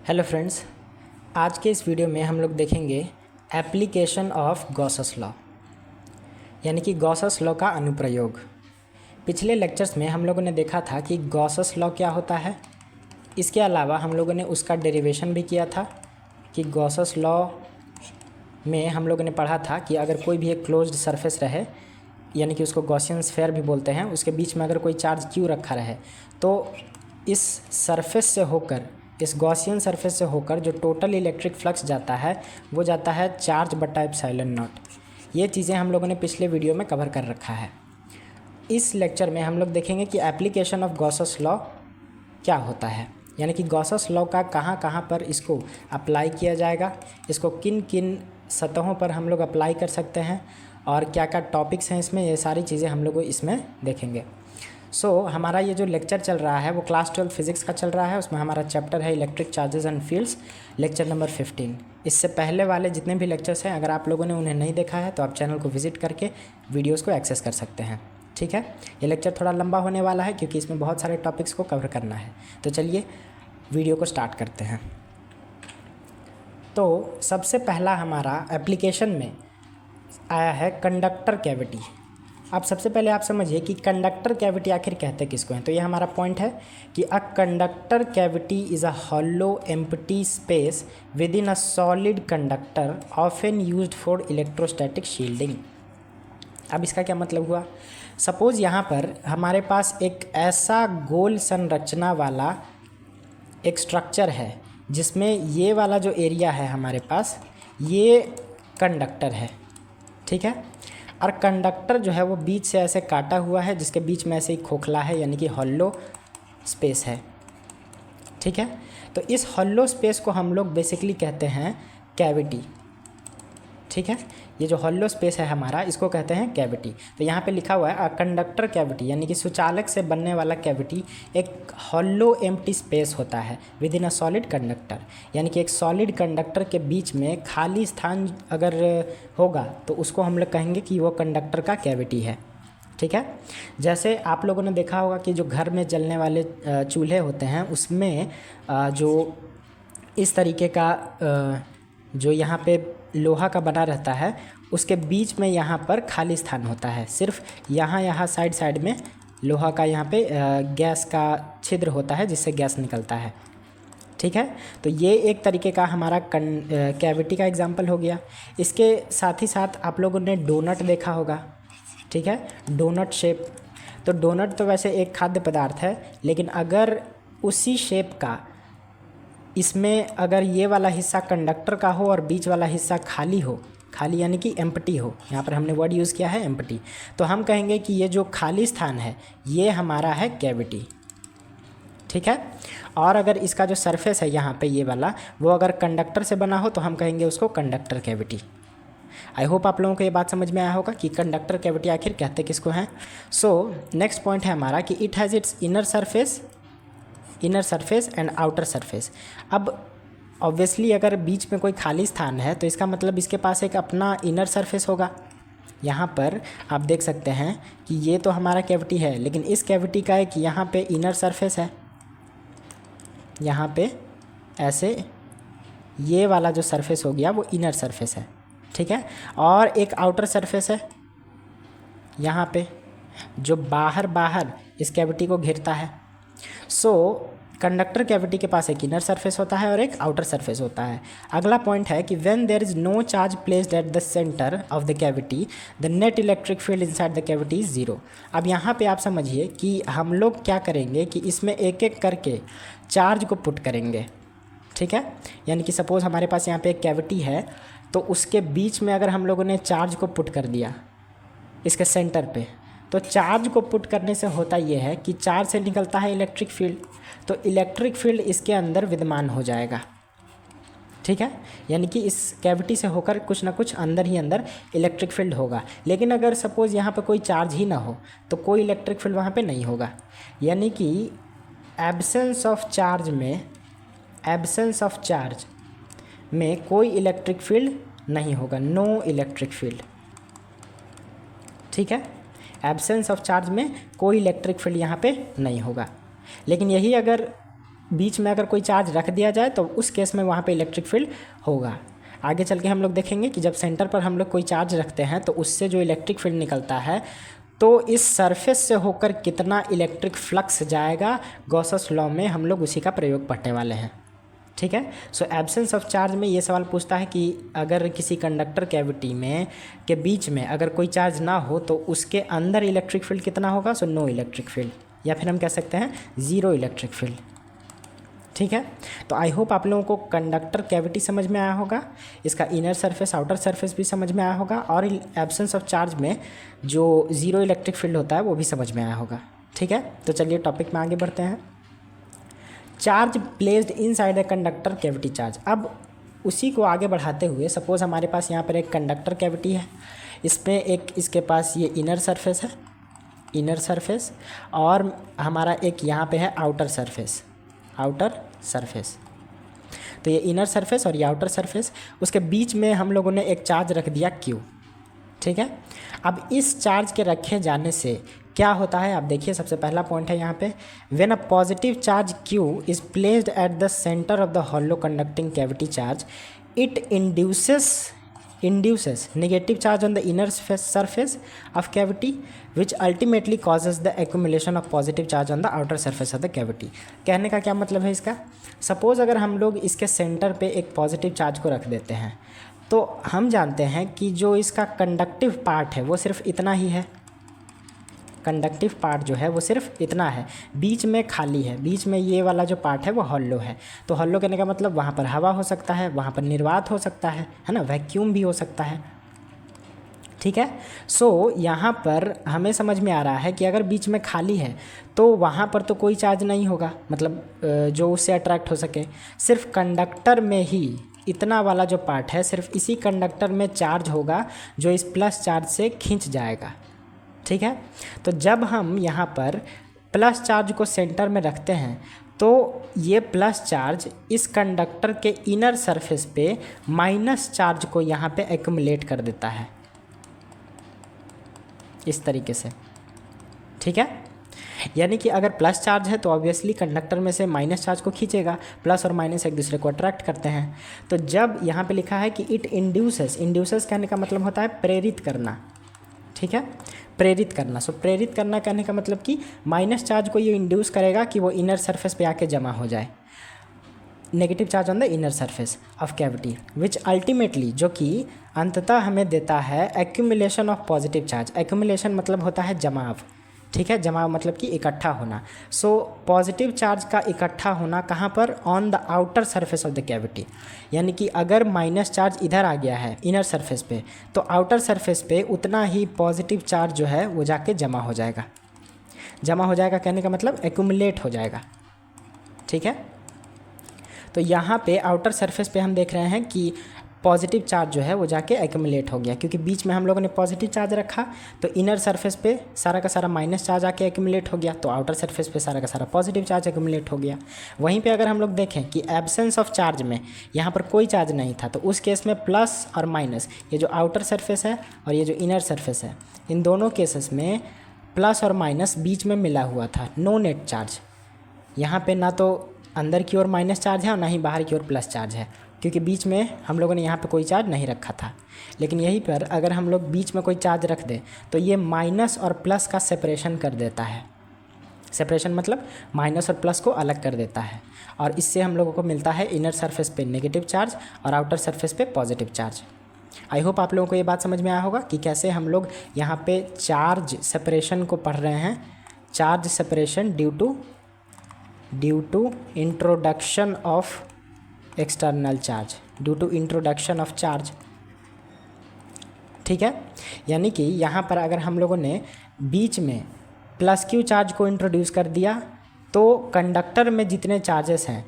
Hello friends, आज के इस वीडियो में हम लोग देखेंगे एप्लीकेशन ऑफ गॉसस लॉ, यानी कि गॉसस लॉ का अनुप्रयोग। पिछले लेक्चर्स में हम लोगों ने देखा था कि गॉसस लॉ क्या होता है। इसके अलावा हम लोगों ने उसका डेरिवेशन भी किया था कि गॉसस लॉ में हम लोगों ने पढ़ा था कि अगर कोई भी एक क्लोज्ड सरफेस रहे, यानी कि उसको गॉसियन स्फीयर भी बोलते हैं, उसके बीच में अगर कोई चार्ज क्यू रखा रहे तो इस सरफेस से होकर, इस गॉसियन सरफेस से होकर जो टोटल इलेक्ट्रिक फ्लक्स जाता है वो जाता है चार्ज बटा एप्सिलॉन नॉट। ये चीज़ें हम लोगों ने पिछले वीडियो में कवर कर रखा है। इस लेक्चर में हम लोग देखेंगे कि एप्लीकेशन ऑफ गॉसस लॉ क्या होता है, यानी कि गॉसस लॉ का कहाँ कहाँ पर इसको अप्लाई किया जाएगा, इसको किन किन सतहों पर हम लोग अप्लाई कर सकते हैं और क्या क्या टॉपिक्स हैं इसमें, ये सारी चीज़ें हम लोग इसमें देखेंगे। हमारा ये जो लेक्चर चल रहा है वो क्लास 12 फिज़िक्स का चल रहा है। उसमें हमारा चैप्टर है electric charges and fields, lecture number 15। इससे पहले वाले जितने भी लेक्चर्स हैं, अगर आप लोगों ने उन्हें नहीं देखा है तो आप चैनल को विजिट करके वीडियोस को एक्सेस कर सकते हैं। ठीक है, ये लेक्चर थोड़ा लंबा होने वाला है क्योंकि इसमें बहुत सारे टॉपिक्स को कवर करना है। तो चलिए वीडियो को स्टार्ट करते हैं। तो सबसे पहला हमारा एप्लीकेशन में आया है कंडक्टर कैविटी। अब सबसे पहले आप समझिए कि कंडक्टर कैविटी आखिर कहते किसको हैं। तो ये हमारा पॉइंट है कि a conductor cavity is a hollow empty space with in a solid conductor often used for electrostatic shielding. अब इसका क्या मतलब हुआ। सपोज़ यहाँ पर हमारे पास एक ऐसा गोल संरचना वाला एक स्ट्रक्चर है जिसमें ये वाला जो एरिया है हमारे पास, ये कंडक्टर है। ठीक है, और कंडक्टर जो है वो बीच से ऐसे काटा हुआ है, जिसके बीच में ऐसे ही खोखला है, यानी कि हॉलो स्पेस है। ठीक है, तो इस हॉलो स्पेस को हम लोग बेसिकली कहते हैं कैविटी। ठीक है, ये जो हॉलो स्पेस है हमारा, इसको कहते हैं कैविटी। तो यहाँ पे लिखा हुआ है कंडक्टर कैविटी, यानी कि सुचालक से बनने वाला कैविटी एक हॉलो एम्प्टी स्पेस होता है with in a solid conductor, यानी कि एक सॉलिड कंडक्टर के बीच में खाली स्थान अगर होगा तो उसको हम लोग कहेंगे कि वो कंडक्टर का कैविटी है। ठीक है, जैसे आप लोगों ने देखा होगा कि जो घर में जलने वाले चूल्हे होते हैं उसमें जो इस तरीके का जो यहाँ पे लोहा का बना रहता है, उसके बीच में यहाँ पर खाली स्थान होता है। सिर्फ यहाँ साइड में लोहा का यहाँ पे गैस का छिद्र होता है जिससे गैस निकलता है। ठीक है, तो ये एक तरीके का हमारा कैविटी का एग्जाम्पल हो गया। इसके साथ ही साथ आप लोगों ने डोनट देखा होगा। ठीक है, डोनट शेप। तो डोनट तो वैसे एक खाद्य पदार्थ है, लेकिन अगर उसी शेप का इसमें अगर ये वाला हिस्सा कंडक्टर का हो और बीच वाला हिस्सा खाली हो, खाली यानी कि एम्प्टी हो, यहाँ पर हमने वर्ड यूज़ किया है एम्प्टी, तो हम कहेंगे कि ये जो खाली स्थान है ये हमारा है कैविटी। ठीक है, और अगर इसका जो सरफेस है यहाँ पे ये वाला, वो अगर कंडक्टर से बना हो तो हम कहेंगे उसको कंडक्टर कैविटी। आई होप आप लोगों को ये बात समझ में आया होगा कि कंडक्टर कैविटी आखिर कहते किसको हैं। नेक्स्ट पॉइंट है हमारा कि it has its inner surface and outer surface. अब ऑब्वियसली अगर बीच में कोई खाली स्थान है तो इसका मतलब इसके पास एक अपना इनर सरफेस होगा। यहाँ पर आप देख सकते हैं कि ये तो हमारा कैविटी है, लेकिन इस कैविटी का एक यहाँ पे इनर सरफेस है, यहाँ पे ऐसे ये वाला जो सरफेस हो गया वो इनर सरफेस है। ठीक है, और एक आउटर सरफेस है यहाँ पे जो बाहर इस कैविटी को घेरता है। कंडक्टर कैविटी के पास एक इनर सरफेस होता है और एक आउटर सरफेस होता है। अगला पॉइंट है कि when there is no charge placed at the centre of the cavity the net electric field inside the cavity is zero. अब यहाँ पे आप समझिए कि हम लोग क्या करेंगे कि इसमें एक एक करके चार्ज को पुट करेंगे। ठीक है, यानी कि सपोज़ हमारे पास यहाँ पे एक कैविटी है, तो उसके बीच में अगर हम लोगों ने चार्ज को पुट कर दिया इसके सेंटर पे, तो चार्ज को पुट करने से होता ये है कि चार्ज से निकलता है इलेक्ट्रिक फील्ड, तो इलेक्ट्रिक फील्ड इसके अंदर विद्यमान हो जाएगा। ठीक है, यानी कि इस कैविटी से होकर कुछ ना कुछ अंदर ही अंदर इलेक्ट्रिक फील्ड होगा। लेकिन अगर सपोज़ यहाँ पे कोई चार्ज ही ना हो तो कोई इलेक्ट्रिक फील्ड वहाँ पे नहीं होगा, यानी कि एब्सेंस ऑफ चार्ज में कोई इलेक्ट्रिक फील्ड नहीं होगा, नो इलेक्ट्रिक फील्ड। ठीक है, एब्सेंस ऑफ चार्ज में कोई इलेक्ट्रिक फील्ड यहाँ पे नहीं होगा। लेकिन यही अगर बीच में अगर कोई चार्ज रख दिया जाए तो उस केस में वहाँ पे इलेक्ट्रिक फील्ड होगा। आगे चल के हम लोग देखेंगे कि जब सेंटर पर हम लोग कोई चार्ज रखते हैं तो उससे जो इलेक्ट्रिक फील्ड निकलता है तो इस सरफेस से होकर कितना इलेक्ट्रिक फ्लक्स जाएगा, गॉसेस लॉ में हम लोग उसी का प्रयोग पढ़ने वाले हैं। ठीक है। सो एब्सेंस ऑफ चार्ज में ये सवाल पूछता है कि अगर किसी कंडक्टर कैविटी में के बीच में अगर कोई चार्ज ना हो तो उसके अंदर इलेक्ट्रिक फील्ड कितना होगा। सो नो इलेक्ट्रिक फील्ड, या फिर हम कह सकते हैं ज़ीरो इलेक्ट्रिक फील्ड। ठीक है। तो आई होप आप लोगों को कंडक्टर कैविटी समझ में आया होगा, इसका इनर सरफेस आउटर सरफेस भी समझ में आया होगा, और एब्सेंस ऑफ चार्ज में जो ज़ीरो इलेक्ट्रिक फील्ड होता है वो भी समझ में आया होगा। ठीक है। तो चलिए टॉपिक में आगे बढ़ते हैं। Charge placed inside a conductor cavity charge. अब उसी को आगे बढ़ाते हुए सपोज हमारे पास यहाँ पर एक कंडक्टर कैविटी है, इसमें एक इसके पास ये इनर सरफेस है, इनर सरफेस, और हमारा एक यहाँ पे है आउटर सरफेस, आउटर सरफेस। तो ये इनर सरफेस और ये आउटर सरफेस, उसके बीच में हम लोगों ने एक चार्ज रख दिया Q। ठीक है। अब इस चार्ज के रखे जाने से क्या होता है, आप देखिए सबसे पहला पॉइंट है यहाँ पे, when a positive charge Q is placed at the centre of the hollow conducting cavity charge, it induces negative charge on the inner surface of cavity, which ultimately causes the accumulation of positive charge on the outer surface of the cavity। कहने का क्या मतलब है इसका, suppose अगर हम लोग इसके सेंटर पे एक पॉजिटिव चार्ज को रख देते हैं तो हम जानते हैं कि जो इसका कंडक्टिव पार्ट है वो सिर्फ इतना ही है, कंडक्टिव पार्ट जो है वो सिर्फ इतना है, बीच में खाली है, बीच में ये वाला जो पार्ट है वो हॉलो है। तो हॉलो कहने का मतलब वहाँ पर हवा हो सकता है, वहाँ पर निर्वात हो सकता है ना, वैक्यूम भी हो सकता है। ठीक है। सो यहाँ पर हमें समझ में आ रहा है कि अगर बीच में खाली है तो वहाँ पर तो कोई चार्ज नहीं होगा, मतलब जो उससे अट्रैक्ट हो सके, सिर्फ कंडक्टर में ही इतना वाला जो पार्ट है, सिर्फ इसी कंडक्टर में चार्ज होगा जो इस प्लस चार्ज से खींच जाएगा। ठीक है। तो जब हम यहाँ पर प्लस चार्ज को सेंटर में रखते हैं तो ये प्लस चार्ज इस कंडक्टर के इनर सरफेस पे माइनस चार्ज को यहाँ पे एक्युमुलेट कर देता है इस तरीके से। ठीक है। यानी कि अगर प्लस चार्ज है तो ऑब्वियसली कंडक्टर में से माइनस चार्ज को खींचेगा, प्लस और माइनस एक दूसरे को अट्रैक्ट करते हैं। तो जब यहाँ पे लिखा है कि इट इंड्यूसेस कहने का मतलब होता है प्रेरित करना। ठीक है, प्रेरित करना। सो प्रेरित करना कहने का मतलब कि माइनस चार्ज को ये इंड्यूस करेगा कि वो इनर सरफेस पे आके जमा हो जाए, negative charge on the inner surface of cavity, which ultimately, जो कि अंततः हमें देता है accumulation of positive charge. Accumulation मतलब होता है जमाव। ठीक है, जमाव मतलब कि इकट्ठा होना। सो पॉजिटिव चार्ज का इकट्ठा होना कहाँ पर, on the outer surface of the cavity. यानी कि अगर माइनस चार्ज इधर आ गया है इनर सरफेस पे, तो आउटर सरफेस पे उतना ही पॉजिटिव चार्ज जो है वो जाके जमा हो जाएगा। जमा हो जाएगा कहने का मतलब एक्यूमुलेट हो जाएगा। ठीक है, तो यहाँ पे आउटर सरफेस पे हम देख रहे हैं कि पॉजिटिव चार्ज जो है वो जाके एक्यूमुलेट हो गया, क्योंकि बीच में हम लोगों ने पॉजिटिव चार्ज रखा तो इनर सरफेस पे सारा का सारा माइनस चार्ज आके एक्यूमुलेट हो गया, तो आउटर सरफेस पे सारा का सारा पॉजिटिव चार्ज एक्यूमुलेट हो गया। वहीं पे अगर हम लोग देखें कि एब्सेंस ऑफ चार्ज में यहाँ पर कोई चार्ज नहीं था, तो उस केस में प्लस और माइनस, ये जो आउटर सरफेस है और ये जो इनर सरफेस है, इन दोनों केसेस में प्लस और माइनस बीच में मिला हुआ था, नो नेट चार्ज। यहाँ पे ना तो अंदर की ओर माइनस चार्ज है और ना ही बाहर की ओर प्लस चार्ज है, क्योंकि बीच में हम लोगों ने यहाँ पे कोई चार्ज नहीं रखा था। लेकिन यहीं पर अगर हम लोग बीच में कोई चार्ज रख दें तो ये माइनस और प्लस का सेपरेशन कर देता है। सेपरेशन मतलब माइनस और प्लस को अलग कर देता है, और इससे हम लोगों को मिलता है इनर सरफेस पे नेगेटिव चार्ज और आउटर सरफेस पे पॉजिटिव चार्ज। आई होप आप लोगों को ये बात समझ में आया होगा कि कैसे हम लोग यहाँ पे चार्ज सेपरेशन को पढ़ रहे हैं। Charge separation due to introduction of external charge, due to introduction of charge. ठीक है, यानी कि यहाँ पर अगर हम लोगों ने बीच में प्लस क्यू चार्ज को इंट्रोड्यूस कर दिया तो कंडक्टर में जितने चार्जेस हैं,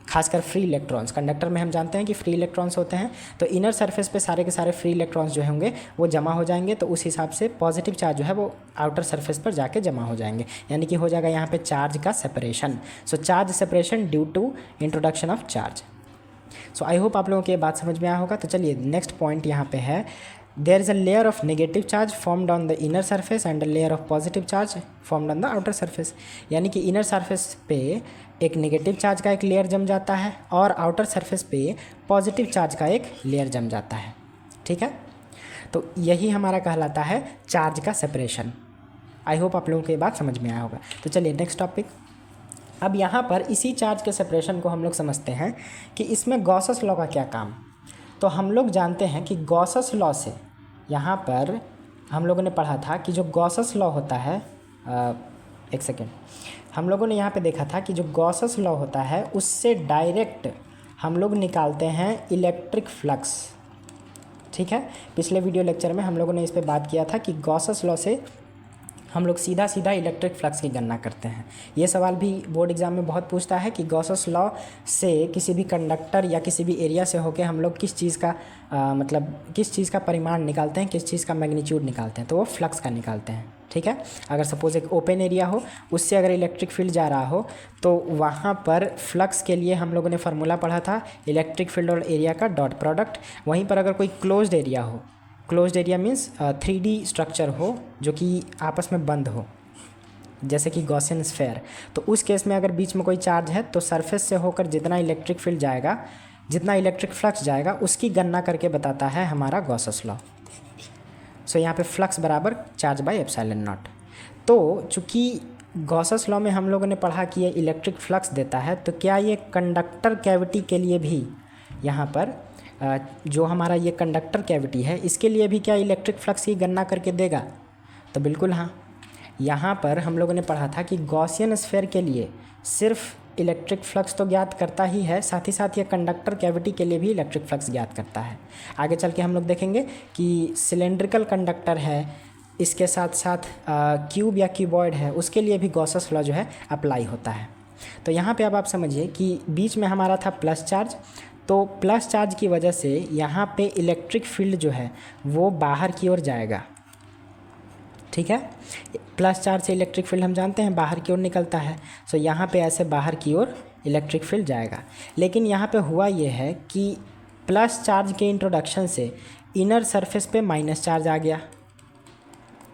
खासकर फ्री इलेक्ट्रॉन्स, कंडक्टर में हम जानते हैं कि फ्री इलेक्ट्रॉन्स होते हैं, तो इनर सरफेस पे सारे के सारे फ्री इलेक्ट्रॉन्स जो होंगे वो जमा हो जाएंगे, तो उस हिसाब से पॉजिटिव चार्ज जो है वो आउटर सरफेस पर जाके जमा हो जाएंगे, यानी कि हो जाएगा यहाँ पे चार्ज का separation. So charge separation due to introduction of charge. So I hope आप लोगों को ये बात समझ में आया होगा। तो चलिए नेक्स्ट पॉइंट यहाँ पे है, there is a layer of negative charge formed on the inner surface and a layer of positive charge formed on the outer surface. यानी कि इनर सरफेस पे एक नेगेटिव चार्ज का एक लेयर जम जाता है और आउटर सरफेस पे पॉजिटिव चार्ज का एक लेयर जम जाता है। ठीक है, तो यही हमारा कहलाता है चार्ज का सेपरेशन। आई होप आप लोगों को ये बात समझ में आया होगा। तो चलिए नेक्स्ट टॉपिक। अब यहाँ पर इसी चार्ज के सेपरेशन को हम लोग समझते हैं कि इसमें गॉसस लॉ का क्या काम। तो हम लोग जानते हैं कि गॉसस लॉ से यहाँ पर हम लोगों ने पढ़ा था कि जो गॉसस लॉ होता है, एक सेकेंड, हम लोगों ने यहाँ पे देखा था कि जो गॉसस लॉ होता है उससे डायरेक्ट हम लोग निकालते हैं इलेक्ट्रिक फ्लक्स। ठीक है, पिछले वीडियो लेक्चर में हम लोगों ने इस पे बात किया था कि गॉसस लॉ से हम लोग सीधा सीधा इलेक्ट्रिक फ्लक्स की गणना करते हैं। ये सवाल भी बोर्ड एग्जाम में बहुत पूछता है कि गॉसस लॉ से किसी भी कंडक्टर या किसी भी एरिया से होके हम लोग किस चीज़ का मतलब किस चीज़ का परिमाण निकालते हैं, किस चीज़ का मैग्नीट्यूड निकालते हैं, तो वो फ्लक्स का निकालते हैं। ठीक है, अगर सपोज एक ओपन एरिया हो, उससे अगर इलेक्ट्रिक फील्ड जा रहा हो तो वहाँ पर फ्लक्स के लिए हम लोगों ने फार्मूला पढ़ा था इलेक्ट्रिक फील्ड और एरिया का डॉट प्रोडक्ट। वहीं पर अगर कोई क्लोज्ड एरिया हो, closed area means 3D structure हो जो कि आपस में बंद हो, जैसे कि गॉसियन स्फेयर, तो उस केस में अगर बीच में कोई चार्ज है तो सरफेस से होकर जितना इलेक्ट्रिक फील्ड जाएगा, जितना इलेक्ट्रिक फ्लक्स जाएगा, उसकी गणना करके बताता है हमारा गॉसस लॉ। सो यहाँ पे फ्लक्स बराबर चार्ज बाय एप्सिलॉन नॉट। तो चूँकि गॉसस लॉ में हम लोगों ने पढ़ा कि ये इलेक्ट्रिक फ्लक्स देता है, तो क्या ये कंडक्टर कैविटी के लिए भी यहाँ पर जो हमारा ये कंडक्टर कैविटी है इसके लिए भी क्या इलेक्ट्रिक फ्लक्स की गणना करके देगा? तो बिल्कुल हाँ। यहाँ पर हम लोगों ने पढ़ा था कि गॉसियन स्फीयर के लिए सिर्फ इलेक्ट्रिक फ्लक्स तो ज्ञात करता ही है, साथ ही साथ ये कंडक्टर कैविटी के लिए भी इलेक्ट्रिक फ्लक्स ज्ञात करता है। आगे चल के हम लोग देखेंगे कि सिलेंड्रिकल कंडक्टर है, इसके साथ साथ क्यूब या क्यूबॉइड है, उसके लिए भी गॉसस लॉ जो है अप्लाई होता है। तो यहाँ पे अब आप समझिए कि बीच में हमारा था प्लस चार्ज, तो प्लस चार्ज की वजह से यहाँ पे इलेक्ट्रिक फील्ड जो है वो बाहर की ओर जाएगा। ठीक है, प्लस चार्ज से इलेक्ट्रिक फील्ड हम जानते हैं बाहर की ओर निकलता है। सो यहाँ पे ऐसे बाहर की ओर इलेक्ट्रिक फील्ड जाएगा। लेकिन यहाँ पे हुआ ये है कि प्लस चार्ज के इंट्रोडक्शन से इनर सरफेस पे माइनस चार्ज आ गया,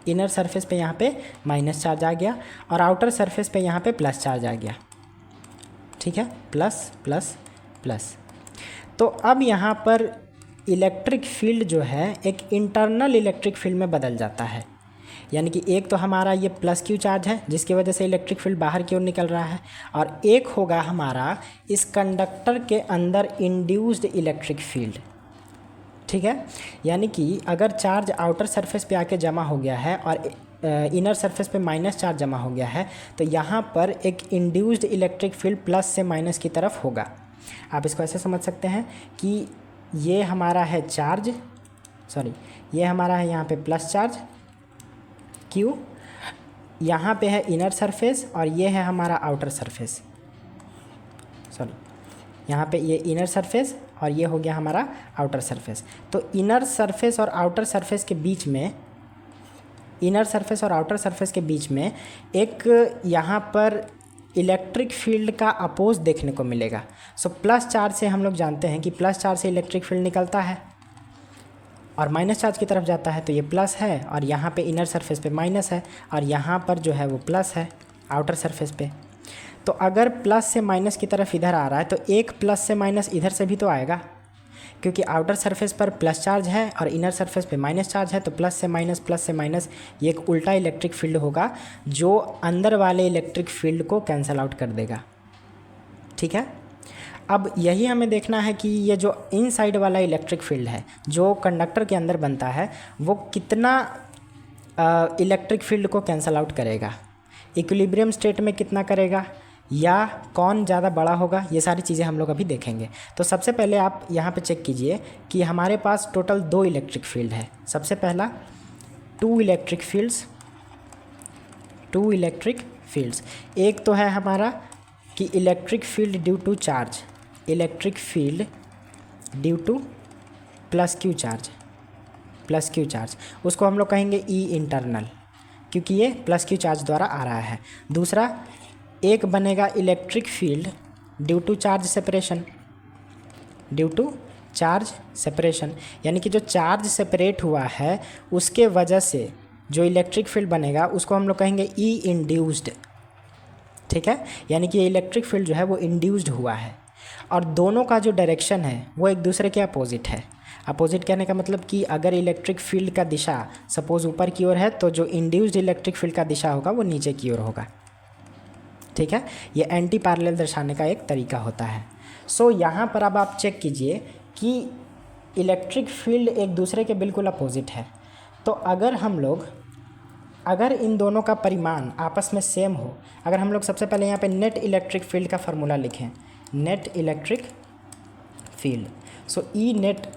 इनर सरफेस पे यहाँ पे माइनस चार्ज आ गया और आउटर सरफेस पे यहाँ पे प्लस चार्ज आ गया। ठीक है, प्लस प्लस प्लस। तो अब यहाँ पर इलेक्ट्रिक फील्ड जो है एक इंटरनल इलेक्ट्रिक फील्ड में बदल जाता है। यानी कि एक तो हमारा ये प्लस क्यू चार्ज है जिसकी वजह से इलेक्ट्रिक फील्ड बाहर की ओर निकल रहा है, और एक होगा हमारा इस कंडक्टर के अंदर इंड्यूस्ड इलेक्ट्रिक फील्ड। ठीक है, यानी कि अगर चार्ज आउटर सरफेस पे आके जमा हो गया है और इनर सरफेस पे माइनस चार्ज जमा हो गया है, तो यहाँ पर एक इंड्यूस्ड इलेक्ट्रिक फील्ड प्लस से माइनस की तरफ होगा। आप इसको ऐसे समझ सकते हैं कि ये हमारा है चार्ज, ये हमारा है यहाँ पे प्लस चार्ज Q, यहाँ पे है इनर सरफेस और ये है हमारा आउटर सरफेस। यहाँ पे ये इनर सरफेस और ये हो गया हमारा आउटर सरफेस। तो इनर सरफेस और आउटर सरफेस के बीच में, इनर सरफेस और आउटर सरफेस के बीच में एक यहाँ पर इलेक्ट्रिक फील्ड का अपोज देखने को मिलेगा। सो प्लस चार्ज से हम लोग जानते हैं कि प्लस चार्ज से इलेक्ट्रिक फील्ड निकलता है और माइनस चार्ज की तरफ जाता है, तो ये प्लस है और यहाँ पे इनर सरफेस पे माइनस है और यहाँ पर जो है वो प्लस है आउटर सरफेस पे। तो अगर प्लस से माइनस की तरफ इधर आ रहा है तो एक प्लस से माइनस इधर से भी तो आएगा, क्योंकि आउटर सरफेस पर प्लस चार्ज है और इनर सरफेस पे माइनस चार्ज है। तो प्लस से माइनस ये एक उल्टा इलेक्ट्रिक फील्ड होगा जो अंदर वाले इलेक्ट्रिक फील्ड को कैंसल आउट कर देगा। ठीक है, अब यही हमें देखना है कि ये जो इनसाइड वाला इलेक्ट्रिक फील्ड है जो कंडक्टर के अंदर बनता है वो कितना इलेक्ट्रिक फील्ड को कैंसल आउट करेगा, इक्विलिब्रियम स्टेट में कितना करेगा, या कौन ज़्यादा बड़ा होगा, ये सारी चीज़ें हम लोग अभी देखेंगे। तो सबसे पहले आप यहाँ पे चेक कीजिए कि हमारे पास टोटल 2 इलेक्ट्रिक फील्ड है। सबसे पहला 2 इलेक्ट्रिक फील्ड्स, एक तो है हमारा कि electric field due to charge, electric field due to plus Q charge, उसको हम लोग कहेंगे ई इंटरनल, क्योंकि ये प्लस क्यू चार्ज द्वारा आ रहा है। दूसरा एक बनेगा electric field due to charge separation, charge separation, यानी कि जो चार्ज सेपरेट हुआ है उसके वजह से जो इलेक्ट्रिक फील्ड बनेगा उसको हम लोग कहेंगे ई इंड्यूस्ड। ठीक है, यानी कि इलेक्ट्रिक फील्ड जो है वो इंड्यूस्ड हुआ है और दोनों का जो डायरेक्शन है वो एक दूसरे के अपोजिट है। अपोजिट कहने का मतलब कि अगर इलेक्ट्रिक फील्ड का दिशा सपोज ऊपर की ओर है तो जो इंड्यूस्ड इलेक्ट्रिक फील्ड का दिशा होगा वो नीचे की ओर होगा। ठीक है, ये एंटी पैरेलल दर्शाने का एक तरीका होता है। सो यहाँ पर अब आप चेक कीजिए कि इलेक्ट्रिक फील्ड एक दूसरे के बिल्कुल अपोजिट है। तो अगर इन दोनों का परिमाण आपस में सेम हो, अगर हम लोग सबसे पहले यहाँ पे नेट इलेक्ट्रिक फील्ड का फार्मूला लिखें, नेट इलेक्ट्रिक फील्ड, सो ई नेट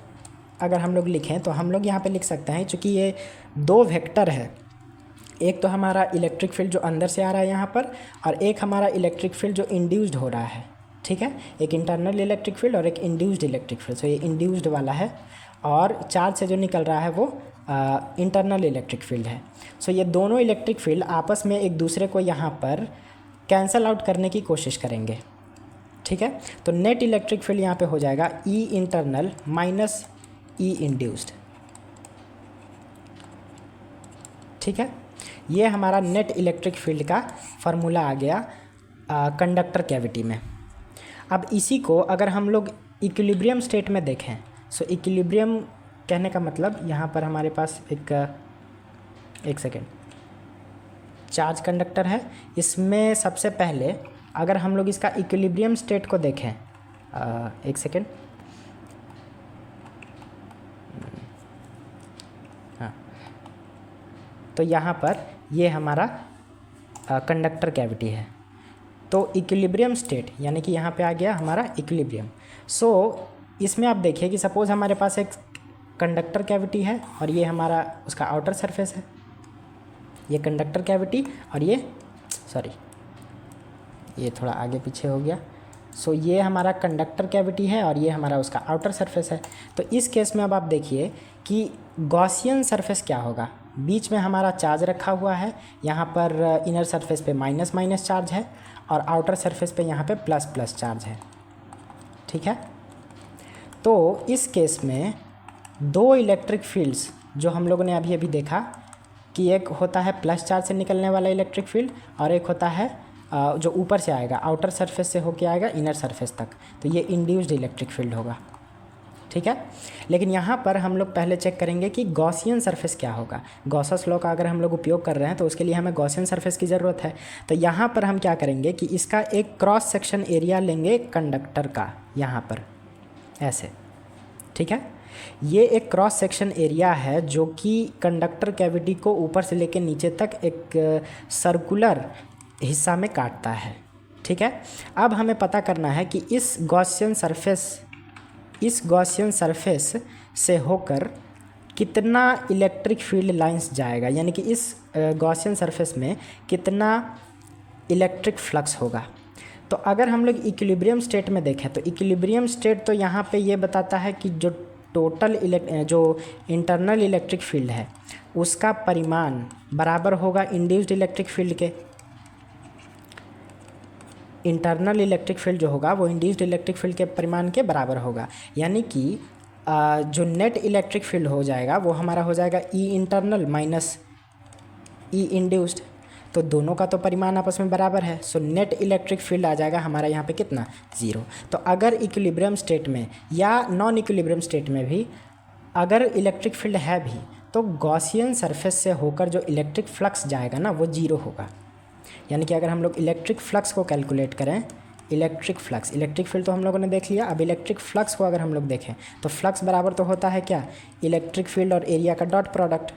अगर हम लोग लिखें तो हम लोग यहाँ पे लिख सकते हैं, चूँकि ये दो वेक्टर है, एक तो हमारा इलेक्ट्रिक फील्ड जो अंदर से आ रहा है यहाँ पर और एक हमारा इलेक्ट्रिक फील्ड जो इंड्यूस्ड हो रहा है। ठीक है, एक इंटरनल इलेक्ट्रिक फील्ड और एक इंड्यूस्ड इलेक्ट्रिक फील्ड। सो ये इंड्यूस्ड वाला है और चार्ज से जो निकल रहा है वो इंटरनल इलेक्ट्रिक फील्ड है। सो ये दोनों इलेक्ट्रिक फील्ड आपस में एक दूसरे को यहाँ पर कैंसल आउट करने की कोशिश करेंगे। ठीक है, तो नेट इलेक्ट्रिक फील्ड यहाँ पे हो जाएगा ई इंटरनल माइनस ई इंड्यूस्ड। ठीक है, ये हमारा नेट इलेक्ट्रिक फील्ड का फार्मूला आ गया कंडक्टर कैविटी में। अब इसी को अगर हम लोग इक्विलिब्रियम स्टेट में देखें, सो इक्विलिब्रियम कहने का मतलब यहाँ पर हमारे पास एक सेकेंड चार्ज कंडक्टर है। इसमें सबसे पहले अगर हम लोग इसका इक्विलिब्रियम स्टेट को देखें, एक सेकेंड, हाँ, तो यहाँ पर ये हमारा कंडक्टर कैविटी है। तो इक्विलिब्रियम स्टेट यानी कि यहाँ पे आ गया हमारा इक्विलिब्रियम। सो इसमें आप देखिए कि सपोज़ हमारे पास एक कंडक्टर कैविटी है और ये हमारा उसका आउटर सरफेस है, ये कंडक्टर कैविटी और ये ये थोड़ा आगे पीछे हो गया। सो ये हमारा कंडक्टर कैविटी है और ये हमारा उसका आउटर सरफेस है। तो इस केस में अब आप देखिए कि गॉसियन सरफेस क्या होगा, बीच में हमारा चार्ज रखा हुआ है, यहाँ पर इनर सरफेस पे माइनस माइनस चार्ज है और आउटर सरफेस पे यहाँ पे प्लस प्लस चार्ज है। ठीक है, तो इस केस में दो इलेक्ट्रिक फील्ड्स जो हम लोगों ने अभी अभी देखा कि एक होता है प्लस चार्ज से निकलने वाला इलेक्ट्रिक फील्ड और एक होता है जो ऊपर से आएगा, आउटर सरफेस से होके आएगा इनर सरफेस तक, तो ये इंड्यूस्ड इलेक्ट्रिक फील्ड होगा। ठीक है, लेकिन यहाँ पर हम लोग पहले चेक करेंगे कि गॉसियन सरफेस क्या होगा। गॉसस लॉ का अगर हम लोग उपयोग कर रहे हैं तो उसके लिए हमें गॉसियन सरफेस की ज़रूरत है। तो यहाँ पर हम क्या करेंगे कि इसका एक क्रॉस सेक्शन एरिया लेंगे कंडक्टर का, यहाँ पर ऐसे। ठीक है, ये एक क्रॉस सेक्शन एरिया है जो कि कंडक्टर कैविटी को ऊपर से लेकर नीचे तक एक सर्कुलर हिस्सा में काटता है। ठीक है, अब हमें पता करना है कि इस गॉसियन सरफेस से होकर कितना इलेक्ट्रिक फील्ड लाइंस जाएगा, यानी कि इस गॉसियन सरफेस में कितना इलेक्ट्रिक फ्लक्स होगा। तो अगर हम लोग इक्विलिब्रियम स्टेट में देखें तो इक्विलिब्रियम स्टेट तो यहाँ पे ये बताता है कि जो जो इंटरनल इलेक्ट्रिक फील्ड है उसका परिमाण बराबर होगा इंड्यूस्ड इलेक्ट्रिक फील्ड के। इंटरनल इलेक्ट्रिक फील्ड जो होगा वो इंड्यूस्ड इलेक्ट्रिक फील्ड के परिमाण के बराबर होगा, यानी कि जो नेट इलेक्ट्रिक फील्ड हो जाएगा वो हमारा हो जाएगा ई इंटरनल माइनस ई इंड्यूस्ड। तो दोनों का तो परिमाण आपस में बराबर है। सो नेट इलेक्ट्रिक फील्ड आ जाएगा हमारा यहाँ पे कितना, 0। तो अगर इक्विलिब्रियम स्टेट में या नॉन इक्विलिब्रियम स्टेट में भी अगर इलेक्ट्रिक फील्ड है भी तो गॉसियन सरफेस से होकर जो इलेक्ट्रिक फ्लक्स जाएगा ना वो 0 होगा। यानी कि अगर हम लोग इलेक्ट्रिक फ्लक्स को कैलकुलेट करें, इलेक्ट्रिक फील्ड तो हम लोगों ने देख लिया, अब इलेक्ट्रिक फ्लक्स को अगर हम लोग देखें तो फ्लक्स बराबर तो होता है क्या, इलेक्ट्रिक फील्ड और एरिया का डॉट प्रोडक्ट।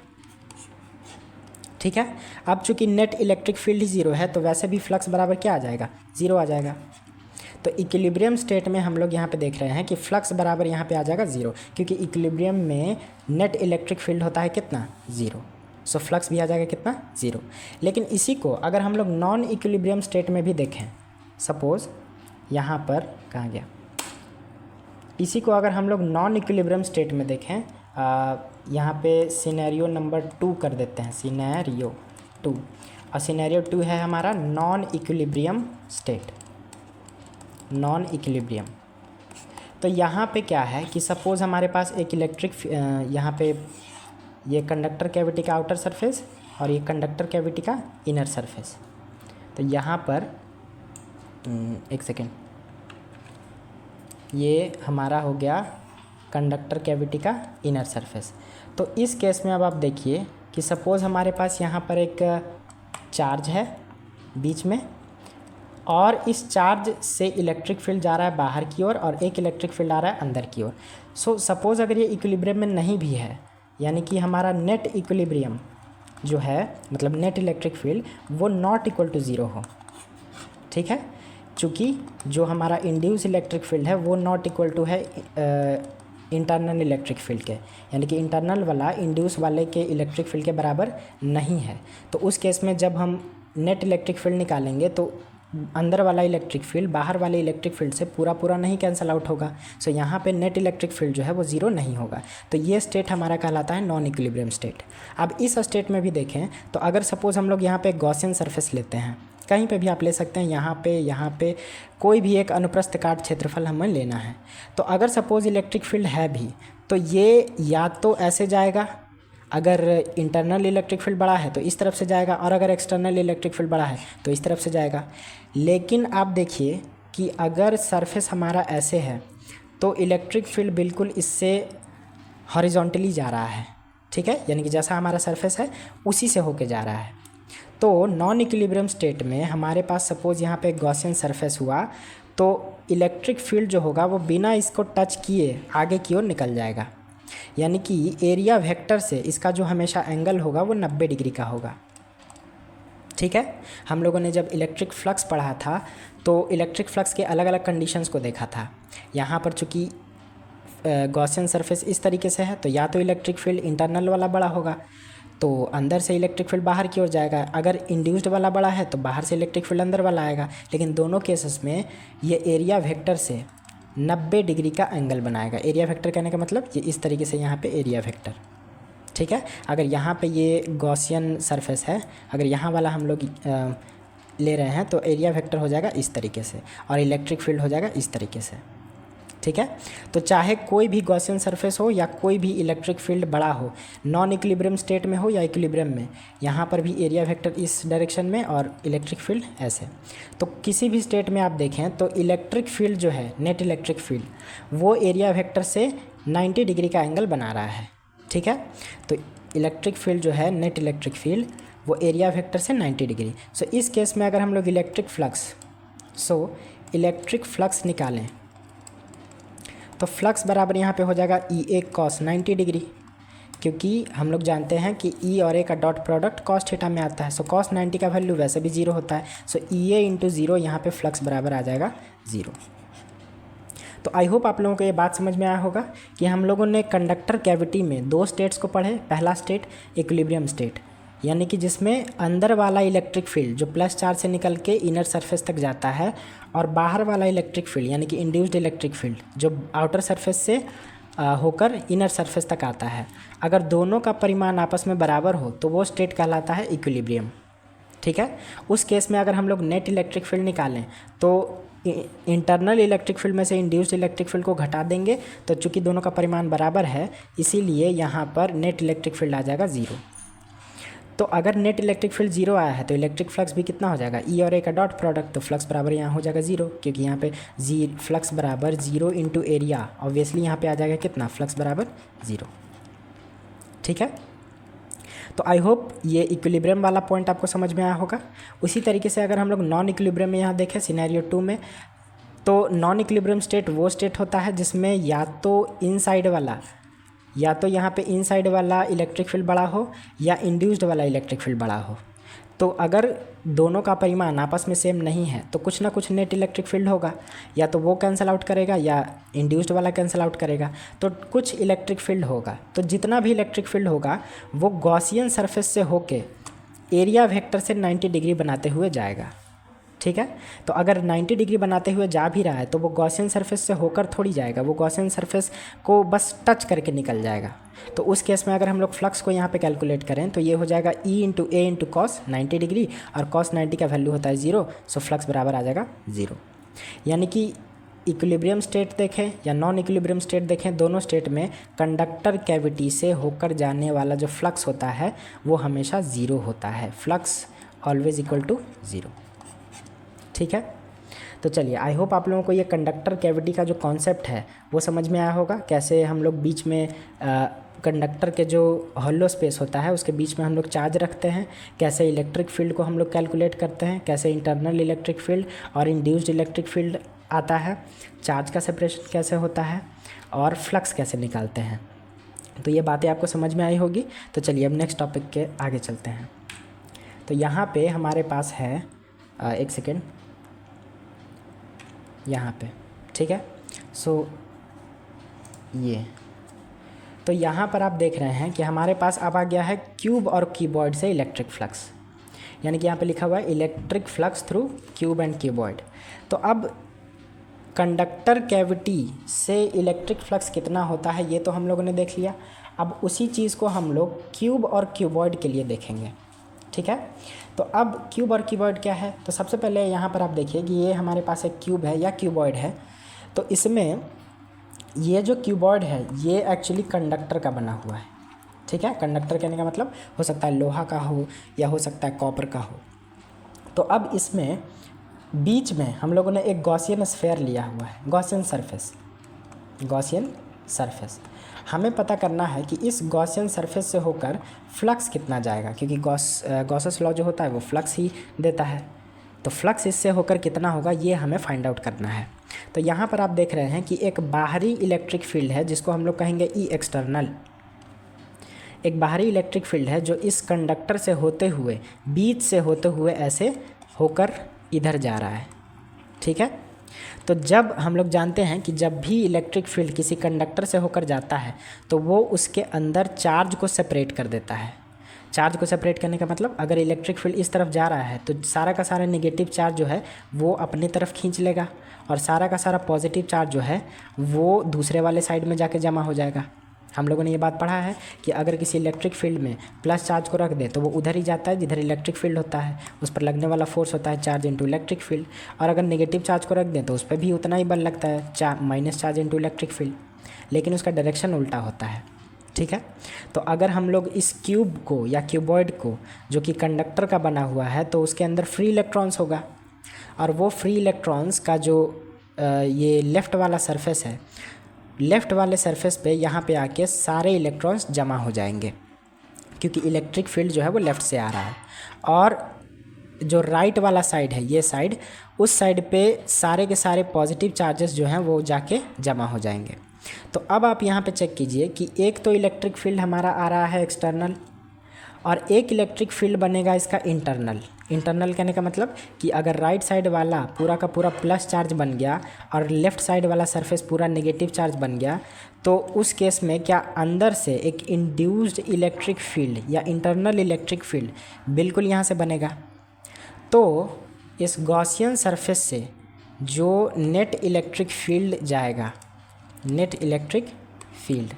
ठीक है, अब चूंकि नेट इलेक्ट्रिक फील्ड ही 0 है तो वैसे भी फ्लक्स बराबर क्या आ जाएगा, 0 आ जाएगा। तो इक्विलिब्रियम स्टेट में हम लोग यहाँ पे देख रहे हैं कि फ्लक्स बराबर यहाँ पे आ जाएगा 0, क्योंकि इक्विलिब्रियम में नेट इलेक्ट्रिक फील्ड होता है कितना, 0। सो फ्लक्स भी आ जाएगा कितना, 0। लेकिन इसी को अगर हम लोग नॉन इक्विलिब्रियम स्टेट में भी देखें, सपोज़ यहाँ पर कहाँ गया, इसी को अगर हम लोग नॉन इक्विलिब्रियम स्टेट में देखें, यहाँ पे सिनेरियो नंबर 2 कर देते हैं, सिनेरियो 2, और सिनेरियो 2 है हमारा non equilibrium state, non equilibrium. तो यहाँ पे क्या है कि सपोज़ हमारे पास एक इलेक्ट्रिक यहाँ पे ये कंडक्टर कैविटी का आउटर सरफेस और ये कंडक्टर कैविटी का इनर सरफेस। तो यहाँ पर एक सेकेंड, ये हमारा हो गया कंडक्टर कैविटी का इनर सरफेस। तो इस केस में अब आप देखिए कि सपोज़ हमारे पास यहाँ पर एक चार्ज है बीच में और इस चार्ज से इलेक्ट्रिक फील्ड जा रहा है बाहर की ओर और एक इलेक्ट्रिक फील्ड आ रहा है अंदर की ओर। सो सपोज़ अगर ये इक्विलिब्रियम में नहीं भी है, यानी कि हमारा नेट इक्विलिब्रियम जो है, मतलब नेट इलेक्ट्रिक फील्ड, वो नॉट इक्वल टू ज़ीरो हो। ठीक है, चूँकि जो हमारा इंड्यूस इलेक्ट्रिक फील्ड है वो नॉट इक्वल टू है इंटरनल इलेक्ट्रिक फील्ड के, यानी कि इंटरनल वाला इंड्यूस वाले के इलेक्ट्रिक फील्ड के बराबर नहीं है। तो उस केस में जब हम नेट इलेक्ट्रिक फील्ड निकालेंगे तो अंदर वाला इलेक्ट्रिक फील्ड बाहर वाले इलेक्ट्रिक फील्ड से पूरा नहीं कैंसिल आउट होगा। सो यहाँ पे नेट इलेक्ट्रिक फील्ड जो है वो ज़ीरो नहीं होगा। तो ये स्टेट हमारा कहलाता है नॉन इक्विलिब्रियम स्टेट। अब इस स्टेट में भी देखें तो अगर सपोज़ हम लोग यहाँ पे गॉसियन सरफेस लेते हैं, कहीं पे भी आप ले सकते हैं, यहाँ पे कोई भी एक अनुप्रस्थ काट क्षेत्रफल हमें लेना है। तो अगर सपोज़ इलेक्ट्रिक फील्ड है भी तो ये या तो ऐसे जाएगा, अगर इंटरनल इलेक्ट्रिक फील्ड बड़ा है तो इस तरफ से जाएगा, और अगर एक्सटर्नल इलेक्ट्रिक फील्ड बड़ा है तो इस तरफ से जाएगा। लेकिन आप देखिए कि अगर सरफेस हमारा ऐसे है तो इलेक्ट्रिक फील्ड बिल्कुल इससे हॉरिजॉन्टली जा रहा है। ठीक है, यानी कि जैसा हमारा सरफेस है उसी से होके जा रहा है। तो नॉन इक्विलिब्रियम स्टेट में हमारे पास सपोज़ यहाँ पे गॉसियन सरफेस हुआ तो इलेक्ट्रिक फील्ड जो होगा वो बिना इसको टच किए आगे की ओर निकल जाएगा, यानी कि एरिया वेक्टर से इसका जो हमेशा एंगल होगा वो 90 डिग्री का होगा। ठीक है, हम लोगों ने जब इलेक्ट्रिक फ्लक्स पढ़ा था तो इलेक्ट्रिक फ्लक्स के अलग अलग कंडीशंस को देखा था। यहाँ पर चूँकि गॉसियन सरफेस इस तरीके से है तो या तो इलेक्ट्रिक फील्ड इंटरनल वाला बड़ा होगा तो अंदर से इलेक्ट्रिक फील्ड बाहर की ओर जाएगा, अगर इंड्यूस्ड वाला बड़ा है तो बाहर से इलेक्ट्रिक फील्ड अंदर वाला आएगा। लेकिन दोनों केसेस में ये एरिया वेक्टर से 90 डिग्री का एंगल बनाएगा। एरिया वेक्टर कहने का मतलब ये इस तरीके से यहाँ पे एरिया वेक्टर। ठीक है, अगर यहाँ पे ये गॉसियन सरफेस है, अगर यहाँ वाला हम लोग ले रहे हैं तो एरिया वेक्टर हो जाएगा इस तरीके से और इलेक्ट्रिक फील्ड हो जाएगा इस तरीके से। ठीक है, तो चाहे कोई भी गॉसियन सरफेस हो या कोई भी इलेक्ट्रिक फील्ड बड़ा हो, नॉन इक्विलिब्रियम स्टेट में हो या इक्विलिब्रियम में, यहाँ पर भी एरिया वेक्टर इस डायरेक्शन में और इलेक्ट्रिक फील्ड ऐसे। तो किसी भी स्टेट में आप देखें तो इलेक्ट्रिक फील्ड जो है, नेट इलेक्ट्रिक फील्ड, वो एरिया वेक्टर से 90 डिग्री का एंगल बना रहा है। ठीक है, तो इलेक्ट्रिक फील्ड जो है, नेट इलेक्ट्रिक फील्ड, वो एरिया वेक्टर से 90 डिग्री। सो इस केस में अगर हम लोग इलेक्ट्रिक फ्लक्स निकालें तो फ्लक्स बराबर यहाँ पे हो जाएगा ई ए कॉस 90 डिग्री, क्योंकि हम लोग जानते हैं कि ई और ए का डॉट प्रोडक्ट कॉस थीटा में आता है। सो कॉस 90 का वैल्यू वैसे भी 0 होता है। सो ई ए इंटू 0 यहाँ पर फ्लक्स बराबर आ जाएगा 0। तो आई होप आप लोगों को ये बात समझ में आया होगा कि हम लोगों ने कंडक्टर कैविटी में 2 स्टेट्स को पढ़े। पहला स्टेट इक्विलिब्रियम स्टेट, यानी कि जिसमें अंदर वाला इलेक्ट्रिक फील्ड जो प्लस चार्ज से निकल के इनर सरफेस तक जाता है और बाहर वाला इलेक्ट्रिक फील्ड यानी कि इंड्यूस्ड इलेक्ट्रिक फील्ड जो आउटर सरफेस से होकर इनर सरफेस तक आता है, अगर दोनों का परिमाण आपस में बराबर हो तो वो स्टेट कहलाता है इक्विलिब्रियम। ठीक है, उस केस में अगर हम लोग नेट इलेक्ट्रिक फील्ड निकालें तो इंटरनल इलेक्ट्रिक फील्ड में से इंड्यूस्ड इलेक्ट्रिक फील्ड को घटा देंगे, तो चूंकि दोनों का परिमाण बराबर है इसीलिए यहाँ पर नेट इलेक्ट्रिक फील्ड आ जाएगा 0। तो अगर नेट इलेक्ट्रिक फील्ड 0 आया है तो इलेक्ट्रिक फ्लक्स भी कितना हो जाएगा, ई और ए का डॉट प्रोडक्ट, तो फ्लक्स बराबर यहाँ हो जाएगा 0, क्योंकि यहाँ पे फ्लक्स बराबर 0 इंटू एरिया, ऑब्वियसली यहाँ पे आ जाएगा कितना, फ्लक्स बराबर 0। ठीक है, तो आई होप ये इक्विलिब्रियम वाला पॉइंट आपको समझ में आया होगा। उसी तरीके से अगर हम लोग नॉन इक्विलिब्रियम में यहाँ देखें सिनेरियो 2 में, तो नॉन इक्विलिब्रियम स्टेट वो स्टेट होता है जिसमें या तो इनसाइड वाला या तो यहाँ पे इनसाइड वाला इलेक्ट्रिक फील्ड बड़ा हो या इंड्यूस्ड वाला इलेक्ट्रिक फील्ड बड़ा हो। तो अगर दोनों का परिमाण आपस में सेम नहीं है तो कुछ ना कुछ नेट इलेक्ट्रिक फील्ड होगा, या तो वो कैंसिल आउट करेगा या इंड्यूस्ड वाला कैंसिल आउट करेगा, तो कुछ इलेक्ट्रिक फील्ड होगा। तो जितना भी इलेक्ट्रिक फील्ड होगा वो गॉसियन सरफेस से होके एरिया वेक्टर से 90 डिग्री बनाते हुए जाएगा। ठीक है, तो अगर 90 डिग्री बनाते हुए जा भी रहा है तो वो गॉसियन सरफेस से होकर थोड़ी जाएगा, वो गॉसियन सरफेस को बस टच करके निकल जाएगा। तो उस केस में अगर हम लोग फ्लक्स को यहाँ पे कैलकुलेट करें तो ये हो जाएगा ई इंटू ए इंटू कॉस 90 डिग्री, और कॉस 90 का वैल्यू होता है 0, सो फ्लक्स बराबर आ जाएगा 0। यानी कि इक्विलिब्रियम स्टेट देखें या नॉन इक्विलिब्रियम स्टेट देखें, दोनों स्टेट में कंडक्टर कैविटी से होकर जाने वाला जो फ्लक्स होता है वो हमेशा ज़ीरो होता है। Flux always equal to zero. ठीक है, तो चलिए आई होप आप लोगों को ये कंडक्टर कैविटी का जो कॉन्सेप्ट है वो समझ में आया होगा। कैसे हम लोग बीच में कंडक्टर के जो हॉलो स्पेस होता है उसके बीच में हम लोग चार्ज रखते हैं, कैसे इलेक्ट्रिक फील्ड को हम लोग कैलकुलेट करते हैं, कैसे इंटरनल इलेक्ट्रिक फील्ड और इंड्यूस्ड इलेक्ट्रिक फील्ड आता है, चार्ज का सेपरेशन कैसे होता है और फ्लक्स कैसे निकालते हैं। तो ये बातें आपको समझ में आई होगी। तो चलिए अब नेक्स्ट टॉपिक के आगे चलते हैं। तो यहाँ पे हमारे पास है एक सेकेंड, यहाँ पे ठीक है। सो ये तो यहाँ पर आप देख रहे हैं कि हमारे पास अब आ गया है क्यूब और क्यूबॉइड से इलेक्ट्रिक फ्लक्स, यानी कि यहाँ पे लिखा हुआ है electric flux through cube and cuboid. तो अब कंडक्टर कैविटी से इलेक्ट्रिक फ्लक्स कितना होता है ये तो हम लोगों ने देख लिया। अब उसी चीज़ को हम लोग क्यूब और क्यूबॉइड के लिए देखेंगे। ठीक है, तो अब क्यूब और क्यूबॉइड क्या है, तो सबसे पहले यहाँ पर आप देखिए कि ये हमारे पास एक क्यूब है या क्यूबॉइड है। तो इसमें ये जो क्यूबॉइड है ये एक्चुअली कंडक्टर का बना हुआ है। ठीक है, कंडक्टर कहने का मतलब हो सकता है लोहा का हो या हो सकता है कॉपर का हो। तो अब इसमें बीच में हम लोगों ने एक गॉसियन स्फीयर लिया हुआ है, गॉसियन सरफेस। हमें पता करना है कि इस गॉसियन सरफेस से होकर फ्लक्स कितना जाएगा, क्योंकि गॉसेस लॉ जो होता है वो फ्लक्स ही देता है। तो फ्लक्स इससे होकर कितना होगा ये हमें फाइंड आउट करना है। तो यहाँ पर आप देख रहे हैं कि एक बाहरी इलेक्ट्रिक फील्ड है जिसको हम लोग कहेंगे ई एक्सटर्नल। एक बाहरी इलेक्ट्रिक फील्ड है जो इस कंडक्टर से होते हुए, बीच से होते हुए ऐसे होकर इधर जा रहा है। ठीक है, तो जब हम लोग जानते हैं कि जब भी इलेक्ट्रिक फील्ड किसी कंडक्टर से होकर जाता है तो वो उसके अंदर चार्ज को सेपरेट कर देता है। चार्ज को सेपरेट करने का मतलब अगर इलेक्ट्रिक फील्ड इस तरफ जा रहा है तो सारा का सारा नेगेटिव चार्ज जो है वो अपनी तरफ खींच लेगा और सारा का सारा पॉजिटिव चार्ज जो है वो दूसरे वाले साइड में जाके जमा हो जाएगा। हम लोगों ने ये बात पढ़ा है कि अगर किसी इलेक्ट्रिक फील्ड में प्लस चार्ज को रख दे तो वो उधर ही जाता है जिधर इलेक्ट्रिक फील्ड होता है, उस पर लगने वाला फोर्स होता है चार्ज इंटू इलेक्ट्रिक फील्ड। और अगर नेगेटिव चार्ज को रख दें तो उस पर भी उतना ही बल लगता है, minus charge into electric field, लेकिन उसका डायरेक्शन उल्टा होता है। ठीक है, तो अगर हम लोग इस क्यूब को या क्यूबॉइड को जो कि कंडक्टर का बना हुआ है तो उसके अंदर फ्री इलेक्ट्रॉन्स होगा और वो फ्री इलेक्ट्रॉन्स का जो ये लेफ़्ट वाला सरफेस है, लेफ़्ट वाले सरफेस पे यहाँ पे आके सारे इलेक्ट्रॉन्स जमा हो जाएंगे क्योंकि इलेक्ट्रिक फील्ड जो है वो लेफ़्ट से आ रहा है। और जो राइट वाला साइड है, ये साइड, उस साइड पे सारे के सारे पॉजिटिव चार्जेस जो हैं वो जाके जमा हो जाएंगे। तो अब आप यहाँ पे चेक कीजिए कि एक तो इलेक्ट्रिक फील्ड हमारा आ रहा है एक्सटर्नल और एक इलेक्ट्रिक फील्ड बनेगा इसका इंटरनल। इंटरनल कहने का मतलब कि अगर राइट साइड वाला पूरा का पूरा प्लस चार्ज बन गया और लेफ़्ट साइड वाला सरफेस पूरा नेगेटिव चार्ज बन गया तो उस केस में क्या अंदर से एक इंड्यूस्ड इलेक्ट्रिक फील्ड या इंटरनल इलेक्ट्रिक फील्ड बिल्कुल यहाँ से बनेगा। तो इस गॉसियन सरफेस से जो नेट इलेक्ट्रिक फील्ड जाएगा, नेट इलेक्ट्रिक फील्ड,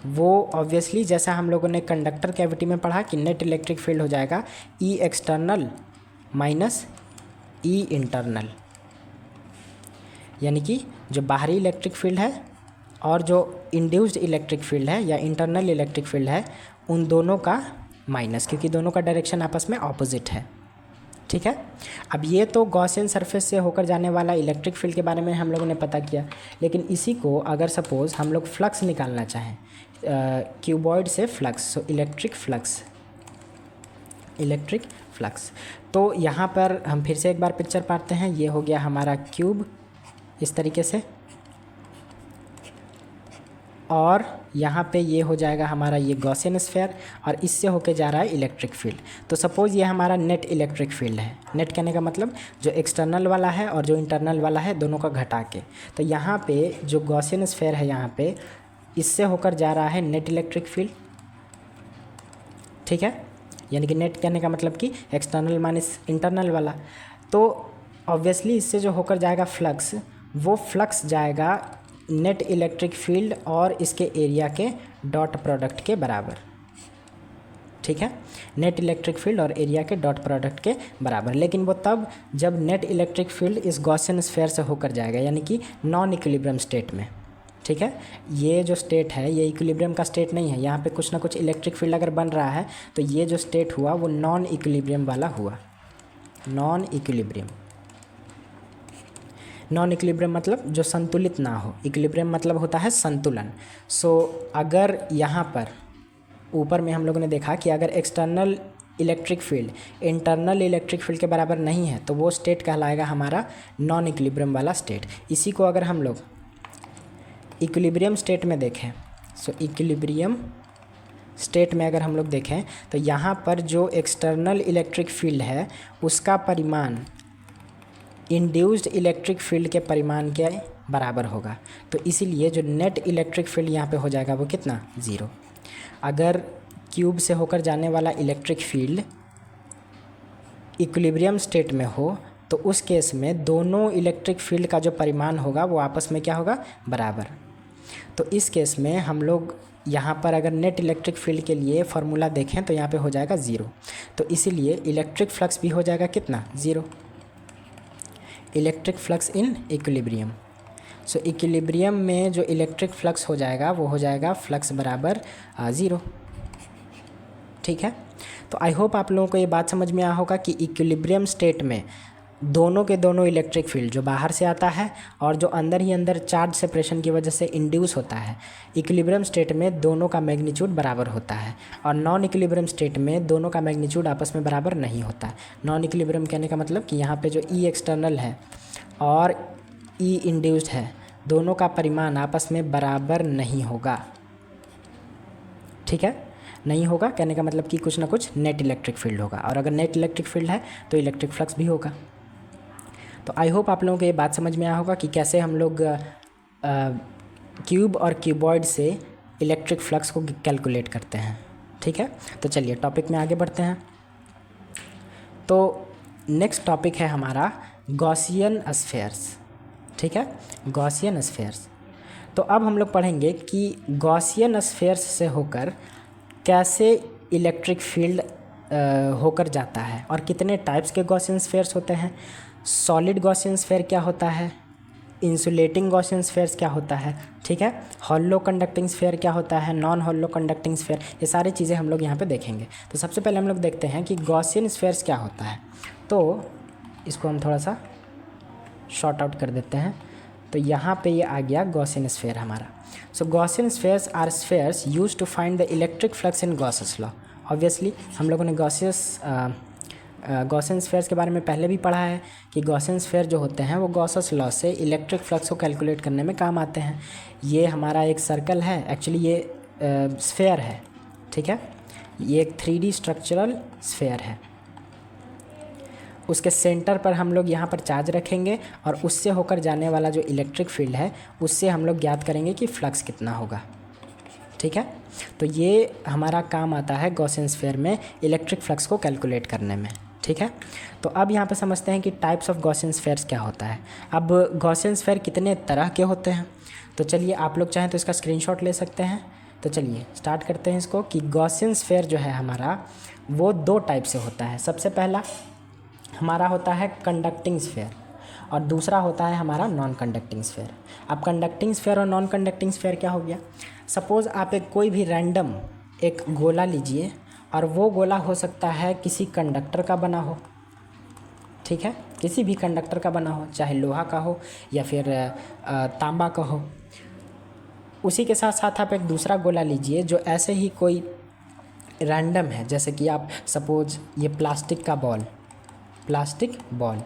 वो ऑब्वियसली जैसा हम लोगों ने कंडक्टर कैविटी में पढ़ा कि नेट इलेक्ट्रिक फील्ड हो जाएगा ई एक्सटर्नल माइनस ई इंटरनल, यानी कि जो बाहरी इलेक्ट्रिक फील्ड है और जो इंड्यूस्ड इलेक्ट्रिक फील्ड है या इंटरनल इलेक्ट्रिक फील्ड है उन दोनों का माइनस, क्योंकि दोनों का डायरेक्शन आपस में ऑपोजिट है। ठीक है, अब ये तो गॉसियन सरफेस से होकर जाने वाला इलेक्ट्रिक फील्ड के बारे में हम लोगों ने पता किया, लेकिन इसी को अगर सपोज़ हम लोग फ्लक्स निकालना चाहें क्यूबॉइड से फ्लक्स, सो इलेक्ट्रिक फ्लक्स, तो यहाँ पर हम फिर से एक बार पिक्चर पाते हैं। ये हो गया हमारा क्यूब इस तरीके से और यहाँ पे ये हो जाएगा हमारा ये गॉसियन स्फीयर और इससे होके जा रहा है इलेक्ट्रिक फील्ड। तो सपोज़ ये हमारा नेट इलेक्ट्रिक फील्ड है। नेट कहने का मतलब जो एक्सटर्नल वाला है और जो इंटरनल वाला है दोनों का घटा के। तो यहाँ पे जो गॉसियन स्फीयर है यहाँ पे इससे होकर जा रहा है नेट इलेक्ट्रिक फील्ड। ठीक है, यानी कि नेट कहने का मतलब कि एक्सटर्नल माइनस इंटरनल वाला। तो ऑब्वियसली इससे जो होकर जाएगा फ्लक्स, वो फ्लक्स जाएगा नेट इलेक्ट्रिक फील्ड और इसके एरिया के डॉट प्रोडक्ट के बराबर। ठीक है, नेट इलेक्ट्रिक फील्ड और एरिया के डॉट प्रोडक्ट के बराबर। लेकिन वो तब जब नेट इलेक्ट्रिक फील्ड इस गॉसियन स्फीयर से होकर जाएगा, यानी कि नॉन इक्विलिब्रियम स्टेट में। ठीक है, ये जो स्टेट है ये इक्विलिब्रियम का स्टेट नहीं है, यहाँ पे कुछ ना कुछ इलेक्ट्रिक फील्ड अगर बन रहा है तो ये जो स्टेट हुआ वो नॉन इक्विलिब्रियम वाला हुआ। नॉन इक्विलिब्रियम, नॉन इक्विलिब्रियम मतलब जो संतुलित ना हो, इक्विलिब्रियम मतलब होता है संतुलन। सो अगर यहाँ पर ऊपर में हम लोगों ने देखा कि अगर external electric field internal electric field के बराबर नहीं है तो वो स्टेट कहलाएगा हमारा नॉन इक्विलिब्रियम वाला स्टेट। इसी को अगर हम लोग इक्विलिब्रियम स्टेट में देखें, सो इक्विलिब्रियम स्टेट में अगर हम लोग देखें तो यहाँ पर जो एक्सटर्नल इलेक्ट्रिक फील्ड है उसका परिमाण इंड्यूस्ड इलेक्ट्रिक फील्ड के परिमाण के बराबर होगा। तो इसीलिए जो नेट इलेक्ट्रिक फील्ड यहाँ पे हो जाएगा वो कितना, 0। अगर क्यूब से होकर जाने वाला इलेक्ट्रिक फील्ड इक्विलिब्रियम स्टेट में हो तो उस केस में दोनों इलेक्ट्रिक फील्ड का जो परिमाण होगा वो आपस में क्या होगा, बराबर। तो इस केस में हम लोग यहाँ पर अगर नेट इलेक्ट्रिक फील्ड के लिए फार्मूला देखें तो यहाँ पे हो जाएगा 0। तो इसीलिए इलेक्ट्रिक फ्लक्स भी हो जाएगा कितना, 0। Electric flux in equilibrium. So equilibrium में जो इलेक्ट्रिक फ्लक्स हो जाएगा वो हो जाएगा फ्लक्स बराबर 0। ठीक है, तो आई होप आप लोगों को ये बात समझ में आया होगा कि इक्विलिब्रियम स्टेट में दोनों के दोनों इलेक्ट्रिक फील्ड जो बाहर से आता है और जो अंदर ही अंदर चार्ज सेपरेशन की वजह से इंड्यूस होता है, इक्विलिब्रियम स्टेट में दोनों का मैग्नीट्यूड बराबर होता है। और नॉन इक्विलिब्रियम स्टेट में दोनों का मैग्नीट्यूड आपस में बराबर नहीं होता। नॉन इक्विलिब्रियम कहने का मतलब कि यहाँ पे जो ई एक्सटर्नल है और ई इंड्यूस्ड है दोनों का परिमाण आपस में बराबर नहीं होगा। ठीक है, नहीं होगा कहने का मतलब कि कुछ ना कुछ नेट इलेक्ट्रिक फील्ड होगा, और अगर नेट इलेक्ट्रिक फील्ड है तो इलेक्ट्रिक फ्लक्स भी होगा। तो आई होप आप लोगों को ये बात समझ में आया होगा कि कैसे हम लोग क्यूब और क्यूबॉइड से इलेक्ट्रिक फ्लक्स को कैलकुलेट करते हैं। ठीक है, तो चलिए टॉपिक में आगे बढ़ते हैं। तो नेक्स्ट टॉपिक है हमारा गॉसियन स्फीयर्स। ठीक है, गॉसियन स्फीयर्स। तो अब हम लोग पढ़ेंगे कि गॉसियन स्फीयर्स से होकर कैसे इलेक्ट्रिक फील्ड होकर जाता है और कितने टाइप्स के गॉसियन स्फीयर्स होते हैं। सॉलिड गॉसियन स्फीयर क्या होता है, इंसुलेटिंग गॉसियन स्फीयर्स क्या होता है, ठीक है, हॉलो कंडक्टिंग स्फीयर क्या होता है, नॉन हॉलो कंडक्टिंग स्फीयर, ये सारी चीज़ें हम लोग यहाँ पे देखेंगे। तो सबसे पहले हम लोग देखते हैं कि गॉसियन स्फीयर्स क्या होता है। तो इसको हम थोड़ा सा शॉर्ट आउट कर देते हैं। तो यहाँ पे ये आ गया गॉसियन स्फीयर हमारा। So Gaussian spheres are spheres used to find the electric flux in Gauss's law. Obviously हम लोगों ने गॉसियन स्फीयर्स के बारे में पहले भी पढ़ा है कि गॉसियन स्फीयर जो होते हैं वो गॉसेस लॉ से इलेक्ट्रिक फ्लक्स को कैलकुलेट करने में काम आते हैं। ये हमारा एक सर्कल है, एक्चुअली ये स्फीयर है। ठीक है, ये एक 3D स्ट्रक्चरल स्फीयर है। उसके सेंटर पर हम लोग यहाँ पर चार्ज रखेंगे और उससे होकर जाने वाला जो इलेक्ट्रिक फील्ड है उससे हम लोग ज्ञात करेंगे कि फ्लक्स कितना होगा। ठीक है, तो ये हमारा काम आता है गॉसियन स्फीयर में इलेक्ट्रिक फ्लक्स को कैलकुलेट करने में। ठीक है, तो अब यहाँ पे समझते हैं कि टाइप्स ऑफ गॉसियन स्फीयर्स क्या होता है। अब गॉसियन स्फीयर कितने तरह के होते हैं, तो चलिए आप लोग चाहें तो इसका स्क्रीनशॉट ले सकते हैं। तो चलिए स्टार्ट करते हैं इसको कि गॉसियन स्फीयर जो है हमारा वो 2 टाइप से होता है। सबसे पहला हमारा होता है कंडक्टिंग स्फीयर और दूसरा होता है हमारा नॉन कंडक्टिंग स्फीयर। अब कंडक्टिंग स्फीयर और नॉन कंडक्टिंग स्फीयर क्या हो गया। सपोज़ आप एक कोई भी रैंडम एक गोला लीजिए और वो गोला हो सकता है किसी कंडक्टर का बना हो। ठीक है, किसी भी कंडक्टर का बना हो, चाहे लोहा का हो या फिर तांबा का हो। उसी के साथ साथ आप एक दूसरा गोला लीजिए जो ऐसे ही कोई रैंडम है, जैसे कि आप सपोज़ ये प्लास्टिक बॉल,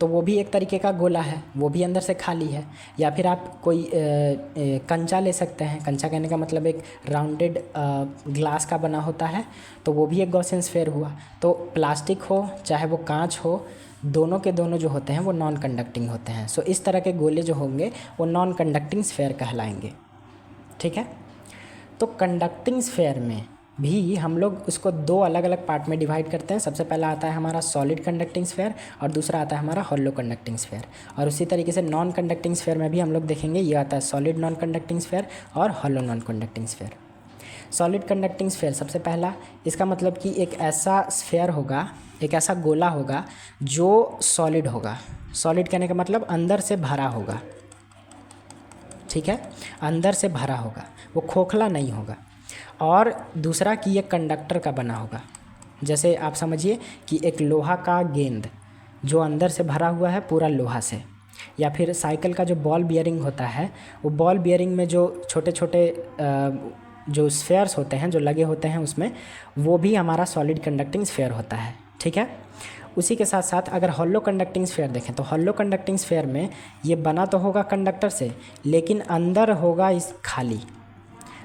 तो वो भी एक तरीके का गोला है, वो भी अंदर से खाली है। या फिर आप कोई कंचा ले सकते हैं। कंचा कहने का मतलब एक राउंडेड ग्लास का बना होता है, तो वो भी एक गॉसियन स्फीयर हुआ। तो प्लास्टिक हो चाहे वो कांच हो, दोनों के दोनों जो होते हैं वो नॉन कंडक्टिंग होते हैं। सो इस तरह के गोले जो होंगे वो नॉन कंडक्टिंग स्फीयर कहलाएंगे। ठीक है, तो कंडक्टिंग स्फीयर में भी हम लोग उसको 2 अलग अलग पार्ट में डिवाइड करते हैं। सबसे पहला आता है हमारा सॉलिड कंडक्टिंग स्फीयर और दूसरा आता है हमारा हॉलो कंडक्टिंग स्फीयर। और उसी तरीके से नॉन कंडक्टिंग स्फीयर में भी हम लोग देखेंगे, ये आता है सॉलिड नॉन कंडक्टिंग स्फीयर और hollow non conducting sphere. Solid conducting sphere सबसे पहला, इसका मतलब कि एक ऐसा स्फेयर होगा, एक ऐसा गोला होगा जो सॉलिड होगा। सॉलिड कहने का मतलब अंदर से भरा होगा, ठीक है, अंदर से भरा होगा, वो खोखला नहीं होगा। और दूसरा कि ये कंडक्टर का बना होगा। जैसे आप समझिए कि एक लोहा का गेंद जो अंदर से भरा हुआ है पूरा लोहा से, या फिर साइकिल का जो बॉल बियरिंग होता है, वो बॉल बियरिंग में जो छोटे छोटे जो स्फेयर्स होते हैं जो लगे होते हैं उसमें, वो भी हमारा सॉलिड कंडक्टिंग स्फेयर होता है, ठीक है। उसी के साथ साथ अगर हॉलो कंडक्टिंग स्फेयर देखें तो हॉलो कंडक्टिंग स्फेयर में ये बना तो होगा कंडक्टर से, लेकिन अंदर होगा इस खाली,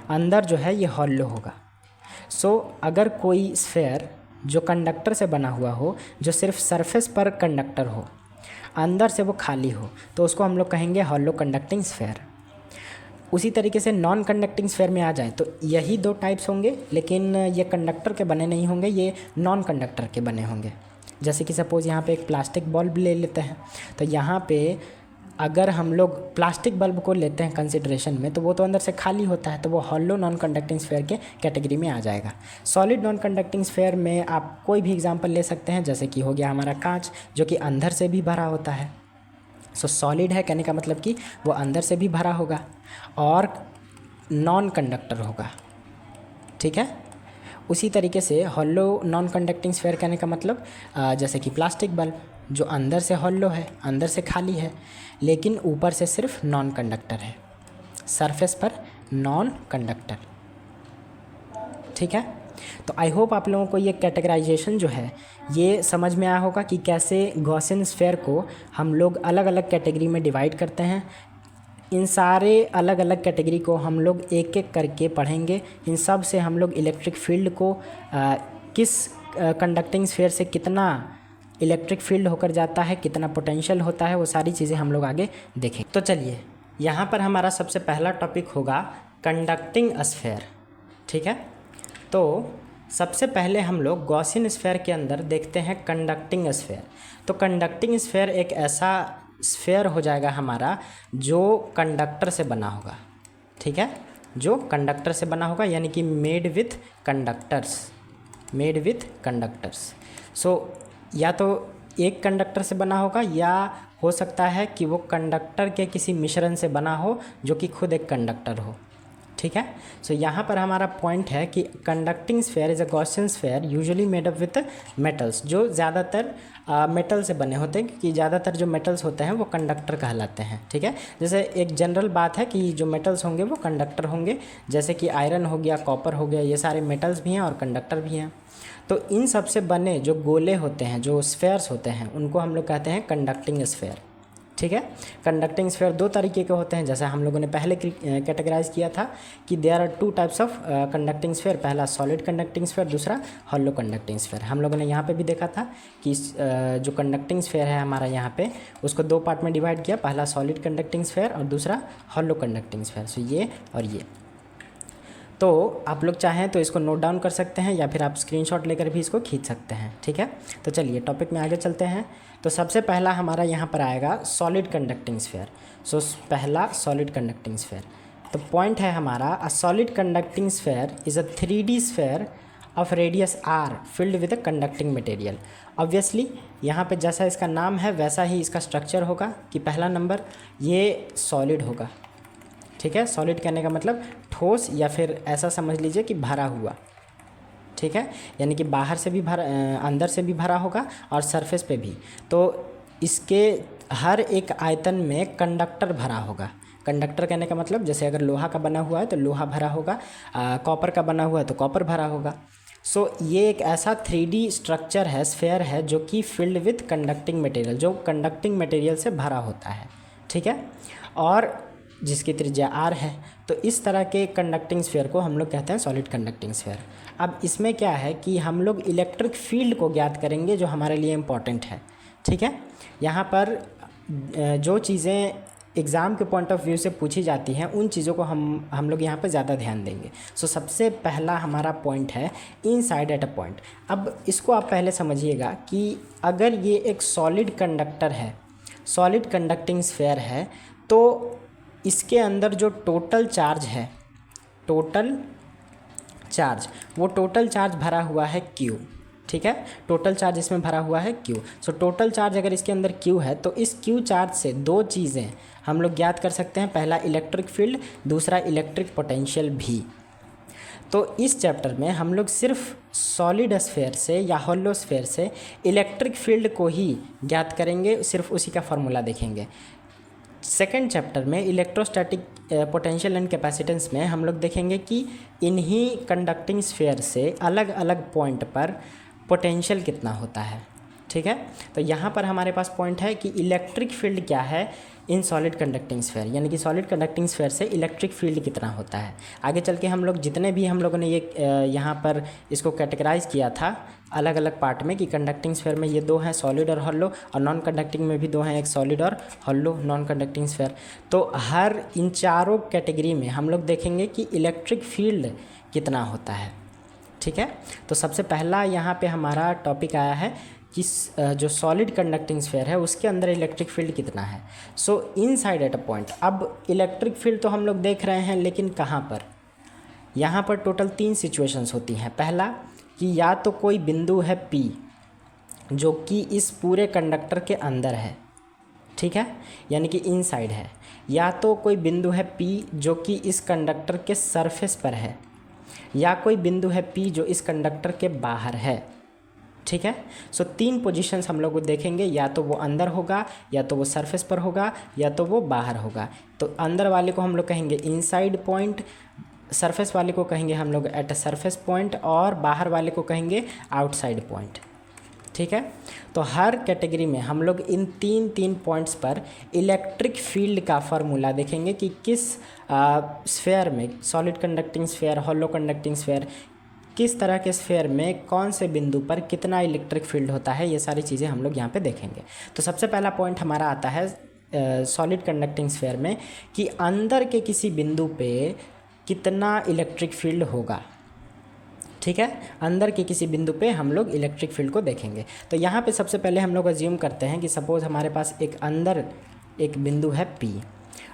अंदर जो है ये हॉलो होगा। सो अगर कोई स्फेयर जो कंडक्टर से बना हुआ हो, जो सिर्फ सरफेस पर कंडक्टर हो, अंदर से वो खाली हो, तो उसको हम लोग कहेंगे हॉलो कंडक्टिंग स्फेयर। उसी तरीके से नॉन कंडक्टिंग स्फेयर में आ जाए तो यही दो टाइप्स होंगे, लेकिन ये कंडक्टर के बने नहीं होंगे, ये नॉन कंडक्टर के बने होंगे। जैसे कि सपोज़ यहाँ पे एक प्लास्टिक बल्ब ले लेते हैं, तो यहाँ पे अगर हम लोग प्लास्टिक बल्ब को लेते हैं कंसिडरेशन में, तो वो तो अंदर से खाली होता है, तो वो हॉलो नॉन कंडक्टिंग स्फेयर के कैटेगरी में आ जाएगा। सॉलिड नॉन कंडक्टिंग स्फेयर में आप कोई भी एग्जांपल ले सकते हैं, जैसे कि हो गया हमारा कांच, जो कि अंदर से भी भरा होता है। सो सॉलिड है कहने का मतलब कि वो अंदर से भी भरा होगा और नॉन कंडक्टर होगा, ठीक है। उसी तरीके से हॉलो नॉन कंडक्टिंग स्फेयर कहने का मतलब जैसे कि प्लास्टिक बल्ब जो अंदर से हॉलो है, अंदर से खाली है, लेकिन ऊपर से सिर्फ नॉन कंडक्टर है, सरफेस पर नॉन कंडक्टर, ठीक है। तो आई होप आप लोगों को ये कैटेगराइजेशन जो है ये समझ में आया होगा कि कैसे गॉसियन स्फेयर को हम लोग अलग अलग कैटेगरी में डिवाइड करते हैं। इन सारे अलग अलग कैटेगरी को हम लोग एक एक करके पढ़ेंगे। इन सब से हम लोग इलेक्ट्रिक फील्ड को किस कंडक्टिंग स्फेयर से कितना इलेक्ट्रिक फील्ड होकर जाता है, कितना पोटेंशियल होता है, वो सारी चीज़ें हम लोग आगे देखें। तो चलिए, यहाँ पर हमारा सबसे पहला टॉपिक होगा कंडक्टिंग स्फेयर, ठीक है। तो सबसे पहले हम लोग गॉसियन स्फेयर के अंदर देखते हैं कंडक्टिंग स्फेयर। तो कंडक्टिंग स्फेयर एक ऐसा स्फेयर हो जाएगा हमारा जो कंडक्टर से बना होगा, ठीक है, जो कंडक्टर से बना होगा, यानी कि made with conductors, made with conductors. So या तो एक कंडक्टर से बना होगा, या हो सकता है कि वो कंडक्टर के किसी मिश्रण से बना हो जो कि खुद एक कंडक्टर हो, ठीक है। सो यहाँ पर हमारा पॉइंट है कि conducting sphere is a Gaussian sphere usually made up with metals, जो ज़्यादातर मेटल से बने होते हैं, क्योंकि ज़्यादातर जो मेटल्स होते हैं वो कंडक्टर कहलाते हैं, ठीक है। जैसे एक जनरल बात है कि जो मेटल्स होंगे वो कंडक्टर होंगे, जैसे कि आयरन हो गया, कॉपर हो गया, ये सारे मेटल्स भी हैं और कंडक्टर भी हैं। तो इन सब से बने जो गोले होते हैं, जो स्फेयर्स होते हैं, उनको हम लोग कहते हैं कंडक्टिंग स्फेयर, ठीक है। कंडक्टिंग स्फेयर दो तरीके के होते हैं, जैसा हम लोगों ने पहले कैटेगराइज किया था कि there are two types of conducting sphere, पहला सॉलिड कंडक्टिंग स्फेयर, दूसरा हॉलो कंडक्टिंग स्फेयर। हम लोगों ने यहाँ पे भी देखा था कि जो कंडक्टिंग स्फेयर है हमारा यहाँ पे, उसको दो पार्ट में डिवाइड किया, पहला सॉलिड कंडक्टिंग स्फेयर और दूसरा हॉलो कंडक्टिंग स्फेयर। सो ये और ये, तो आप लोग चाहें तो इसको नोट डाउन कर सकते हैं या फिर आप स्क्रीनशॉट लेकर भी इसको खींच सकते हैं, ठीक है। तो चलिए टॉपिक में आगे चलते हैं। तो सबसे पहला हमारा यहाँ पर आएगा सॉलिड कंडक्टिंग स्फेयर। सो पहला सॉलिड कंडक्टिंग स्फेयर, तो पॉइंट है हमारा a solid conducting sphere is a 3D sphere of radius r filled with a conducting material. Obviously यहाँ पे जैसा इसका नाम है वैसा ही इसका स्ट्रक्चर होगा कि पहला नंबर ये सॉलिड होगा, ठीक है। सॉलिड कहने का मतलब ठोस, या फिर ऐसा समझ लीजिए कि भरा हुआ, ठीक है, यानी कि बाहर से भी भरा, अंदर से भी भरा होगा और सरफेस पे भी। तो इसके हर एक आयतन में कंडक्टर भरा होगा। कंडक्टर कहने का मतलब जैसे अगर लोहा का बना हुआ है तो लोहा भरा होगा, कॉपर का बना हुआ है तो कॉपर भरा होगा। सो ये एक ऐसा 3D स्ट्रक्चर है, स्फेयर है, जो कि फिल्ड विथ कंडक्टिंग मटेरियल, जो कंडक्टिंग मटेरियल से भरा होता है, ठीक है, और जिसकी त्रिज्या r है। तो इस तरह के कंडक्टिंग स्फेयर को हम लोग कहते हैं सॉलिड कंडक्टिंग स्फेयर। अब इसमें क्या है कि हम लोग इलेक्ट्रिक फील्ड को ज्ञात करेंगे जो हमारे लिए इम्पॉर्टेंट है, ठीक है। यहाँ पर जो चीज़ें एग्ज़ाम के पॉइंट ऑफ व्यू से पूछी जाती हैं उन चीज़ों को हम लोग यहाँ पर ज़्यादा ध्यान देंगे। सो सबसे पहला हमारा पॉइंट है इनसाइड एट अ पॉइंट। अब इसको आप पहले समझिएगा कि अगर ये एक सॉलिड कंडक्टर है, सॉलिड कंडक्टिंग स्फेयर है, तो इसके अंदर जो टोटल चार्ज है, टोटल चार्ज, वो टोटल चार्ज भरा हुआ है Q, ठीक है, टोटल चार्ज इसमें भरा हुआ है Q। सो टोटल चार्ज अगर इसके अंदर Q है तो इस Q चार्ज से दो चीज़ें हम लोग ज्ञात कर सकते हैं, पहला इलेक्ट्रिक फील्ड, दूसरा इलेक्ट्रिक पोटेंशियल भी। तो इस चैप्टर में हम लोग सिर्फ सॉलिड स्फेयर से या हॉलो स्फेयर से इलेक्ट्रिक फील्ड को ही ज्ञात करेंगे, सिर्फ उसी का फॉर्मूला देखेंगे। सेकेंड चैप्टर में इलेक्ट्रोस्टैटिक पोटेंशियल एंड कैपेसिटेंस में हम लोग देखेंगे कि इन्हीं कंडक्टिंग स्फेयर से अलग अलग पॉइंट पर पोटेंशियल कितना होता है, ठीक है। तो यहाँ पर हमारे पास पॉइंट है कि इलेक्ट्रिक फील्ड क्या है इन सॉलिड कंडक्टिंग स्फेयर, यानी कि सॉलिड कंडक्टिंग स्फेयर से इलेक्ट्रिक फील्ड कितना होता है। आगे चल के हम लोग जितने भी हम लोगों ने ये यहाँ पर इसको कैटेगराइज किया था अलग अलग पार्ट में कि कंडक्टिंग स्फेयर में ये दो हैं सॉलिड और हॉलो, और नॉन कंडक्टिंग में भी दो हैं, एक सॉलिड और हॉलो नॉन कंडक्टिंग स्फेयर। तो हर इन चारों कैटेगरी में हम लोग देखेंगे कि इलेक्ट्रिक फील्ड कितना होता है, ठीक है। तो सबसे पहला यहाँ पे हमारा टॉपिक आया है कि जो सॉलिड कंडक्टिंग स्फेयर है उसके अंदर इलेक्ट्रिक फील्ड कितना है। सो इनसाइड एट अ पॉइंट, अब इलेक्ट्रिक फील्ड तो हम लोग देख रहे हैं, लेकिन कहाँ पर, यहाँ पर टोटल 3 सिचुएशंस होती हैं। पहला कि या तो कोई बिंदु है P जो कि इस पूरे कंडक्टर के अंदर है, ठीक है, यानी कि इनसाइड है, या तो कोई बिंदु है P जो कि इस कंडक्टर के सरफेस पर है, या कोई बिंदु है P जो इस कंडक्टर के बाहर है, ठीक है। सो 3 पोजीशंस हम लोग देखेंगे, या तो वो अंदर होगा, या तो वो सरफेस पर होगा, या तो वो बाहर होगा। तो अंदर वाले को हम लोग कहेंगे इनसाइड पॉइंट, सरफेस वाले को कहेंगे हम लोग एट अ सरफेस पॉइंट, और बाहर वाले को कहेंगे आउटसाइड पॉइंट, ठीक है। तो हर कैटेगरी में हम लोग इन 3 पॉइंट्स पर इलेक्ट्रिक फील्ड का फार्मूला देखेंगे कि किस स्फेयर में, solid conducting sphere, hollow conducting sphere, किस तरह के स्फेयर में कौन से बिंदु पर कितना इलेक्ट्रिक फील्ड होता है, ये सारी चीज़ें हम लोग यहाँ पे देखेंगे। तो सबसे पहला पॉइंट हमारा आता है सॉलिड कंडक्टिंग स्फेयर में कि अंदर के किसी बिंदु पे कितना इलेक्ट्रिक फील्ड होगा, ठीक है। अंदर के किसी बिंदु पे हम लोग इलेक्ट्रिक फील्ड को देखेंगे। तो यहाँ पे सबसे पहले हम लोग अज्यूम करते हैं कि सपोज़ हमारे पास एक अंदर एक बिंदु है P।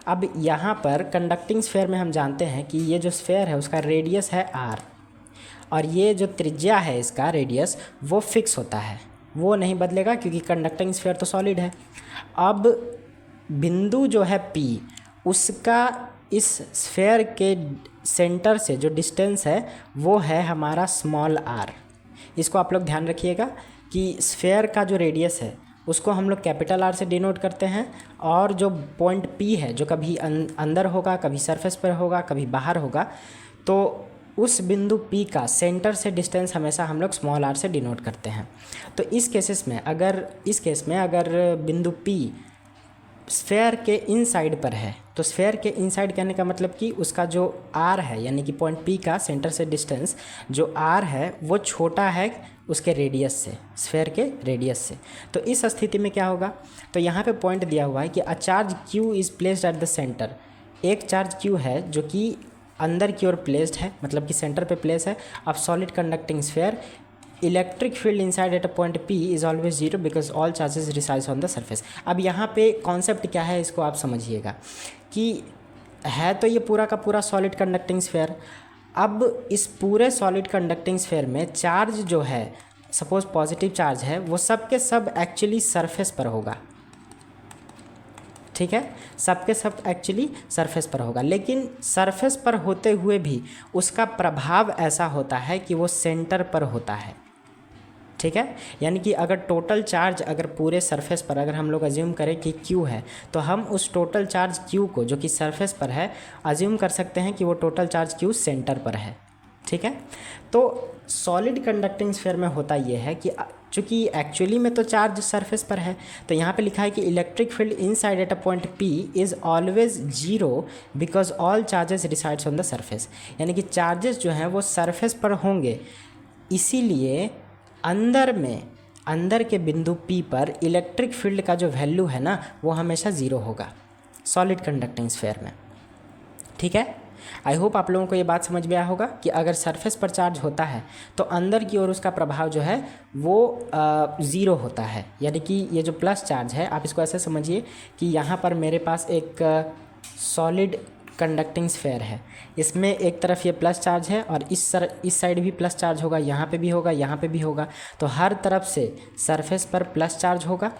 अब यहाँ पर कंडक्टिंग स्फेयर में हम जानते हैं कि ये जो स्फेयर है उसका रेडियस है R, और ये जो त्रिज्या है इसका रेडियस वो फिक्स होता है, वो नहीं बदलेगा क्योंकि कंडक्टिंग स्फेयर तो सॉलिड है। अब बिंदु जो है P, उसका इस स्फेयर के सेंटर से जो डिस्टेंस है वो है हमारा स्मॉल r। इसको आप लोग ध्यान रखिएगा कि स्फेयर का जो रेडियस है उसको हम लोग कैपिटल R से डिनोट करते हैं, और जो पॉइंट P है जो कभी अंदर होगा, कभी सरफेस पर होगा, कभी बाहर होगा, तो उस बिंदु P का सेंटर से डिस्टेंस हमेशा हम लोग स्मॉल r से डिनोट करते हैं। तो इस केस में अगर बिंदु P स्फेयर के इनसाइड पर है, तो स्फेयर के इनसाइड कहने का मतलब कि उसका जो r है, यानी कि पॉइंट P का सेंटर से डिस्टेंस जो r है वो छोटा है उसके रेडियस से, स्फेयर के रेडियस से। तो इस स्थिति में क्या होगा, तो यहाँ पे पॉइंट दिया हुआ है कि a charge Q is placed at the centre. एक चार्ज Q है जो कि अंदर की ओर प्लेस्ड है, मतलब कि सेंटर पे प्लेस है। अब solid conducting sphere, electric field inside at a point P is always 0 because all charges resides on the surface. अब यहाँ पे कॉन्सेप्ट क्या है इसको आप समझिएगा कि है तो ये पूरा का पूरा सॉलिड कंडक्टिंग स्फेयर। अब इस पूरे सॉलिड कंडक्टिंग स्फेयर में चार्ज जो है, सपोज पॉजिटिव चार्ज है, वो सब के सब एक्चुअली सरफेस पर होगा, ठीक है, सबके सब एक्चुअली सरफेस पर होगा। लेकिन सरफेस पर होते हुए भी उसका प्रभाव ऐसा होता है कि वो सेंटर पर होता है, ठीक है। यानी कि अगर टोटल चार्ज अगर पूरे सरफेस पर अगर हम लोग अज्यूम करें कि Q है, तो हम उस टोटल चार्ज Q को जो कि सरफेस पर है अज्यूम कर सकते हैं कि वो टोटल चार्ज Q सेंटर पर है, ठीक है। तो सॉलिड कंडक्टिंग स्फेयर में होता ये है कि चूँकि एक्चुअली में तो चार्ज सरफेस पर है, तो यहाँ पे लिखा है कि electric field inside at a point P is always 0 because all charges resides on the surface. यानी कि चार्जेस जो हैं वो सरफेस पर होंगे, इसीलिए अंदर के बिंदु P पर इलेक्ट्रिक फील्ड का जो वैल्यू है ना वो हमेशा 0 होगा सॉलिड कंडक्टिंग स्फेयर में, ठीक है। आई होप आप लोगों को ये बात समझ में आया होगा कि अगर सरफेस पर चार्ज होता है तो अंदर की ओर उसका प्रभाव जो है वो 0 होता है। यानी कि ये जो प्लस चार्ज है, आप इसको ऐसे समझिए कि यहाँ पर मेरे पास एक सॉलिड कंडक्टिंग स्फेयर है, इसमें एक तरफ ये प्लस चार्ज है और इस साइड भी प्लस चार्ज होगा, यहाँ पे भी होगा, यहाँ पे भी होगा, तो हर तरफ से सरफेस पर प्लस चार्ज होगा।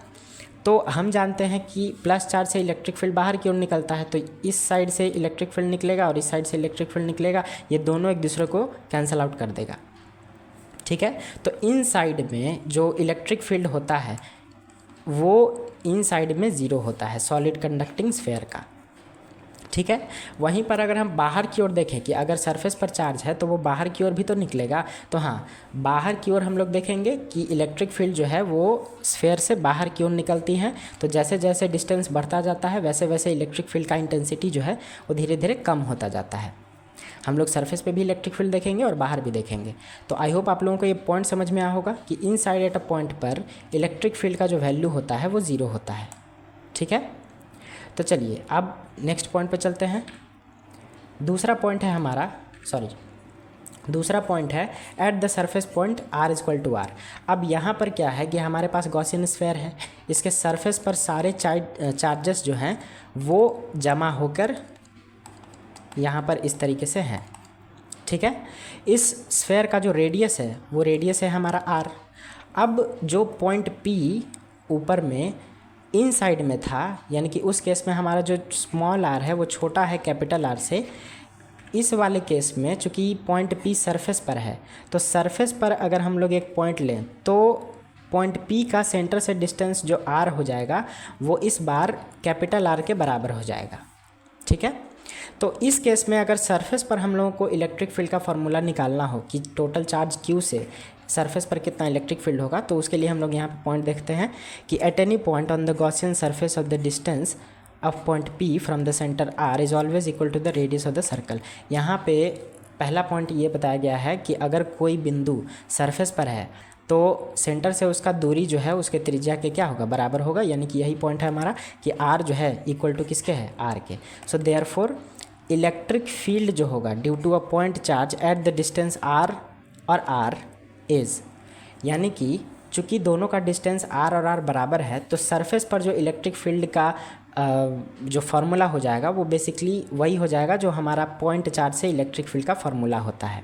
तो हम जानते हैं कि प्लस चार्ज से इलेक्ट्रिक फील्ड बाहर की ओर निकलता है, तो इस साइड से इलेक्ट्रिक फील्ड निकलेगा और इस साइड से इलेक्ट्रिक फील्ड निकलेगा, ये दोनों एक दूसरे को कैंसिल आउट कर देगा। ठीक है, तो इन साइड में जो इलेक्ट्रिक फील्ड होता है वो इन साइड में ज़ीरो होता है सॉलिड कंडक्टिंग स्फेयर का। ठीक है, वहीं पर अगर हम बाहर की ओर देखें कि अगर सरफेस पर चार्ज है तो वो बाहर की ओर भी तो निकलेगा, तो हाँ, बाहर की ओर हम लोग देखेंगे कि इलेक्ट्रिक फील्ड जो है वो स्फेयर से बाहर की ओर निकलती हैं। तो जैसे जैसे डिस्टेंस बढ़ता जाता है वैसे वैसे इलेक्ट्रिक फील्ड का इंटेंसिटी जो है वो धीरे धीरे कम होता जाता है। हम लोग सरफेस पे भी इलेक्ट्रिक फील्ड देखेंगे और बाहर भी देखेंगे। तो आई होप आप लोगों को ये पॉइंट समझ में आया होगा कि इन साइड एट अ पॉइंट पर इलेक्ट्रिक फील्ड का जो वैल्यू होता है वो ज़ीरो होता है। ठीक है, तो चलिए अब नेक्स्ट पॉइंट पे चलते हैं। दूसरा पॉइंट है at the surface point r equal to r। अब यहाँ पर क्या है कि हमारे पास गॉसियन स्फेयर है, इसके सरफेस पर सारे चार्जेस जो हैं वो जमा होकर यहाँ पर इस तरीके से हैं। ठीक है, इस स्फेयर का जो रेडियस है वो रेडियस है हमारा r। अब जो पॉइंट P ऊपर में इन साइड में था, यानी कि उस केस में हमारा जो स्मॉल r है वो छोटा है कैपिटल R से। इस वाले केस में चूँकि पॉइंट P सरफेस पर है, तो सरफेस पर अगर हम लोग एक पॉइंट लें तो पॉइंट P का सेंटर से डिस्टेंस जो r हो जाएगा वो इस बार कैपिटल R के बराबर हो जाएगा। ठीक है, तो इस केस में अगर सरफेस पर हम लोगों को इलेक्ट्रिक फील्ड का फार्मूला निकालना हो कि टोटल चार्ज Q से सरफेस पर कितना इलेक्ट्रिक फील्ड होगा, तो उसके लिए हम लोग यहाँ पे पॉइंट देखते हैं कि at any point on the Gaussian surface of the distance of point P from the centre R is always equal to the radius of the circle. यहाँ पे पहला पॉइंट ये बताया गया है कि अगर कोई बिंदु सरफेस पर है तो सेंटर से उसका दूरी जो है उसके त्रिज्या के क्या होगा, बराबर होगा। यानी कि यही पॉइंट है हमारा कि R जो है इक्वल टू किसके है, R के। सो देयरफॉर इलेक्ट्रिक फील्ड जो होगा due to a point charge at the distance R और R इज़, यानी कि चूँकि दोनों का डिस्टेंस R और R बराबर है तो सरफेस पर जो इलेक्ट्रिक फील्ड का जो फार्मूला हो जाएगा वो बेसिकली वही हो जाएगा जो हमारा पॉइंट चार्ज से इलेक्ट्रिक फील्ड का फार्मूला होता है।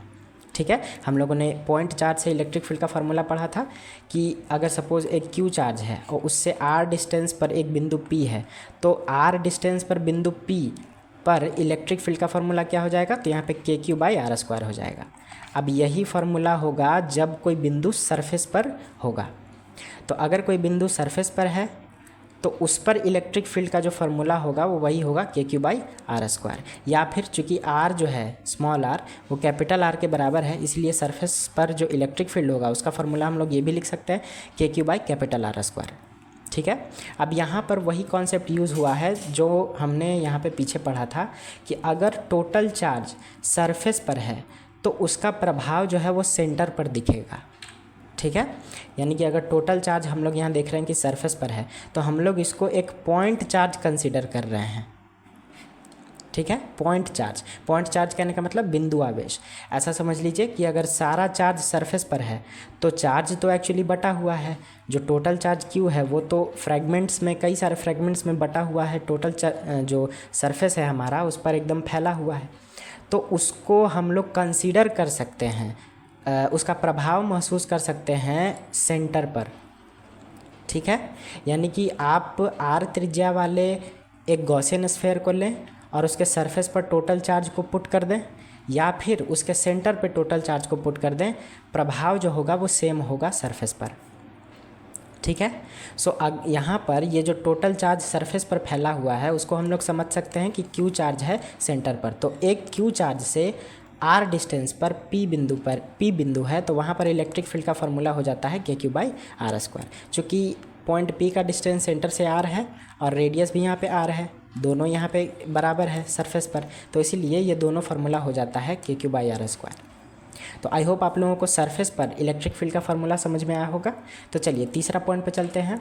ठीक है, हम लोगों ने पॉइंट चार्ज से इलेक्ट्रिक फील्ड का फार्मूला पढ़ा था कि अगर सपोज़ एक Q चार्ज है और उससे R डिस्टेंस पर एक बिंदु P है, तो R डिस्टेंस पर बिंदु P पर इलेक्ट्रिक फील्ड का फार्मूला क्या हो जाएगा, तो यहाँ पे KQ/R² हो जाएगा। अब यही फार्मूला होगा जब कोई बिंदु सरफेस पर होगा। तो अगर कोई बिंदु सरफेस पर है तो उस पर इलेक्ट्रिक फील्ड का जो फार्मूला होगा वो वही होगा KQ/R²। या फिर चूँकि R जो है स्मॉल r वो कैपिटल R के बराबर है, इसलिए सरफेस पर जो इलेक्ट्रिक फील्ड होगा उसका फार्मूला हम लोग ये भी लिख सकते हैं KQ/R²। ठीक है, अब यहाँ पर वही कॉन्सेप्ट यूज़ हुआ है जो हमने यहाँ पे पीछे पढ़ा था कि अगर टोटल चार्ज सरफेस पर है तो उसका प्रभाव जो है वो सेंटर पर दिखेगा। ठीक है, यानी कि अगर टोटल चार्ज हम लोग यहाँ देख रहे हैं कि सरफेस पर है तो हम लोग इसको एक पॉइंट चार्ज कंसीडर कर रहे हैं। ठीक है, पॉइंट चार्ज कहने का मतलब बिंदु आवेश। ऐसा समझ लीजिए कि अगर सारा चार्ज सरफेस पर है तो चार्ज तो एक्चुअली बटा हुआ है, जो टोटल चार्ज Q है वो तो फ्रैगमेंट्स में, कई सारे फ्रैगमेंट्स में बटा हुआ है। टोटल जो सरफेस है हमारा उस पर एकदम फैला हुआ है, तो उसको हम लोग कंसीडर कर सकते हैं, उसका प्रभाव महसूस कर सकते हैं सेंटर पर। ठीक है, यानी कि आप R त्रिज्या वाले एक गॉसियन स्फेयर को लें और उसके सरफेस पर टोटल चार्ज को पुट कर दें, या फिर उसके सेंटर पे टोटल चार्ज को पुट कर दें, प्रभाव जो होगा वो सेम होगा सरफेस पर। ठीक है, सो यहाँ पर ये जो टोटल चार्ज सरफेस पर फैला हुआ है उसको हम लोग समझ सकते हैं कि Q चार्ज है सेंटर पर। तो एक Q चार्ज से R डिस्टेंस पर P बिंदु है तो वहाँ पर इलेक्ट्रिक फील्ड का फार्मूला हो जाता है KQ/R²। चूँकि पॉइंट P का डिस्टेंस सेंटर से R है और रेडियस भी यहाँ पे R है, दोनों यहाँ पे बराबर है सरफेस पर, तो इसीलिए ये दोनों फार्मूला हो जाता है KQ/R²। तो आई होप आप लोगों को सरफेस पर इलेक्ट्रिक फील्ड का फार्मूला समझ में आया होगा। तो चलिए तीसरा पॉइंट पे चलते हैं।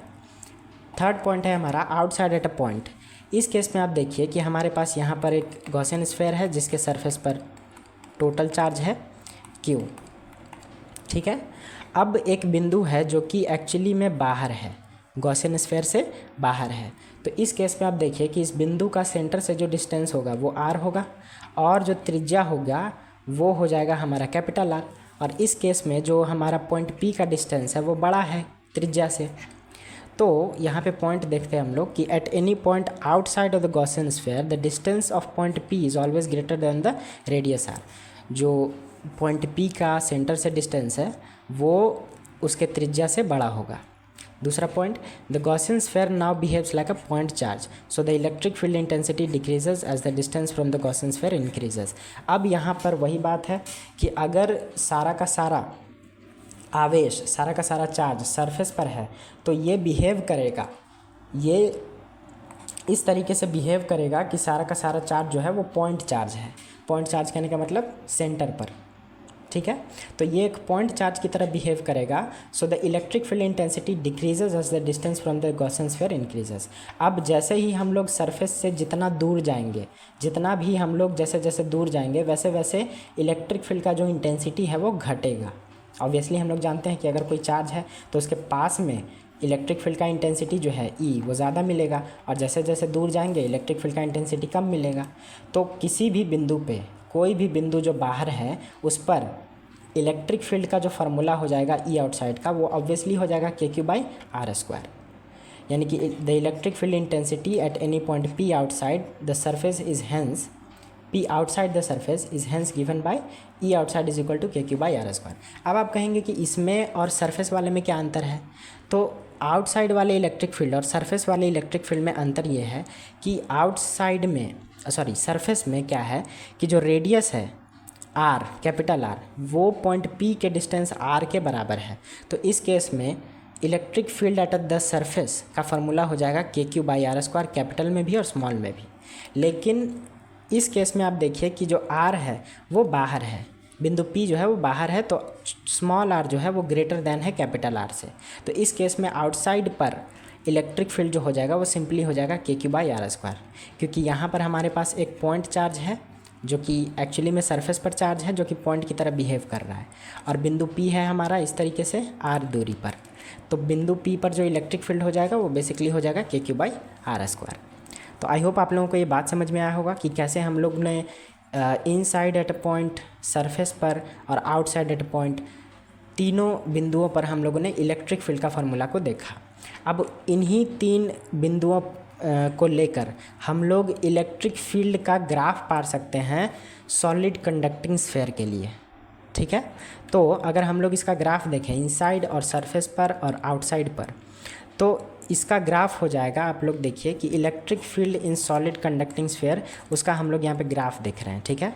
थर्ड पॉइंट है हमारा आउटसाइड एट अ पॉइंट। इस केस में आप देखिए कि हमारे पास यहाँ पर एक गॉसियन स्फेयर है जिसके सरफेस पर टोटल चार्ज है Q। ठीक है, अब एक बिंदु है जो कि एक्चुअली में बाहर है, गॉसियन स्फेयर से बाहर है, तो इस केस में आप देखिए कि इस बिंदु का सेंटर से जो डिस्टेंस होगा वो r होगा और जो त्रिज्या होगा वो हो जाएगा हमारा कैपिटल R। और इस केस में जो हमारा पॉइंट P का डिस्टेंस है वो बड़ा है त्रिज्या से। तो यहाँ पे पॉइंट देखते हैं हम लोग कि at any point outside of the Gaussian sphere the distance of point P is always greater than the radius R। जो पॉइंट P का सेंटर से डिस्टेंस है वो उसके त्रिज्या से बड़ा होगा। दूसरा point, the Gaussian sphere now behaves like a point charge so the electric field intensity decreases as the distance from the Gaussian sphere increases. अब यहाँ पर वही बात है कि अगर सारा का सारा आवेश, सारा का सारा चार्ज सरफेस पर है तो ये बिहेव करेगा, ये इस तरीके से बिहेव करेगा कि सारा का सारा चार्ज जो है वो पॉइंट चार्ज है। पॉइंट चार्ज कहने का मतलब सेंटर पर, ठीक है। तो ये एक पॉइंट चार्ज की तरह बिहेव करेगा। So the electric field intensity decreases as the distance from the Gaussian sphere increases. अब जैसे ही हम लोग सरफेस से जितना दूर जाएंगे, जितना भी हम लोग जैसे जैसे दूर जाएंगे वैसे वैसे इलेक्ट्रिक फील्ड का जो इंटेंसिटी है वो घटेगा। ऑब्वियसली हम लोग जानते हैं कि अगर कोई चार्ज है तो उसके पास में इलेक्ट्रिक फील्ड का इंटेंसिटी जो है E वो ज़्यादा मिलेगा और जैसे जैसे दूर जाएंगे इलेक्ट्रिक फील्ड का इंटेंसिटी कम मिलेगा। तो किसी भी बिंदु पे, कोई भी बिंदु जो बाहर है उस पर इलेक्ट्रिक फील्ड का जो फार्मूला हो जाएगा E आउटसाइड का वो ऑब्वियसली हो जाएगा KQ/R²। यानी कि the electric field intensity at any point P outside the surface is hence P outside the surface is hence given by E outside is equal to KQ/R²। अब आप कहेंगे कि इसमें और सरफेस वाले में क्या अंतर है। तो आउटसाइड वाले इलेक्ट्रिक फील्ड और सरफेस वाले इलेक्ट्रिक फील्ड में अंतर ये है कि आउटसाइड में सरफेस में क्या है कि जो रेडियस है R, कैपिटल R, वो पॉइंट P के डिस्टेंस R के बराबर है। तो इस केस में electric field eight the surface का फार्मूला हो जाएगा KQ/R², कैपिटल में भी और स्मॉल में भी। लेकिन इस केस में आप देखिए कि जो R है वो बाहर है, बिंदु P जो है वो बाहर है, तो स्मॉल r जो है वो ग्रेटर देन है कैपिटल R से। तो इस केस में आउटसाइड पर इलेक्ट्रिक फील्ड जो हो जाएगा वो सिंपली हो जाएगा KQ/R², क्योंकि यहाँ पर हमारे पास एक पॉइंट चार्ज है जो कि एक्चुअली में सरफेस पर चार्ज है जो कि पॉइंट की तरह बिहेव कर रहा है, और बिंदु P है हमारा इस तरीके से R दूरी पर। तो बिंदु P पर जो इलेक्ट्रिक फील्ड हो जाएगा वो बेसिकली हो जाएगा KQ/R²। तो आई होप आप लोगों को ये बात समझ में आया होगा कि कैसे हम लोग ने inside at a point, surface पर और आउटसाइड एट अ पॉइंट, तीनों बिंदुओं पर हम लोगों ने इलेक्ट्रिक फील्ड का फार्मूला को देखा। अब इन्हीं तीन बिंदुओं को लेकर हम लोग इलेक्ट्रिक फील्ड का ग्राफ पा सकते हैं सॉलिड कंडक्टिंग स्फीयर के लिए, ठीक है। तो अगर हम लोग इसका ग्राफ देखें इनसाइड और सरफेस पर और आउटसाइड पर, तो इसका ग्राफ हो जाएगा, आप लोग देखिए कि electric field in solid conducting sphere, उसका हम लोग यहाँ पे ग्राफ देख रहे हैं, ठीक है।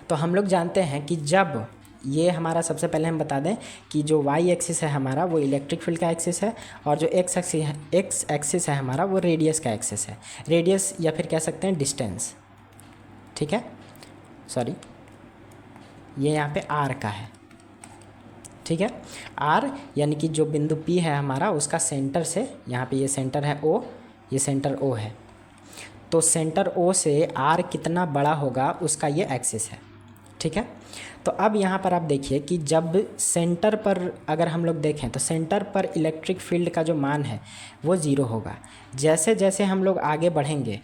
तो हम लोग जानते हैं कि जब ये हमारा, सबसे पहले हम बता दें कि जो y एक्सिस है हमारा वो इलेक्ट्रिक फील्ड का एक्सिस है, और जो x एक्सिस है हमारा वो रेडियस का एक्सिस है। रेडियस या फिर कह सकते हैं डिस्टेंस, ठीक है, सॉरी ये यहाँ पे r का है, ठीक है। R यानी कि जो बिंदु P है हमारा उसका सेंटर से, यहाँ पे ये सेंटर है O, ये सेंटर O है, तो सेंटर O से R कितना बड़ा होगा उसका ये एक्सिस है, ठीक है। तो अब यहाँ पर आप देखिए कि जब सेंटर पर अगर हम लोग देखें तो सेंटर पर इलेक्ट्रिक फील्ड का जो मान है वो ज़ीरो होगा। जैसे जैसे हम लोग आगे बढ़ेंगे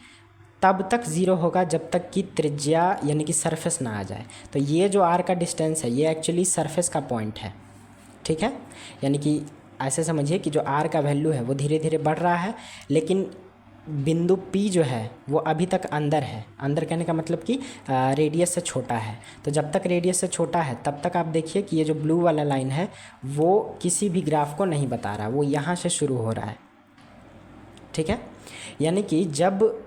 तब तक ज़ीरो होगा जब तक कि त्रिज्या यानी कि सरफेस ना आ जाए। तो ये जो R का डिस्टेंस है ये एक्चुअली सरफेस का पॉइंट है, ठीक है। यानी कि ऐसे समझिए कि जो R का वैल्यू है वो धीरे धीरे बढ़ रहा है, लेकिन बिंदु P जो है वो अभी तक अंदर है। अंदर कहने का मतलब कि रेडियस से छोटा है। तो जब तक रेडियस से छोटा है तब तक आप देखिए कि ये जो ब्लू वाला लाइन है वो किसी भी ग्राफ को नहीं बता रहा, वो यहाँ से शुरू हो रहा है, ठीक है। यानी कि जब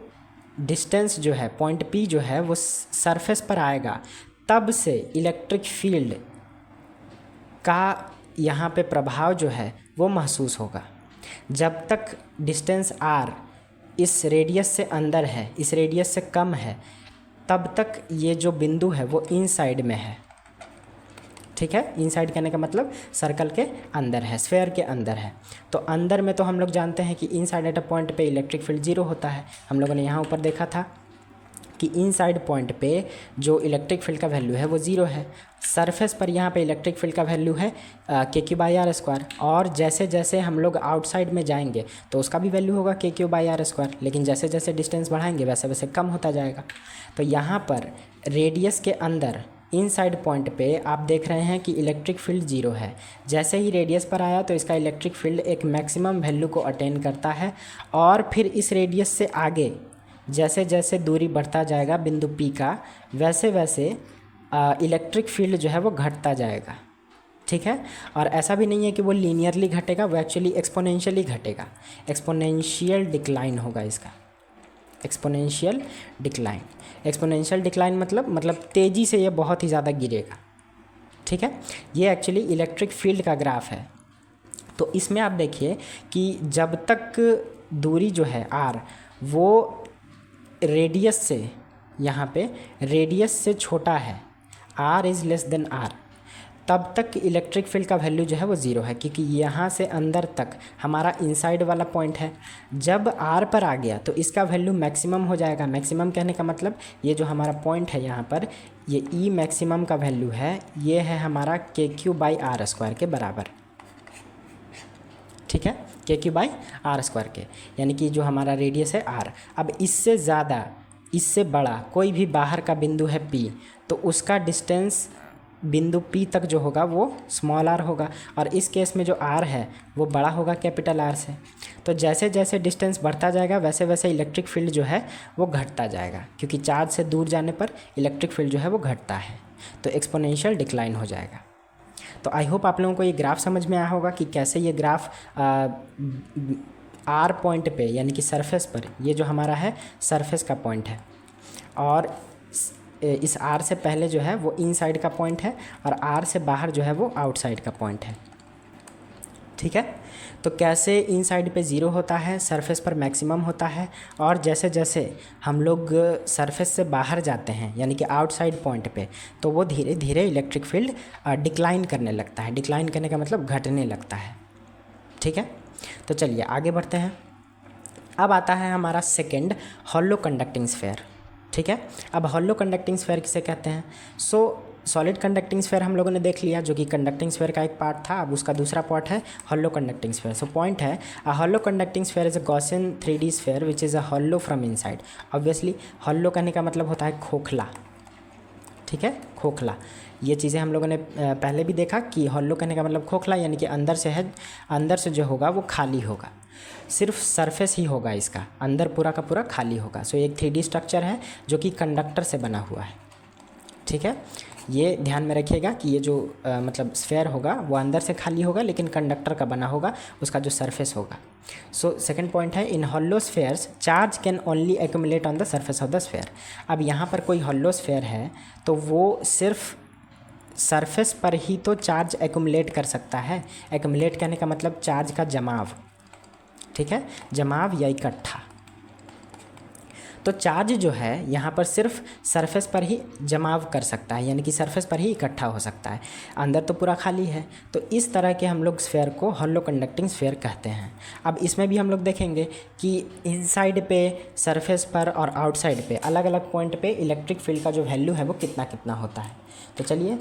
डिस्टेंस जो है पॉइंट P जो है वो सरफेस पर आएगा तब से इलेक्ट्रिक फील्ड का यहाँ पे प्रभाव जो है वो महसूस होगा। जब तक डिस्टेंस R इस रेडियस से अंदर है, इस रेडियस से कम है, तब तक ये जो बिंदु है वो इनसाइड में है, ठीक है। इनसाइड कहने का मतलब सर्कल के अंदर है, स्फीयर के अंदर है। तो अंदर में तो हम लोग जानते हैं कि इनसाइड एट अ पॉइंट पे इलेक्ट्रिक फील्ड 0 होता है, हम लोगों ने यहाँ ऊपर देखा था। कि इनसाइड पॉइंट पे जो इलेक्ट्रिक फील्ड का वैल्यू है वो ज़ीरो है। सरफेस पर यहाँ पे इलेक्ट्रिक फील्ड का वैल्यू है KQ/R², और जैसे जैसे हम लोग आउटसाइड में जाएंगे तो उसका भी वैल्यू होगा KQ/R², लेकिन जैसे जैसे डिस्टेंस बढ़ाएंगे वैसे वैसे कम होता जाएगा। तो यहाँ पर रेडियस के अंदर इनसाइड पॉइंट पे आप देख रहे हैं कि इलेक्ट्रिक फील्ड ज़ीरो है। जैसे ही रेडियस पर आया तो इसका इलेक्ट्रिक फील्ड एक मैक्सिमम वैल्यू को अटेन करता है, और फिर इस रेडियस से आगे जैसे जैसे दूरी बढ़ता जाएगा बिंदु P का, वैसे वैसे इलेक्ट्रिक फील्ड जो है वो घटता जाएगा। ठीक है, और ऐसा भी नहीं है कि वो लीनियरली घटेगा, वो एक्चुअली एक्सपोनेंशियली घटेगा। एक्सपोनेंशियल डिक्लाइन होगा इसका, एक्सपोनेंशियल डिक्लाइन। एक्सपोनेंशियल डिक्लाइन मतलब तेज़ी से ये बहुत ही ज़्यादा गिरेगा। ठीक है, ये एक्चुअली इलेक्ट्रिक फील्ड का ग्राफ है। तो इसमें आप देखिए कि जब तक दूरी जो है r वो रेडियस से, यहाँ पे रेडियस से छोटा है, r is less than r, तब तक इलेक्ट्रिक फील्ड का वैल्यू जो है वो ज़ीरो है, क्योंकि यहाँ से अंदर तक हमारा इनसाइड वाला पॉइंट है। जब R पर आ गया तो इसका वैल्यू मैक्सिमम हो जाएगा। मैक्सिमम कहने का मतलब ये जो हमारा पॉइंट है यहाँ पर, ये E मैक्सिमम का वैल्यू है, ये है हमारा KQ/R² के बराबर। ठीक है, KQ/R² के, यानी कि जो हमारा रेडियस है R। अब इससे ज़्यादा, इससे बड़ा कोई भी बाहर का बिंदु है P, तो उसका डिस्टेंस बिंदु P तक जो होगा वो स्मॉल r होगा, और इस केस में जो r है वो बड़ा होगा कैपिटल R से। तो जैसे जैसे डिस्टेंस बढ़ता जाएगा वैसे वैसे इलेक्ट्रिक फील्ड जो है वो घटता जाएगा, क्योंकि चार्ज से दूर जाने पर इलेक्ट्रिक फील्ड जो है वो घटता है, तो एक्सपोनेंशियल डिक्लाइन हो जाएगा। तो आई होप आप लोगों को ये ग्राफ समझ में आया होगा कि कैसे ये ग्राफ R पॉइंट पे, यानी कि सरफेस पर, ये जो हमारा है सरफेस का पॉइंट है, और इस R से पहले जो है वो इनसाइड का पॉइंट है, और R से बाहर जो है वो आउटसाइड का पॉइंट है। ठीक है, तो कैसे इनसाइड पे ज़ीरो होता है, सरफेस पर मैक्सिमम होता है, और जैसे जैसे हम लोग सरफेस से बाहर जाते हैं यानी कि आउटसाइड पॉइंट पे, तो वो धीरे धीरे इलेक्ट्रिक फील्ड डिक्लाइन करने लगता है। डिक्लाइन करने का मतलब घटने लगता है। ठीक है, तो चलिए आगे बढ़ते हैं। अब आता है हमारा सेकेंड, हॉलो कंडक्टिंग स्फेयर। ठीक है, अब हॉलो कंडक्टिंग स्फेयर किसे कहते हैं? सॉलिड कंडक्टिंग स्फेयर हम लोगों ने देख लिया, जो कि कंडक्टिंग स्फेयर का एक पार्ट था। अब उसका दूसरा पार्ट है hollow conducting sphere. So point है, a hollow conducting sphere is a Gaussian 3D sphere which is a hollow from inside. Obviously hollow कहने का मतलब होता है खोखला। ठीक है, खोखला। ये चीज़ें हम लोगों ने पहले भी देखा कि हॉलो कहने का मतलब खोखला, यानी कि अंदर से है, अंदर से जो होगा वो खाली होगा, सिर्फ सरफेस ही होगा इसका, अंदर पूरा का पूरा खाली होगा। सो एक 3D स्ट्रक्चर है जो कि कंडक्टर से बना हुआ है। ठीक है, ये ध्यान में रखिएगा कि ये जो मतलब स्फेयर होगा वो अंदर से खाली होगा, लेकिन कंडक्टर का बना होगा, उसका जो सरफेस होगा। सो सेकंड पॉइंट है, in hollow spheres charge can only accumulate on the surface of the sphere. अब यहाँ पर कोई हॉलो स्फेयर है तो वो सिर्फ सरफेस पर ही तो चार्ज एक्यूमुलेट कर सकता है। एक्यूमुलेट कहने का मतलब चार्ज का जमाव। ठीक है, जमाव या इकट्ठा। तो चार्ज जो है यहाँ पर सिर्फ सरफेस पर ही जमाव कर सकता है, यानी कि सरफेस पर ही इकट्ठा हो सकता है, अंदर तो पूरा खाली है। तो इस तरह के हम लोग स्फेयर को हॉलो कंडक्टिंग स्फेयर कहते हैं। अब इसमें भी हम लोग देखेंगे कि इनसाइड पे, सरफेस पर और आउटसाइड पे, अलग अलग पॉइंट पे इलेक्ट्रिक फील्ड का जो वैल्यू है वो कितना कितना होता है। तो चलिए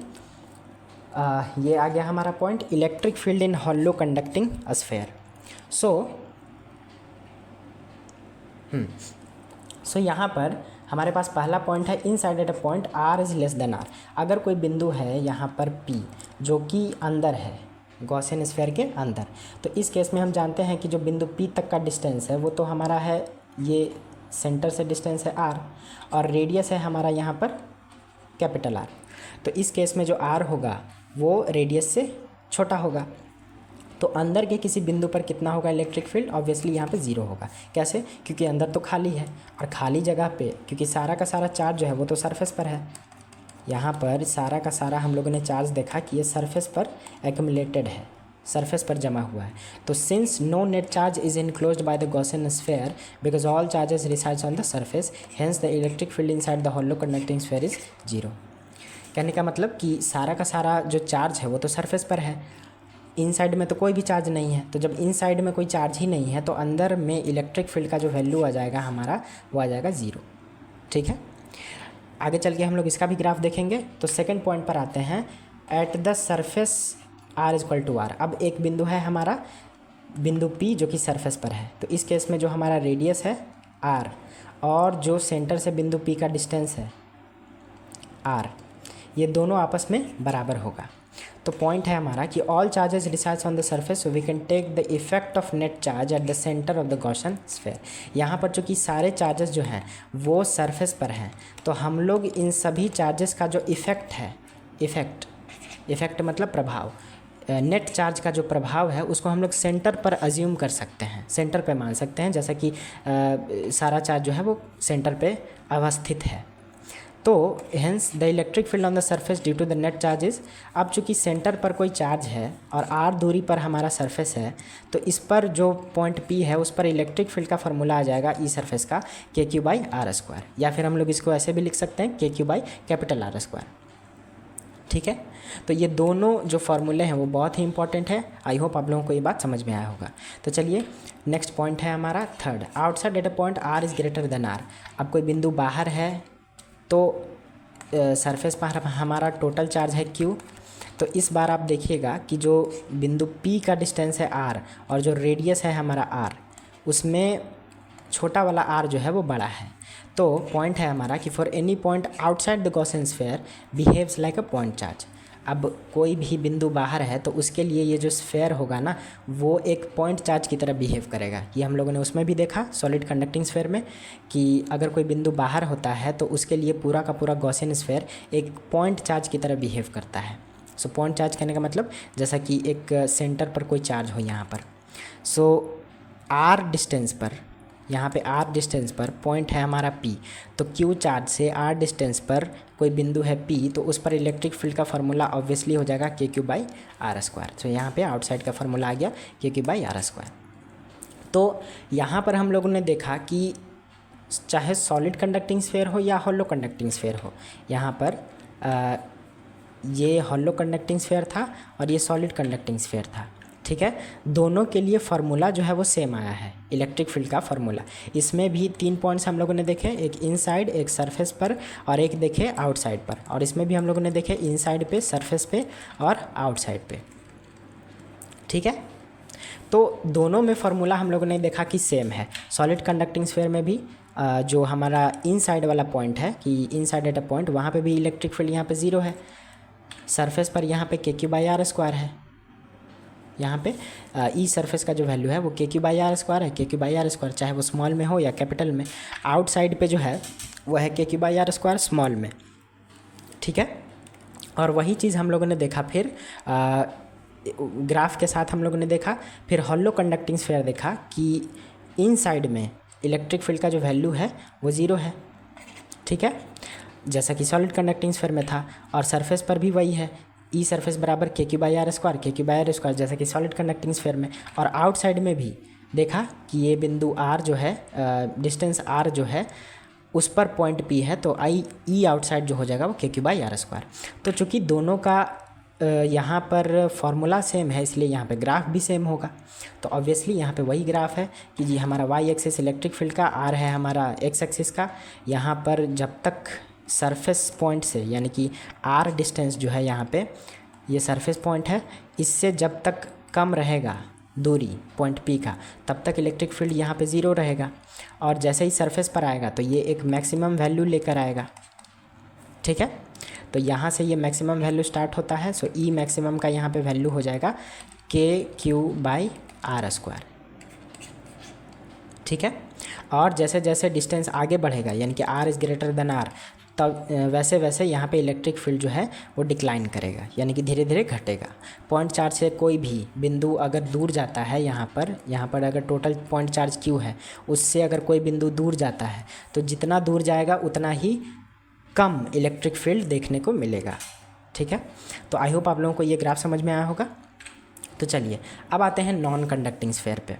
ये आ गया हमारा point, electric field in hollow conducting sphere. So यहाँ पर हमारे पास पहला पॉइंट है, inside at a point R is less than R। अगर कोई बिंदु है यहाँ पर P जो कि अंदर है, गॉसियन स्फेयर के अंदर, तो इस केस में हम जानते हैं कि जो बिंदु P तक का डिस्टेंस है वो तो हमारा है, ये सेंटर से डिस्टेंस है R, और रेडियस है हमारा यहाँ पर कैपिटल R। तो इस केस में जो R होगा वो रेडियस से छोटा होगा। तो अंदर के किसी बिंदु पर कितना होगा इलेक्ट्रिक फील्ड? ऑब्वियसली यहाँ पे ज़ीरो होगा। कैसे? क्योंकि अंदर तो खाली है, और खाली जगह पे क्योंकि सारा का सारा चार्ज जो है वो तो सरफेस पर है। यहाँ पर सारा का सारा हम लोगों ने चार्ज देखा कि ये सरफेस पर एक्यूमुलेटेड है, सरफेस पर जमा हुआ है। तो since no net charge is enclosed by the Gaussian sphere because all charges resides on the surface, hence the electric field inside the hollow conducting sphere is zero. कहने का मतलब कि सारा का सारा जो चार्ज है वो तो सरफेस पर है, इनसाइड में तो कोई भी चार्ज नहीं है। तो जब इनसाइड में कोई चार्ज ही नहीं है तो अंदर में इलेक्ट्रिक फील्ड का जो वैल्यू आ जाएगा हमारा, वो आ जाएगा ज़ीरो। ठीक है, आगे चल के हम लोग इसका भी ग्राफ देखेंगे। तो सेकंड पॉइंट पर आते हैं, at the surface r equal to R. अब एक बिंदु है हमारा बिंदु P जो कि सरफेस पर है, तो इस केस में जो हमारा रेडियस है r और जो सेंटर से बिंदु P का डिस्टेंस है r, ये दोनों आपस में बराबर होगा। तो पॉइंट है हमारा कि all charges resides on the surface, so we can take the effect of net charge at the centre of the Gaussian sphere. यहाँ पर चूँकि सारे चार्जेस जो हैं वो सरफेस पर हैं, तो हम लोग इन सभी चार्जेस का जो इफ़ेक्ट है, इफ़ेक्ट मतलब प्रभाव, नेट चार्ज का जो प्रभाव है उसको हम लोग सेंटर पर अज्यूम कर सकते हैं, सेंटर पे मान सकते हैं, जैसा कि सारा चार्ज जो है वो सेंटर पे अवस्थित है। तो hence the electric field on the surface due to the net charges. अब चूँकि सेंटर पर कोई चार्ज है और r दूरी पर हमारा सरफेस है, तो इस पर जो पॉइंट P है उस पर इलेक्ट्रिक फील्ड का फॉर्मूला आ जाएगा ई सरफेस का KQ/r², या फिर हम लोग इसको ऐसे भी लिख सकते हैं KQ/R²। ठीक है, तो ये दोनों जो फार्मूले हैं वो बहुत ही इंपॉर्टेंट है। आई होप आप लोगों को ये बात समझ में आया होगा। तो चलिए नेक्स्ट पॉइंट है हमारा third, outside eight a point r is greater than r। अब कोई बिंदु बाहर है तो सरफेस पर हमारा टोटल चार्ज है Q। तो इस बार आप देखिएगा कि जो बिंदु P का डिस्टेंस है r और जो रेडियस है हमारा r, उसमें छोटा वाला r जो है वो बड़ा है। तो पॉइंट है हमारा कि for any point outside the Gaussian sphere behaves like a point charge. अब कोई भी बिंदु बाहर है तो उसके लिए ये जो स्फीयर होगा ना वो एक पॉइंट चार्ज की तरह बिहेव करेगा। ये हम लोगों ने उसमें भी देखा सॉलिड कंडक्टिंग स्फीयर में कि अगर कोई बिंदु बाहर होता है तो उसके लिए पूरा का पूरा गॉसियन स्फीयर एक पॉइंट चार्ज की तरह बिहेव करता है। सो पॉइंट चार्ज कहने का मतलब जैसा कि एक सेंटर पर कोई चार्ज हो यहाँ पर। सो r डिस्टेंस पर, यहाँ पे r डिस्टेंस पर पॉइंट है हमारा P, तो Q चार्ज से r डिस्टेंस पर कोई बिंदु है P, तो उस पर इलेक्ट्रिक फील्ड का फार्मूला ऑब्वियसली हो जाएगा KQ/R²। तो यहाँ पे आउटसाइड का फार्मूला आ गया KQ/R²। तो यहाँ पर हम लोगों ने देखा कि चाहे सॉलिड कंडक्टिंग स्फीयर हो या हॉलो कंडक्टिंग स्फीयर हो, यहाँ पर ये हॉलो कंडक्टिंग स्फीयर था और ये सॉलिड कंडक्टिंग स्फीयर था। ठीक है, दोनों के लिए फार्मूला जो है वो सेम आया है, इलेक्ट्रिक फील्ड का फार्मूला। इसमें भी 3 पॉइंट्स हम लोगों ने देखे, एक इनसाइड, एक सरफेस पर और एक देखे आउटसाइड पर। और इसमें भी हम लोगों ने देखे इनसाइड पे, सरफेस पे और आउटसाइड पे। ठीक है, तो दोनों में फार्मूला हम लोगों ने देखा कि सेम है। सॉलिड कंडक्टिंग स्फीयर में भी जो हमारा इनसाइड वाला पॉइंट है कि इनसाइड एट अ पॉइंट, वहाँ पे भी इलेक्ट्रिक फील्ड यहाँ पे 0 है। सरफेस पर यहाँ पे KQ/R² है। यहाँ पे ई सरफेस का जो वैल्यू है वो KQ/R² है, KQ/R² चाहे वो स्मॉल में हो या कैपिटल में। आउटसाइड पे जो है वो है KQ/R² स्मॉल में। ठीक है, और वही चीज़ हम लोगों ने देखा फिर ग्राफ के साथ हम लोगों ने देखा, फिर हॉलो कंडक्टिंग स्फीयर देखा कि इनसाइड में इलेक्ट्रिक फील्ड का जो वैल्यू है वो 0 है। ठीक है, जैसा कि सॉलिड कंडक्टिंग स्फीयर में था, और सरफेस पर भी वही है, ई सरफेस बराबर KQ/R², जैसा कि सॉलिड कंडक्टिंग स्फीयर में। और आउटसाइड में भी देखा कि ये बिंदु r जो है, डिस्टेंस r जो है उस पर पॉइंट P है, तो ई आउटसाइड जो हो जाएगा वो KQ/R²। तो चूँकि दोनों का यहाँ पर फॉर्मूला सेम है, इसलिए यहाँ पे ग्राफ भी सेम होगा। तो ऑब्वियसली यहाँ पे वही ग्राफ है कि जी हमारा y एक्सिस इलेक्ट्रिक फील्ड का, r है हमारा x एक्सिस का। यहाँ पर जब तक सरफेस पॉइंट से, यानी कि r डिस्टेंस जो है यहाँ पे, ये सरफेस पॉइंट है, इससे जब तक कम रहेगा दूरी पॉइंट P का, तब तक इलेक्ट्रिक फील्ड यहाँ पे 0 रहेगा। और जैसे ही सरफेस पर आएगा तो ये एक मैक्सिमम वैल्यू लेकर आएगा। ठीक है, तो यहाँ से ये मैक्सिमम वैल्यू स्टार्ट होता है। सो ई मैक्सिमम का यहाँ पे वैल्यू हो जाएगा KQ/R²। ठीक है, और जैसे जैसे डिस्टेंस आगे बढ़ेगा, यानी कि r is greater than r, तब वैसे वैसे यहाँ पे इलेक्ट्रिक फील्ड जो है वो डिक्लाइन करेगा, यानी कि धीरे धीरे घटेगा। पॉइंट चार्ज से कोई भी बिंदु अगर दूर जाता है, यहाँ पर अगर टोटल पॉइंट चार्ज Q है, उससे अगर कोई बिंदु दूर जाता है तो जितना दूर जाएगा उतना ही कम इलेक्ट्रिक फील्ड देखने को मिलेगा। ठीक है, तो आई होप आप लोगों को ये ग्राफ समझ में आया होगा। तो चलिए अब आते हैं नॉन कंडक्टिंग स्फीयर पे।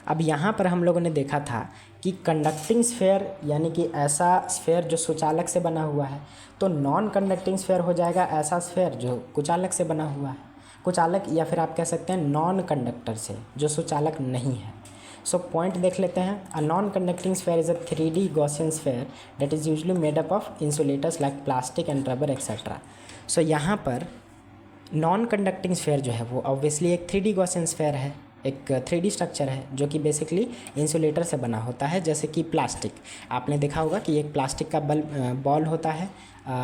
अब यहाँ पर हम लोगों ने देखा था कि कंडक्टिंग स्फीयर यानी कि ऐसा स्फीयर जो सुचालक से बना हुआ है, तो नॉन कंडक्टिंग स्फीयर हो जाएगा ऐसा स्फीयर जो कुचालक से बना हुआ है। कुचालक या फिर आप कह सकते हैं नॉन कंडक्टर से, जो सुचालक नहीं है। सो पॉइंट देख लेते हैं। A non conducting sphere is a 3D Gaussian sphere that is usually made up of insulators like plastic and rubber et cetera. So यहाँ पर नॉन कंडक्टिंग स्फेयर जो है वो ऑब्वियसली एक 3D गॉसियन स्फेयर है, एक 3D स्ट्रक्चर है जो कि बेसिकली इंसुलेटर से बना होता है, जैसे कि प्लास्टिक। आपने देखा होगा कि एक प्लास्टिक का बॉल होता है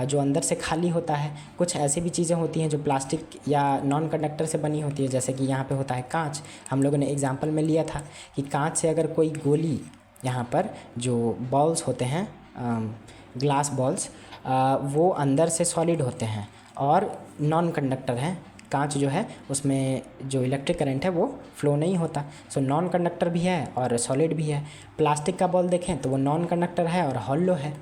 जो अंदर से खाली होता है। कुछ ऐसी भी चीज़ें होती हैं जो प्लास्टिक या नॉन कंडक्टर से बनी होती है, जैसे कि यहाँ पे होता है कांच। हम लोगों ने एग्जांपल में लिया था कि कांच से अगर कोई गोली, यहाँ पर जो बॉल्स होते हैं ग्लास बॉल्स, वो अंदर से सॉलिड होते हैं और नॉन कंडक्टर हैं। कांच जो है उसमें जो इलेक्ट्रिक करंट है वो फ्लो नहीं होता, सो नॉन कंडक्टर भी है और सॉलिड भी है। प्लास्टिक का बॉल देखें तो वो नॉन कंडक्टर है और हॉलो है,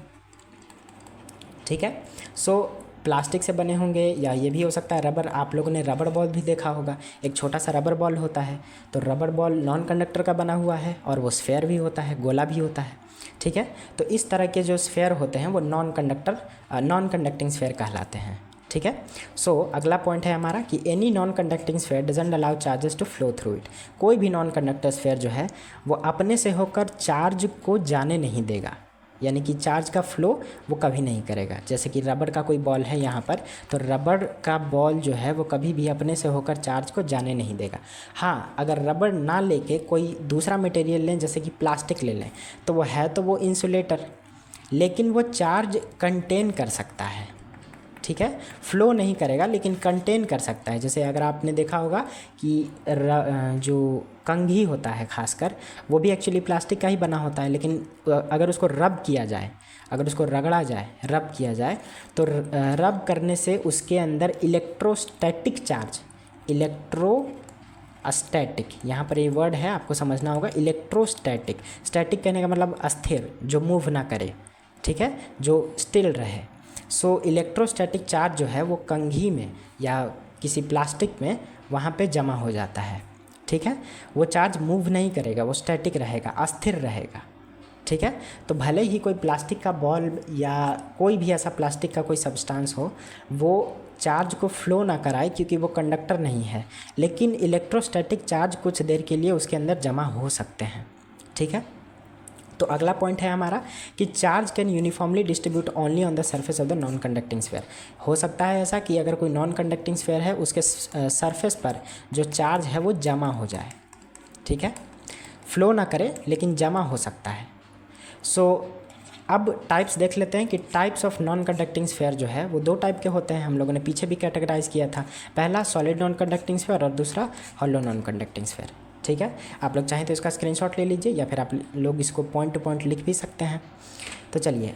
ठीक है। सो प्लास्टिक से बने होंगे या ये भी हो सकता है रबर। आप लोगों ने रबर बॉल भी देखा होगा, एक छोटा सा रबर बॉल होता है, तो रबर बॉल नॉन कंडक्टर का बना हुआ है और वो स्फेयर भी होता है, गोला भी होता है, ठीक है। तो इस तरह के जो स्फेयर होते हैं वो नॉन कंडक्टिंग स्फेयर कहलाते हैं, ठीक है। सो अगला पॉइंट है हमारा कि any non conducting sphere doesn't allow charges to flow through it. कोई भी नॉन कंडक्टर स्फेयर जो है वो अपने से होकर चार्ज को जाने नहीं देगा, यानी कि चार्ज का फ्लो वो कभी नहीं करेगा। जैसे कि रबर का कोई बॉल है यहाँ पर, तो रबर का बॉल जो है वो कभी भी अपने से होकर चार्ज को जाने नहीं देगा। हाँ, अगर रबर ना लेके कोई दूसरा मटेरियल लें, जैसे कि प्लास्टिक ले लें, तो वो है तो वो इंसुलेटर, लेकिन वो चार्ज कंटेन कर सकता है, ठीक है। फ्लो नहीं करेगा लेकिन कंटेन कर सकता है। जैसे अगर आपने देखा होगा कि जो कंघी होता है खासकर, वो भी एक्चुअली प्लास्टिक का ही बना होता है, लेकिन अगर उसको रब किया जाए, अगर उसको रगड़ा जाए, रब किया जाए, तो रब करने से उसके अंदर इलेक्ट्रोस्टैटिक चार्ज, इलेक्ट्रोस्टैटिक, यहाँ पर ये वर्ड है आपको समझना होगा, इलेक्ट्रोस्टैटिक। स्टैटिक कहने का मतलब अस्थिर, जो मूव ना करे, ठीक है, जो स्टिल रहे। सो इलेक्ट्रोस्टैटिक चार्ज जो है वो कंघी में या किसी प्लास्टिक में वहाँ पे जमा हो जाता है, ठीक है। वो चार्ज मूव नहीं करेगा, वो स्टैटिक रहेगा, अस्थिर रहेगा, ठीक है। तो भले ही कोई प्लास्टिक का बॉल या कोई भी ऐसा प्लास्टिक का कोई सब्सटेंस हो, वो चार्ज को फ्लो ना कराए क्योंकि वो कंडक्टर नहीं है, लेकिन इलेक्ट्रोस्टैटिक चार्ज कुछ देर के लिए उसके अंदर जमा हो सकते हैं, ठीक है। तो अगला पॉइंट है हमारा कि charge can uniformly distribute only on the surface of the non conducting sphere. हो सकता है ऐसा कि अगर कोई नॉन कंडक्टिंग स्फेयर है, उसके सरफेस पर जो चार्ज है वो जमा हो जाए, ठीक है, फ्लो ना करे लेकिन जमा हो सकता है। सो अब टाइप्स देख लेते हैं कि types of non conducting sphere जो है वो दो टाइप के होते हैं। हम लोगों ने पीछे भी कैटेगराइज किया था, पहला सॉलिड नॉन कंडक्टिंग स्फेयर और दूसरा हॉलो नॉन कंडक्टिंग स्फेयर, ठीक है। आप लोग चाहें तो इसका स्क्रीनशॉट ले लीजिए या फिर आप लोग इसको पॉइंट टू पॉइंट लिख भी सकते हैं। तो चलिए,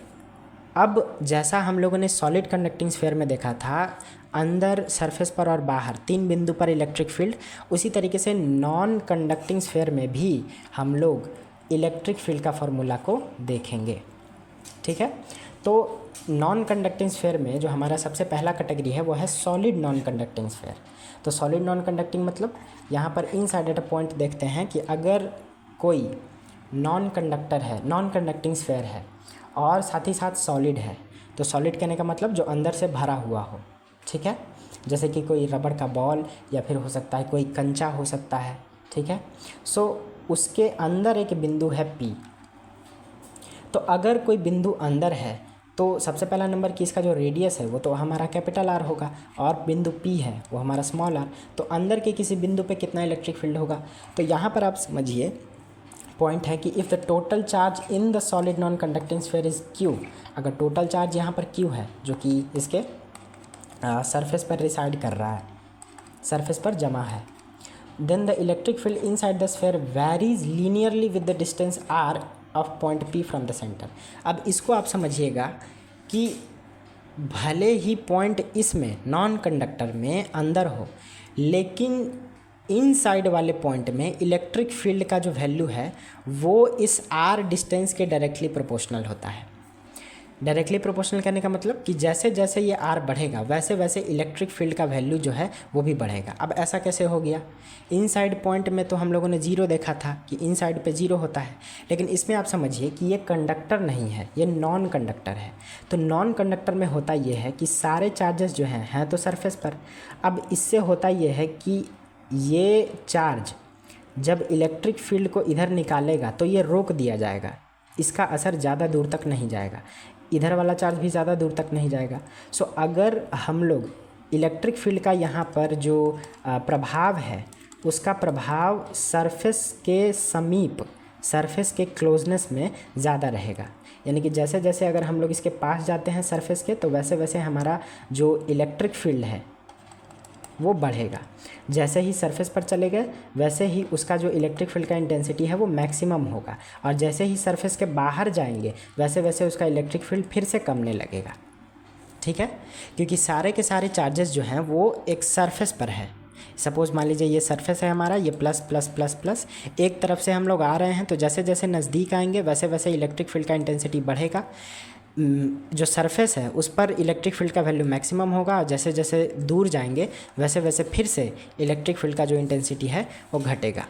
अब जैसा हम लोगों ने सॉलिड कंडक्टिंग स्फेयर में देखा था, अंदर, सरफेस पर और बाहर 3 बिंदु पर इलेक्ट्रिक फील्ड, उसी तरीके से नॉन कंडक्टिंग स्फेयर में भी हम लोग इलेक्ट्रिक फील्ड का फॉर्मूला को देखेंगे, ठीक है। तो नॉन कंडक्टिंग स्फेयर में जो हमारा सबसे पहला कैटेगरी है वो है सॉलिड नॉन कंडक्टिंग स्फेयर। तो सॉलिड नॉन कंडक्टिंग मतलब यहाँ पर इनसाइड एट अ पॉइंट देखते हैं कि अगर कोई नॉन कंडक्टर है, नॉन कंडक्टिंग स्फेयर है और साथ ही साथ सॉलिड है, तो सॉलिड कहने का मतलब जो अंदर से भरा हुआ हो, ठीक है। जैसे कि कोई रबड़ का बॉल या फिर हो सकता है कोई कंचा हो सकता है, ठीक है। सो उसके अंदर एक बिंदु है P। तो अगर कोई बिंदु अंदर है तो सबसे पहला नंबर कि इसका जो रेडियस है वो तो हमारा कैपिटल R होगा और बिंदु P है वो हमारा स्मॉल r। तो अंदर के किसी बिंदु पे कितना इलेक्ट्रिक फील्ड होगा, तो यहाँ पर आप समझिए पॉइंट है कि if the total charge in the solid non conducting sphere is Q, अगर टोटल चार्ज यहाँ पर Q है जो कि इसके सरफेस पर रिसाइड कर रहा है, सरफेस पर जमा है, then the electric field inside the sphere varies linearly with the distance r of point P from the centre. अब इसको आप समझिएगा कि भले ही पॉइंट इसमें नॉन कंडक्टर में अंदर हो, लेकिन इनसाइड वाले पॉइंट में इलेक्ट्रिक फील्ड का जो वैल्यू है वो इस r डिस्टेंस के डायरेक्टली प्रोपोर्शनल होता है। डायरेक्टली प्रोपोर्शनल करने का मतलब कि जैसे जैसे ये r बढ़ेगा वैसे वैसे इलेक्ट्रिक फील्ड का वैल्यू जो है वो भी बढ़ेगा। अब ऐसा कैसे हो गया, इनसाइड पॉइंट में तो हम लोगों ने 0 देखा था कि इनसाइड पे 0 होता है, लेकिन इसमें आप समझिए कि ये कंडक्टर नहीं है, ये नॉन कंडक्टर है। तो नॉन कंडक्टर में होता ये है कि सारे चार्जेस जो हैं तो सरफेस पर। अब इससे होता ये है कि ये चार्ज जब इलेक्ट्रिक फील्ड को इधर निकालेगा तो ये रोक दिया जाएगा, इसका असर ज़्यादा दूर तक नहीं जाएगा, इधर वाला चार्ज भी ज़्यादा दूर तक नहीं जाएगा। सो अगर हम लोग इलेक्ट्रिक फील्ड का यहाँ पर जो प्रभाव है उसका प्रभाव सरफेस के समीप, सरफेस के क्लोजनेस में ज़्यादा रहेगा, यानी कि जैसे जैसे अगर हम लोग इसके पास जाते हैं सरफेस के तो वैसे वैसे हमारा जो इलेक्ट्रिक फील्ड है वो बढ़ेगा। जैसे ही सरफेस पर चले गए वैसे ही उसका जो इलेक्ट्रिक फील्ड का इंटेंसिटी है वो मैक्सिमम होगा, और जैसे ही सरफेस के बाहर जाएंगे वैसे वैसे उसका इलेक्ट्रिक फील्ड फिर से कमने लगेगा। ठीक है, क्योंकि सारे के सारे चार्जेस जो हैं वो एक सरफेस पर है। सपोज़ मान लीजिए ये सरफेस है हमारा, ये प्लस प्लस प्लस प्लस, एक तरफ से हम लोग आ रहे हैं तो जैसे जैसे नज़दीक आएंगे वैसे वैसे इलेक्ट्रिक फील्ड का इंटेंसिटी बढ़ेगा। जो सरफेस है उस पर इलेक्ट्रिक फील्ड का वैल्यू मैक्सिमम होगा, और जैसे जैसे दूर जाएंगे वैसे वैसे फिर से इलेक्ट्रिक फील्ड का जो इंटेंसिटी है वो घटेगा।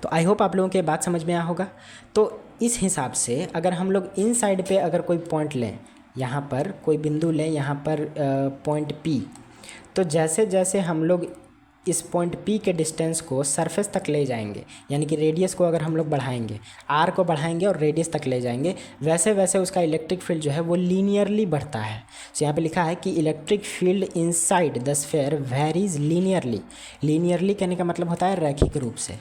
तो आई होप आप लोगों को ये बात समझ में आया होगा। तो इस हिसाब से अगर हम लोग इन साइड पे अगर कोई पॉइंट लें, यहाँ पर कोई बिंदु लें, यहाँ पर पॉइंट P, तो जैसे जैसे हम लोग इस पॉइंट P के डिस्टेंस को सरफेस तक ले जाएंगे, यानी कि रेडियस को अगर हम लोग बढ़ाएंगे, R को बढ़ाएंगे और रेडियस तक ले जाएंगे, वैसे वैसे उसका इलेक्ट्रिक फील्ड जो है वो लीनियरली बढ़ता है। तो यहाँ पे लिखा है कि electric field inside the sphere varies linearly. Linearly कहने का मतलब होता है रैखिक रूप से।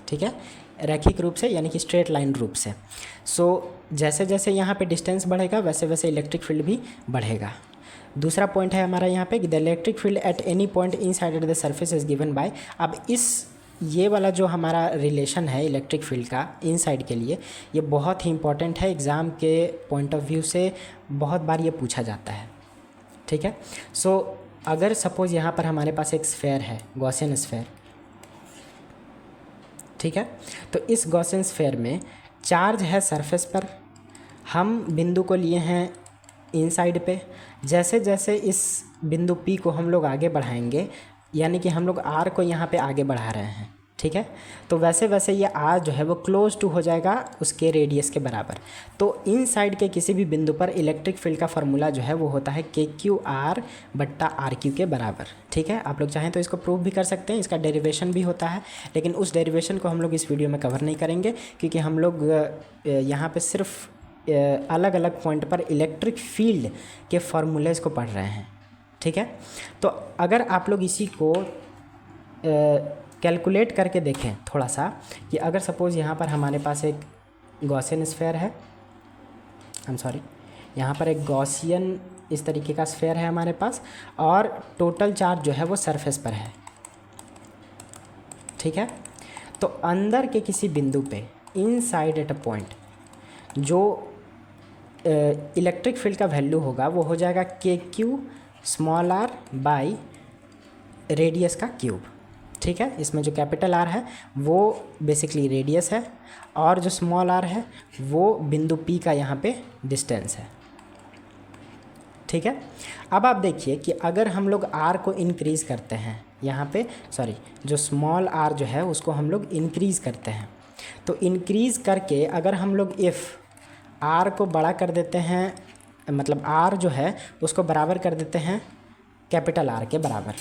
ठीक है, रैखिक रूप से यानी कि स्ट्रेट लाइन रूप से। सो जैसे जैसे यहाँ पे डिस्टेंस बढ़ेगा वैसे वैसे इलेक्ट्रिक फील्ड भी बढ़ेगा। दूसरा पॉइंट है हमारा यहाँ पे कि the electric field at any point inside the surface is given bye. अब ये वाला जो हमारा रिलेशन है इलेक्ट्रिक फील्ड का इनसाइड के लिए, ये बहुत ही इंपॉर्टेंट है, एग्ज़ाम के पॉइंट ऑफ व्यू से बहुत बार ये पूछा जाता है। ठीक है, सो अगर सपोज़ यहाँ पर हमारे पास एक स्फेयर है, गॉसियन स्फेयर। ठीक है, तो इस गॉसियन स्फेयर में चार्ज है सरफेस पर, हम बिंदु को लिए हैं इनसाइड पे। जैसे जैसे इस बिंदु P को हम लोग आगे बढ़ाएंगे, यानी कि हम लोग R को यहाँ पे आगे बढ़ा रहे हैं। ठीक है, तो वैसे वैसे ये R जो है वो क्लोज टू हो जाएगा उसके रेडियस के बराबर। तो इनसाइड के किसी भी बिंदु पर इलेक्ट्रिक फील्ड का फार्मूला जो है वो होता है KQ_R बट्टा RQ के बराबर। ठीक है, आप लोग चाहें तो इसको प्रूव भी कर सकते हैं, इसका डेरिवेशन भी होता है, लेकिन उस डेरिवेशन को हम लोग इस वीडियो में कवर नहीं करेंगे, क्योंकि हम लोग यहाँ पर सिर्फ अलग अलग पॉइंट पर इलेक्ट्रिक फील्ड के फार्मूलेस को पढ़ रहे हैं। ठीक है, तो अगर आप लोग इसी को कैलकुलेट करके देखें थोड़ा सा, कि अगर सपोज़ यहाँ पर हमारे पास एक गॉसियन स्फेयर है, यहाँ पर एक गॉसियन इस तरीके का स्फेयर है हमारे पास, और टोटल चार्ज जो है वो सरफेस पर है। ठीक है, तो अंदर के किसी बिंदु पे इनसाइड एट अ पॉइंट जो इलेक्ट्रिक फील्ड का वैल्यू होगा वो हो जाएगा KQ_r बाई रेडियस का क्यूब। ठीक है, इसमें जो कैपिटल R है वो बेसिकली रेडियस है, और जो स्मॉल r है वो बिंदु P का यहाँ पे डिस्टेंस है। ठीक है, अब आप देखिए कि अगर हम लोग R को इंक्रीज़ करते हैं, यहाँ पे जो स्मॉल r जो है उसको हम लोग इंक्रीज़ करते हैं, तो इंक्रीज़ करके अगर हम लोग इफ़ R को बड़ा कर देते हैं, मतलब R जो है उसको बराबर कर देते हैं कैपिटल R के बराबर।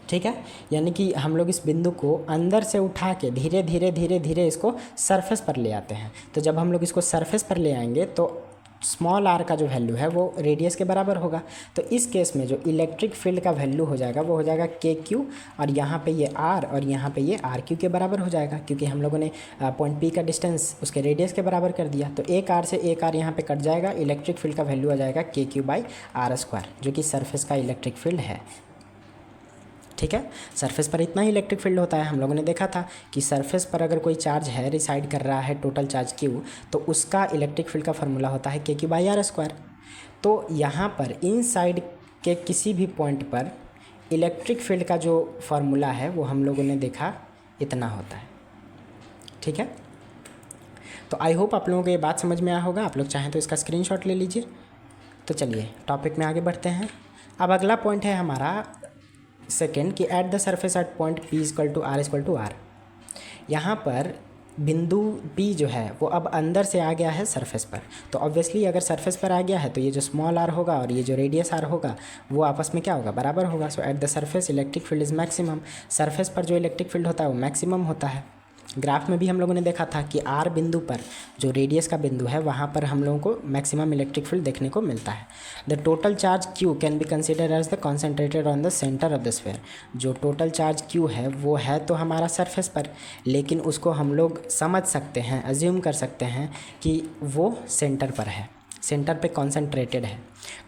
ठीक है, यानी कि हम लोग इस बिंदु को अंदर से उठा के धीरे धीरे धीरे धीरे इसको सरफेस पर ले आते हैं। तो जब हम लोग इसको सरफेस पर ले आएंगे तो स्मॉल r का जो वैल्यू है वो रेडियस के बराबर होगा। तो इस केस में जो इलेक्ट्रिक फील्ड का वैल्यू हो जाएगा वो हो जाएगा KQ, और यहाँ पे ये R और यहाँ पे ये RQ के बराबर हो जाएगा, क्योंकि हम लोगों ने पॉइंट P का डिस्टेंस उसके रेडियस के बराबर कर दिया। तो एक R से एक R यहाँ पे कट जाएगा, इलेक्ट्रिक फील्ड का वैल्यू आ जाएगा KQ/R², जो कि सरफेस का इलेक्ट्रिक फील्ड है। ठीक है, सरफेस पर इतना ही इलेक्ट्रिक फील्ड होता है। हम लोगों ने देखा था कि सरफेस पर अगर कोई चार्ज है रिसाइड कर रहा है टोटल चार्ज Q, तो उसका इलेक्ट्रिक फील्ड का फार्मूला होता है KQ/R²। तो यहाँ पर इनसाइड के किसी भी पॉइंट पर इलेक्ट्रिक फील्ड का जो फार्मूला है वो हम लोगों ने देखा इतना होता है। ठीक है, तो आई होप आप लोगों को ये बात समझ में आया होगा। आप लोग चाहें तो इसका स्क्रीनशॉट ले लीजिए। तो चलिए टॉपिक में आगे बढ़ते हैं। अब अगला पॉइंट है हमारा सेकेंड, कि eight the surface at point P = R = R। यहाँ पर बिंदु P जो है वो अब अंदर से आ गया है सरफेस पर, तो ऑब्वियसली अगर सरफेस पर आ गया है तो ये जो स्मॉल r होगा और ये जो रेडियस r होगा वो आपस में क्या होगा, बराबर होगा। So at the surface electric field is maximum, surface पर जो इलेक्ट्रिक फील्ड होता है वो मैक्सिमम होता है। ग्राफ में भी हम लोगों ने देखा था कि r बिंदु पर जो रेडियस का बिंदु है वहाँ पर हम लोगों को मैक्सिमम इलेक्ट्रिक फील्ड देखने को मिलता है। The total charge q can be consider as the concentrated on the centre of the sphere, जो टोटल चार्ज q है वो है तो हमारा सरफेस पर, लेकिन उसको हम लोग समझ सकते हैं, अज्यूम कर सकते हैं कि वो सेंटर पर है, सेंटर पे कॉन्सेंट्रेटेड है।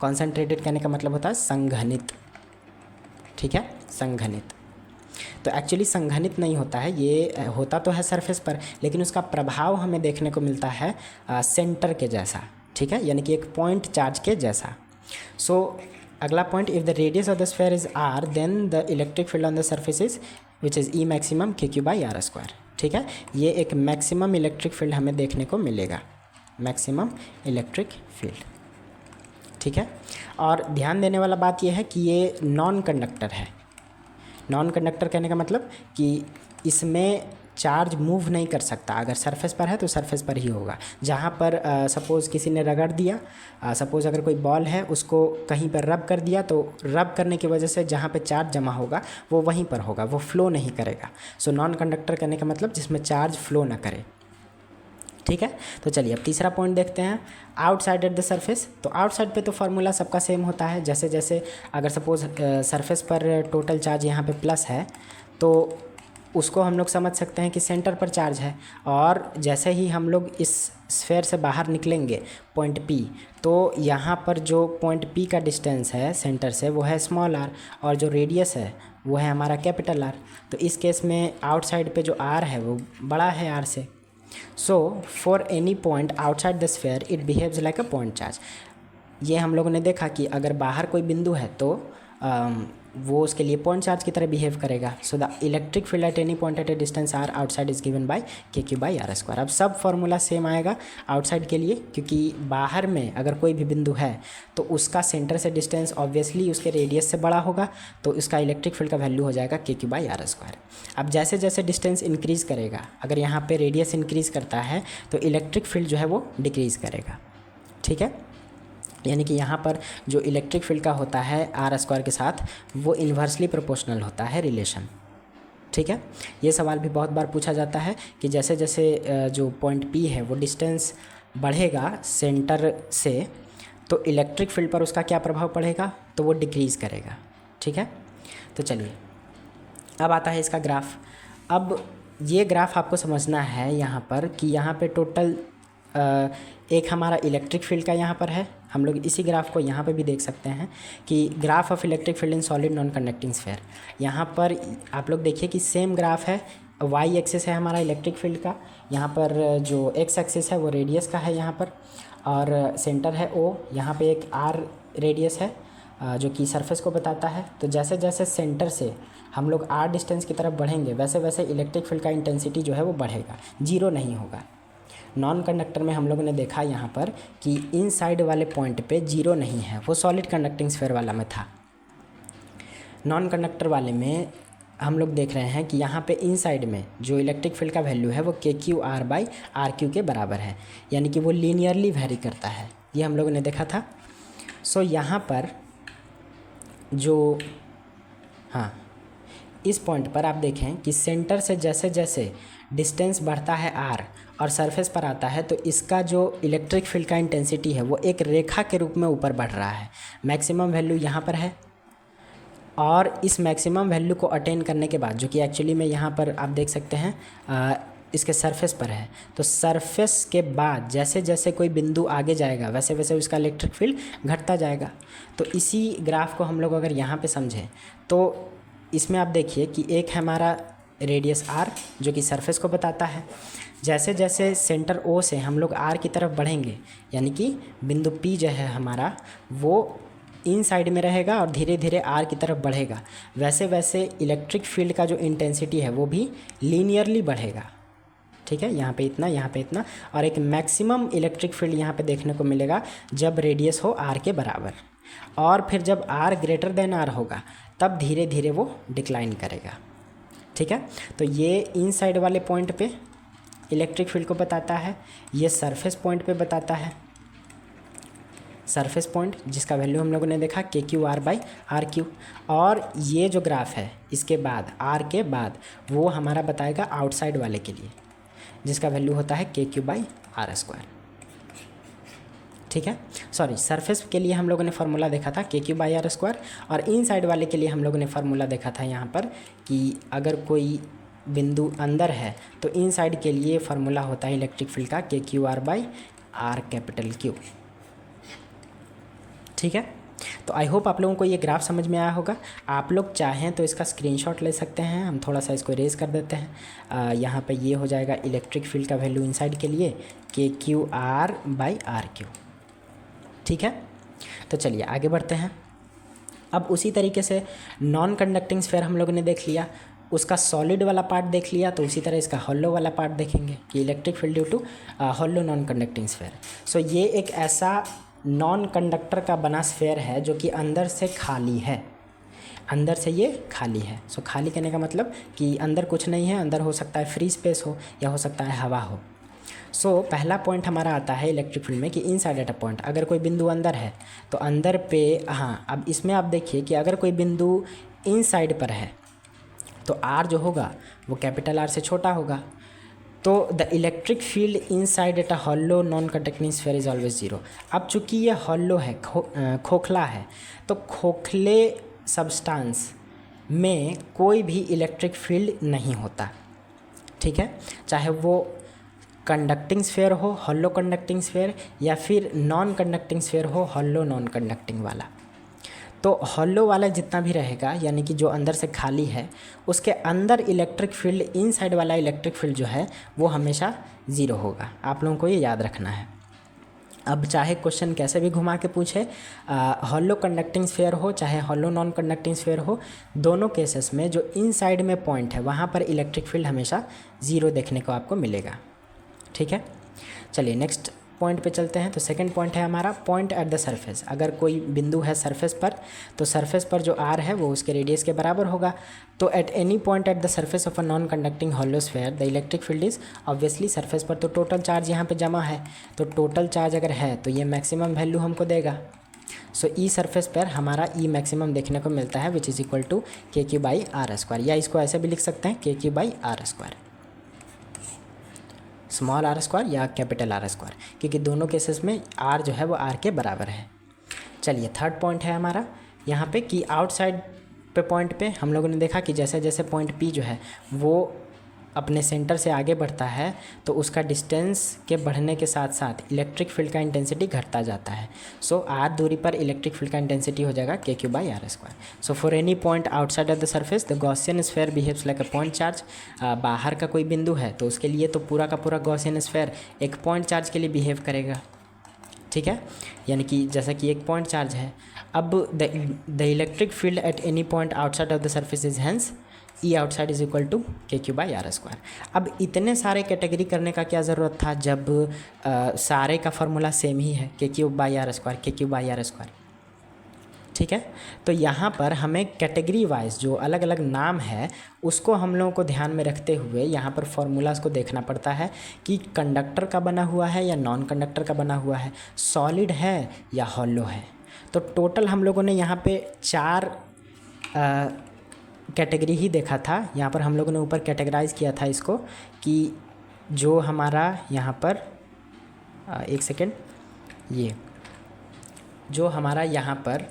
कॉन्सेंट्रेटेड कहने का मतलब होता है संघनित, ठीक है, संघनित। तो एक्चुअली संघनित नहीं होता है, ये होता तो है सरफेस पर, लेकिन उसका प्रभाव हमें देखने को मिलता है सेंटर के जैसा, ठीक है, यानी कि एक पॉइंट चार्ज के जैसा। सो अगला point, if the radius of the sphere is r then the electric field on the surface is which is E maximum KQ/r², ठीक है। ये एक मैक्सिमम इलेक्ट्रिक फील्ड हमें देखने को मिलेगा, मैक्सिमम इलेक्ट्रिक फील्ड, ठीक है। और ध्यान देने वाला बात यह है कि ये नॉन कंडक्टर है। नॉन कंडक्टर कहने का मतलब कि इसमें चार्ज मूव नहीं कर सकता, अगर सरफेस पर है तो सरफेस पर ही होगा। जहाँ पर सपोज़ किसी ने रगड़ दिया, सपोज़ अगर कोई बॉल है उसको कहीं पर रब कर दिया, तो रब करने की वजह से जहाँ पे चार्ज जमा होगा वो वहीं पर होगा, वो फ्लो नहीं करेगा। सो नॉन कंडक्टर कहने का मतलब जिसमें चार्ज फ्लो ना करे, ठीक है। तो चलिए अब तीसरा पॉइंट देखते हैं, आउटसाइड एट द सरफेस। तो आउटसाइड पे तो फार्मूला सबका सेम होता है, जैसे जैसे अगर सपोज़ सरफेस पर टोटल चार्ज यहाँ पे प्लस है तो उसको हम लोग समझ सकते हैं कि सेंटर पर चार्ज है, और जैसे ही हम लोग इस स्फेयर से बाहर निकलेंगे पॉइंट P, तो यहाँ पर जो पॉइंट P का डिस्टेंस है सेंटर से वो है स्मॉल r, और जो रेडियस है वो है हमारा कैपिटल R। तो इस केस में आउटसाइड पे जो r है वो बड़ा है r से। So for any point outside the sphere it behaves like a point charge. ये हम लोगों ने देखा कि अगर बाहर कोई बिंदु है तो वो उसके लिए पॉइंट चार्ज की तरह बिहेव करेगा। So the electric field at any point at a distance r outside is given by KQ/r²। अब सब फार्मूला सेम आएगा आउटसाइड के लिए, क्योंकि बाहर में अगर कोई भी बिंदु है तो उसका सेंटर से डिस्टेंस ऑब्वियसली उसके रेडियस से बड़ा होगा, तो उसका इलेक्ट्रिक फील्ड का वैल्यू हो जाएगा KQ/r²। अब जैसे जैसे डिस्टेंस इंक्रीज़ करेगा, अगर यहाँ पे रेडियस इंक्रीज़ करता है तो इलेक्ट्रिक फील्ड जो है वो डिक्रीज़ करेगा, ठीक है। यानी कि यहाँ पर जो इलेक्ट्रिक फील्ड का होता है r² के साथ वो इन्वर्सली प्रोपोर्शनल होता है रिलेशन, ठीक है। ये सवाल भी बहुत बार पूछा जाता है कि जैसे जैसे जो पॉइंट P है वो डिस्टेंस बढ़ेगा सेंटर से, तो इलेक्ट्रिक फील्ड पर उसका क्या प्रभाव पड़ेगा, तो वो डिक्रीज़ करेगा, ठीक है। तो चलिए अब आता है इसका ग्राफ। अब ये ग्राफ आपको समझना है यहाँ पर कि यहाँ पे टोटल एक हमारा इलेक्ट्रिक फील्ड का यहाँ पर है। हम लोग इसी ग्राफ को यहाँ पे भी देख सकते हैं कि graph of electric field in solid non conducting sphere. यहाँ पर आप लोग देखिए कि सेम ग्राफ है, वाई एक्सिस है हमारा इलेक्ट्रिक फील्ड का, यहाँ पर जो एक्स एक्सिस है वो रेडियस का है यहाँ पर, और सेंटर है O, यहाँ पे एक R रेडियस है जो कि सरफेस को बताता है। तो जैसे जैसे सेंटर से हम लोग R डिस्टेंस की तरफ बढ़ेंगे वैसे वैसे इलेक्ट्रिक फील्ड का इंटेंसिटी जो है वो बढ़ेगा, जीरो नहीं होगा। नॉन कंडक्टर में हम लोगों ने देखा यहाँ पर कि इन साइड वाले पॉइंट पे जीरो नहीं है, वो सॉलिड कंडक्टिंग स्फीयर वाला में था। नॉन कंडक्टर वाले में हम लोग देख रहे हैं कि यहाँ पे इन साइड में जो इलेक्ट्रिक फील्ड का वैल्यू है वो KQ/R² के बराबर है, यानी कि वो लीनियरली वैरी करता है, ये हम लोगों ने देखा था। सो यहाँ पर जो इस पॉइंट पर आप देखें कि सेंटर से जैसे जैसे डिस्टेंस बढ़ता है r और सरफेस पर आता है तो इसका जो इलेक्ट्रिक फील्ड का इंटेंसिटी है वो एक रेखा के रूप में ऊपर बढ़ रहा है। मैक्सिमम वैल्यू यहाँ पर है, और इस मैक्सिमम वैल्यू को अटेन करने के बाद, जो कि एक्चुअली में यहाँ पर आप देख सकते हैं इसके सरफेस पर है, तो सरफेस के बाद जैसे जैसे कोई बिंदु आगे जाएगा वैसे वैसे उसका इलेक्ट्रिक फील्ड घटता जाएगा। तो इसी ग्राफ को हम लोग अगर यहाँ पे समझें तो इसमें आप देखिए कि एक है हमारा रेडियस R जो कि सरफेस को बताता है। जैसे जैसे सेंटर O से हम लोग R की तरफ बढ़ेंगे, यानी कि बिंदु P जो है हमारा वो इन साइड में रहेगा और धीरे धीरे R की तरफ बढ़ेगा, वैसे वैसे इलेक्ट्रिक फील्ड का जो इंटेंसिटी है वो भी लीनियरली बढ़ेगा, ठीक है। यहाँ पे इतना, यहाँ पे इतना, और एक मैक्सिमम इलेक्ट्रिक फील्ड यहाँ पे देखने को मिलेगा जब रेडियस हो R के बराबर, और फिर जब R ग्रेटर देन R होगा तब धीरे धीरे वो डिक्लाइन करेगा, ठीक है। तो ये इन साइड वाले पॉइंट पे इलेक्ट्रिक फील्ड को बताता है, ये सरफेस पॉइंट पे बताता है, सरफेस पॉइंट जिसका वैल्यू हम लोगों ने देखा KQ/R/Q। और ये जो ग्राफ है इसके बाद R के बाद वो हमारा बताएगा आउटसाइड वाले के लिए, जिसका वैल्यू होता है KQ/R²। ठीक है, सॉरी, सरफेस के लिए हम लोगों ने फार्मूला देखा था KQ/R², और इनसाइड वाले के लिए हम लोगों ने फार्मूला देखा था यहाँ पर कि अगर कोई बिंदु अंदर है तो इनसाइड के लिए फार्मूला होता है इलेक्ट्रिक फील्ड का KQ/R⁻Q। ठीक है, तो आई होप आप लोगों को ये ग्राफ समझ में आया होगा। आप लोग चाहें तो इसका स्क्रीनशॉट ले सकते हैं, हम थोड़ा सा इसको इरेज कर देते हैं। यहाँ पे ये हो जाएगा इलेक्ट्रिक फील्ड का वैल्यू इनसाइड के लिए KQ/R/Q। ठीक है, तो चलिए आगे बढ़ते हैं। अब उसी तरीके से नॉन कंडक्टिंग स्फीयर हम लोगों ने देख लिया, उसका सॉलिड वाला पार्ट देख लिया, तो उसी तरह इसका हॉलो वाला पार्ट देखेंगे कि electric field due to hollow non conducting sphere. So ये एक ऐसा नॉन कंडक्टर का बना स्फीयर है जो कि अंदर से खाली है, अंदर से ये खाली है। सो खाली कहने का मतलब कि अंदर कुछ नहीं है, अंदर हो सकता है फ्री स्पेस हो या हो सकता है हवा हो। सो पहला पॉइंट हमारा आता है इलेक्ट्रिक फील्ड में कि इनसाइड एट अ पॉइंट, अगर कोई बिंदु अंदर है तो अंदर पे, हाँ अब इसमें आप देखिए कि अगर कोई बिंदु इनसाइड पर है तो R जो होगा वो कैपिटल R से छोटा होगा। तो the electric field inside at a hollow non conducting sphere is always zero. अब चूंकि ये हॉलो है, खोखला है, तो खोखले सब्सटेंस में कोई भी इलेक्ट्रिक फील्ड नहीं होता। ठीक है, चाहे वो कंडक्टिंग स्फीयर हो, हॉलो कंडक्टिंग स्फीयर, या फिर नॉन कंडक्टिंग स्फीयर हो, हॉलो नॉन कंडक्टिंग वाला। तो हॉलो वाला जितना भी रहेगा, यानी कि जो अंदर से खाली है, उसके अंदर इलेक्ट्रिक फील्ड, इनसाइड वाला इलेक्ट्रिक फील्ड जो है वो हमेशा ज़ीरो होगा। आप लोगों को ये याद रखना है। अब चाहे क्वेश्चन कैसे भी घुमा के पूछे, हॉलो कंडक्टिंग स्फीयर हो चाहे हॉलो नॉन कंडक्टिंग स्फीयर हो, दोनों केसेस में जो इनसाइड में पॉइंट है वहाँ पर इलेक्ट्रिक फील्ड हमेशा ज़ीरो देखने को आपको मिलेगा। ठीक है, चलिए नेक्स्ट पॉइंट पे चलते हैं। तो सेकंड पॉइंट है हमारा पॉइंट एट द सरफेस। अगर कोई बिंदु है सरफेस पर, तो सरफेस पर जो R है वो उसके रेडियस के बराबर होगा। तो eight any point eight the surface of a non conducting hollow sphere the electric field is obviously, surface पर तो टोटल चार्ज यहाँ पे जमा है, तो टोटल चार्ज अगर है तो ये मैक्सिमम वैल्यू हमको देगा। सो ई सरफेस पर हमारा ई मैक्सिमम देखने को मिलता है विच इज़ इक्वल टू KQ/R², या इसको ऐसे भी लिख सकते हैं KQ/R², स्मॉल R² या कैपिटल R², क्योंकि दोनों केसेस में R जो है वो R के बराबर है। चलिए थर्ड पॉइंट है हमारा यहाँ पे कि आउटसाइड पे पॉइंट पे हम लोगों ने देखा कि जैसे जैसे पॉइंट P जो है वो अपने सेंटर से आगे बढ़ता है तो उसका डिस्टेंस के बढ़ने के साथ साथ इलेक्ट्रिक फील्ड का इंटेंसिटी घटता जाता है। सो R दूरी पर इलेक्ट्रिक फील्ड का इंटेंसिटी हो जाएगा KQ/R²। So for any point outside of the surface the Gaussian sphere behaves like a point charge. बाहर का कोई बिंदु है तो उसके लिए तो पूरा का पूरा गॉसियन स्फीयर एक पॉइंट चार्ज के लिए बिहेव करेगा। ठीक है, यानी कि जैसा कि एक पॉइंट चार्ज है। अब the electric field at any point outside of the surface is hence E outside is equal to KQ/R²। अब इतने सारे कैटेगरी करने का क्या ज़रूरत था जब सारे का फार्मूला सेम ही है KQ/R²। ठीक है, तो यहाँ पर हमें कैटेगरी वाइज जो अलग अलग नाम है उसको हम लोगों को ध्यान में रखते हुए यहाँ पर फार्मूलाज को देखना पड़ता है कि कंडक्टर का बना हुआ है या नॉन कंडक्टर का बना हुआ है, सॉलिड है या हॉलो है। तो टोटल हम लोगों ने यहाँ पे 4 कैटेगरी ही देखा था। यहाँ पर हम लोगों ने ऊपर कैटेगराइज किया था इसको कि जो हमारा यहाँ पर एक सेकेंड, ये जो हमारा यहाँ पर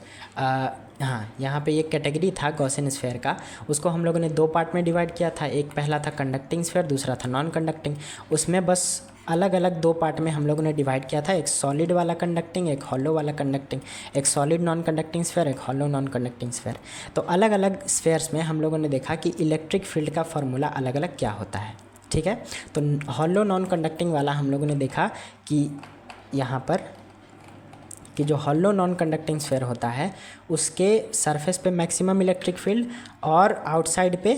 हाँ यहाँ पे एक कैटेगरी था गॉसियन स्फीयर का, उसको हम लोगों ने 2 पार्ट में डिवाइड किया था। एक पहला था कंडक्टिंग स्फीयर, दूसरा था नॉन कंडक्टिंग। उसमें बस अलग अलग 2 पार्ट में हम लोगों ने डिवाइड किया था, एक सॉलिड वाला कंडक्टिंग, एक हॉलो वाला कंडक्टिंग, एक सॉलिड नॉन कंडक्टिंग स्फीयर, एक हॉलो नॉन कंडक्टिंग स्फीयर। तो अलग अलग स्फीयर्स में हम लोगों ने देखा कि इलेक्ट्रिक फील्ड का फार्मूला अलग अलग क्या होता है। ठीक है, तो हॉलो नॉन कंडक्टिंग वाला हम लोगों ने देखा कि यहाँ पर कि जो हॉलो नॉन कंडक्टिंग स्फीयर होता है उसके सरफेस पे मैक्सिमम इलेक्ट्रिक फील्ड, और आउटसाइड पे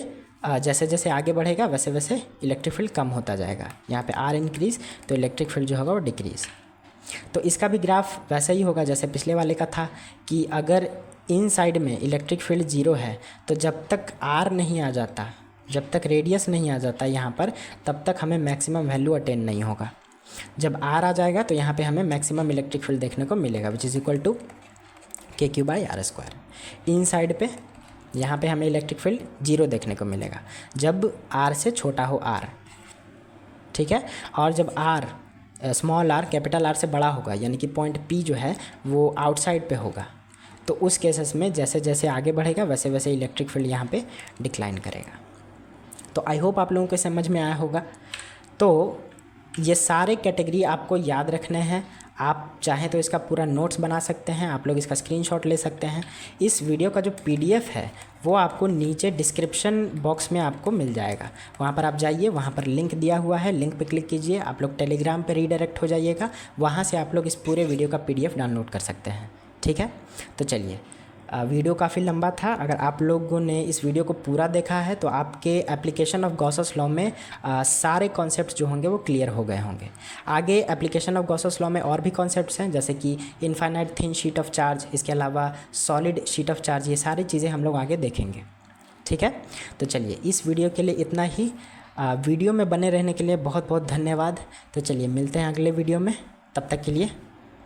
जैसे जैसे आगे बढ़ेगा वैसे वैसे इलेक्ट्रिक फील्ड कम होता जाएगा। यहाँ पे R इंक्रीज़ तो इलेक्ट्रिक फील्ड जो होगा वो डिक्रीज़। तो इसका भी ग्राफ वैसा ही होगा जैसे पिछले वाले का था कि अगर इन साइड में इलेक्ट्रिक फील्ड 0 है तो जब तक R नहीं आ जाता जब तक रेडियस नहीं आ जाता यहाँ पर तब तक हमें मैक्सिमम वैल्यू अटेन नहीं होगा। जब आर आ जाएगा तो यहाँ पे हमें मैक्सिमम इलेक्ट्रिक फील्ड देखने को मिलेगा, which is equal to KQ/R²। Inside पे यहाँ पे हमें इलेक्ट्रिक फील्ड 0 देखने को मिलेगा जब R से छोटा हो R, ठीक है। और जब R small r capital R से बड़ा होगा, यानी कि पॉइंट P जो है वो आउटसाइड पे होगा, तो उस केसेस में जैसे जैसे आगे बढ़ेगा वैसे वैसे इलेक्ट्रिक फील्ड यहाँ पे डिक्लाइन करेगा। तो आई होप आप लोगों को समझ में आया होगा। तो ये सारे कैटेगरी आपको याद रखने हैं। आप चाहें तो इसका पूरा नोट्स बना सकते हैं, आप लोग इसका स्क्रीनशॉट ले सकते हैं। इस वीडियो का जो PDF है वो आपको नीचे डिस्क्रिप्शन बॉक्स में आपको मिल जाएगा, वहाँ पर आप जाइए, वहाँ पर लिंक दिया हुआ है, लिंक पे क्लिक कीजिए, आप लोग टेलीग्राम पे रीडायरेक्ट हो जाइएगा, वहाँ से आप लोग इस पूरे वीडियो का PDF डाउनलोड कर सकते हैं, ठीक है। तो चलिए, वीडियो काफ़ी लंबा था। अगर आप लोगों ने इस वीडियो को पूरा देखा है तो आपके एप्लीकेशन ऑफ गॉसस लॉ में सारे कॉन्सेप्ट्स जो होंगे वो क्लियर हो गए होंगे। आगे एप्लीकेशन ऑफ गॉसस लॉ में और भी कॉन्सेप्ट्स हैं, जैसे कि infinite thin sheet of charge, इसके अलावा सॉलिड शीट ऑफ चार्ज, ये सारी चीज़ें हम लोग आगे देखेंगे, ठीक है। तो चलिए, इस वीडियो के लिए इतना ही। वीडियो में बने रहने के लिए बहुत बहुत धन्यवाद। तो चलिए मिलते हैं अगले वीडियो में, तब तक के लिए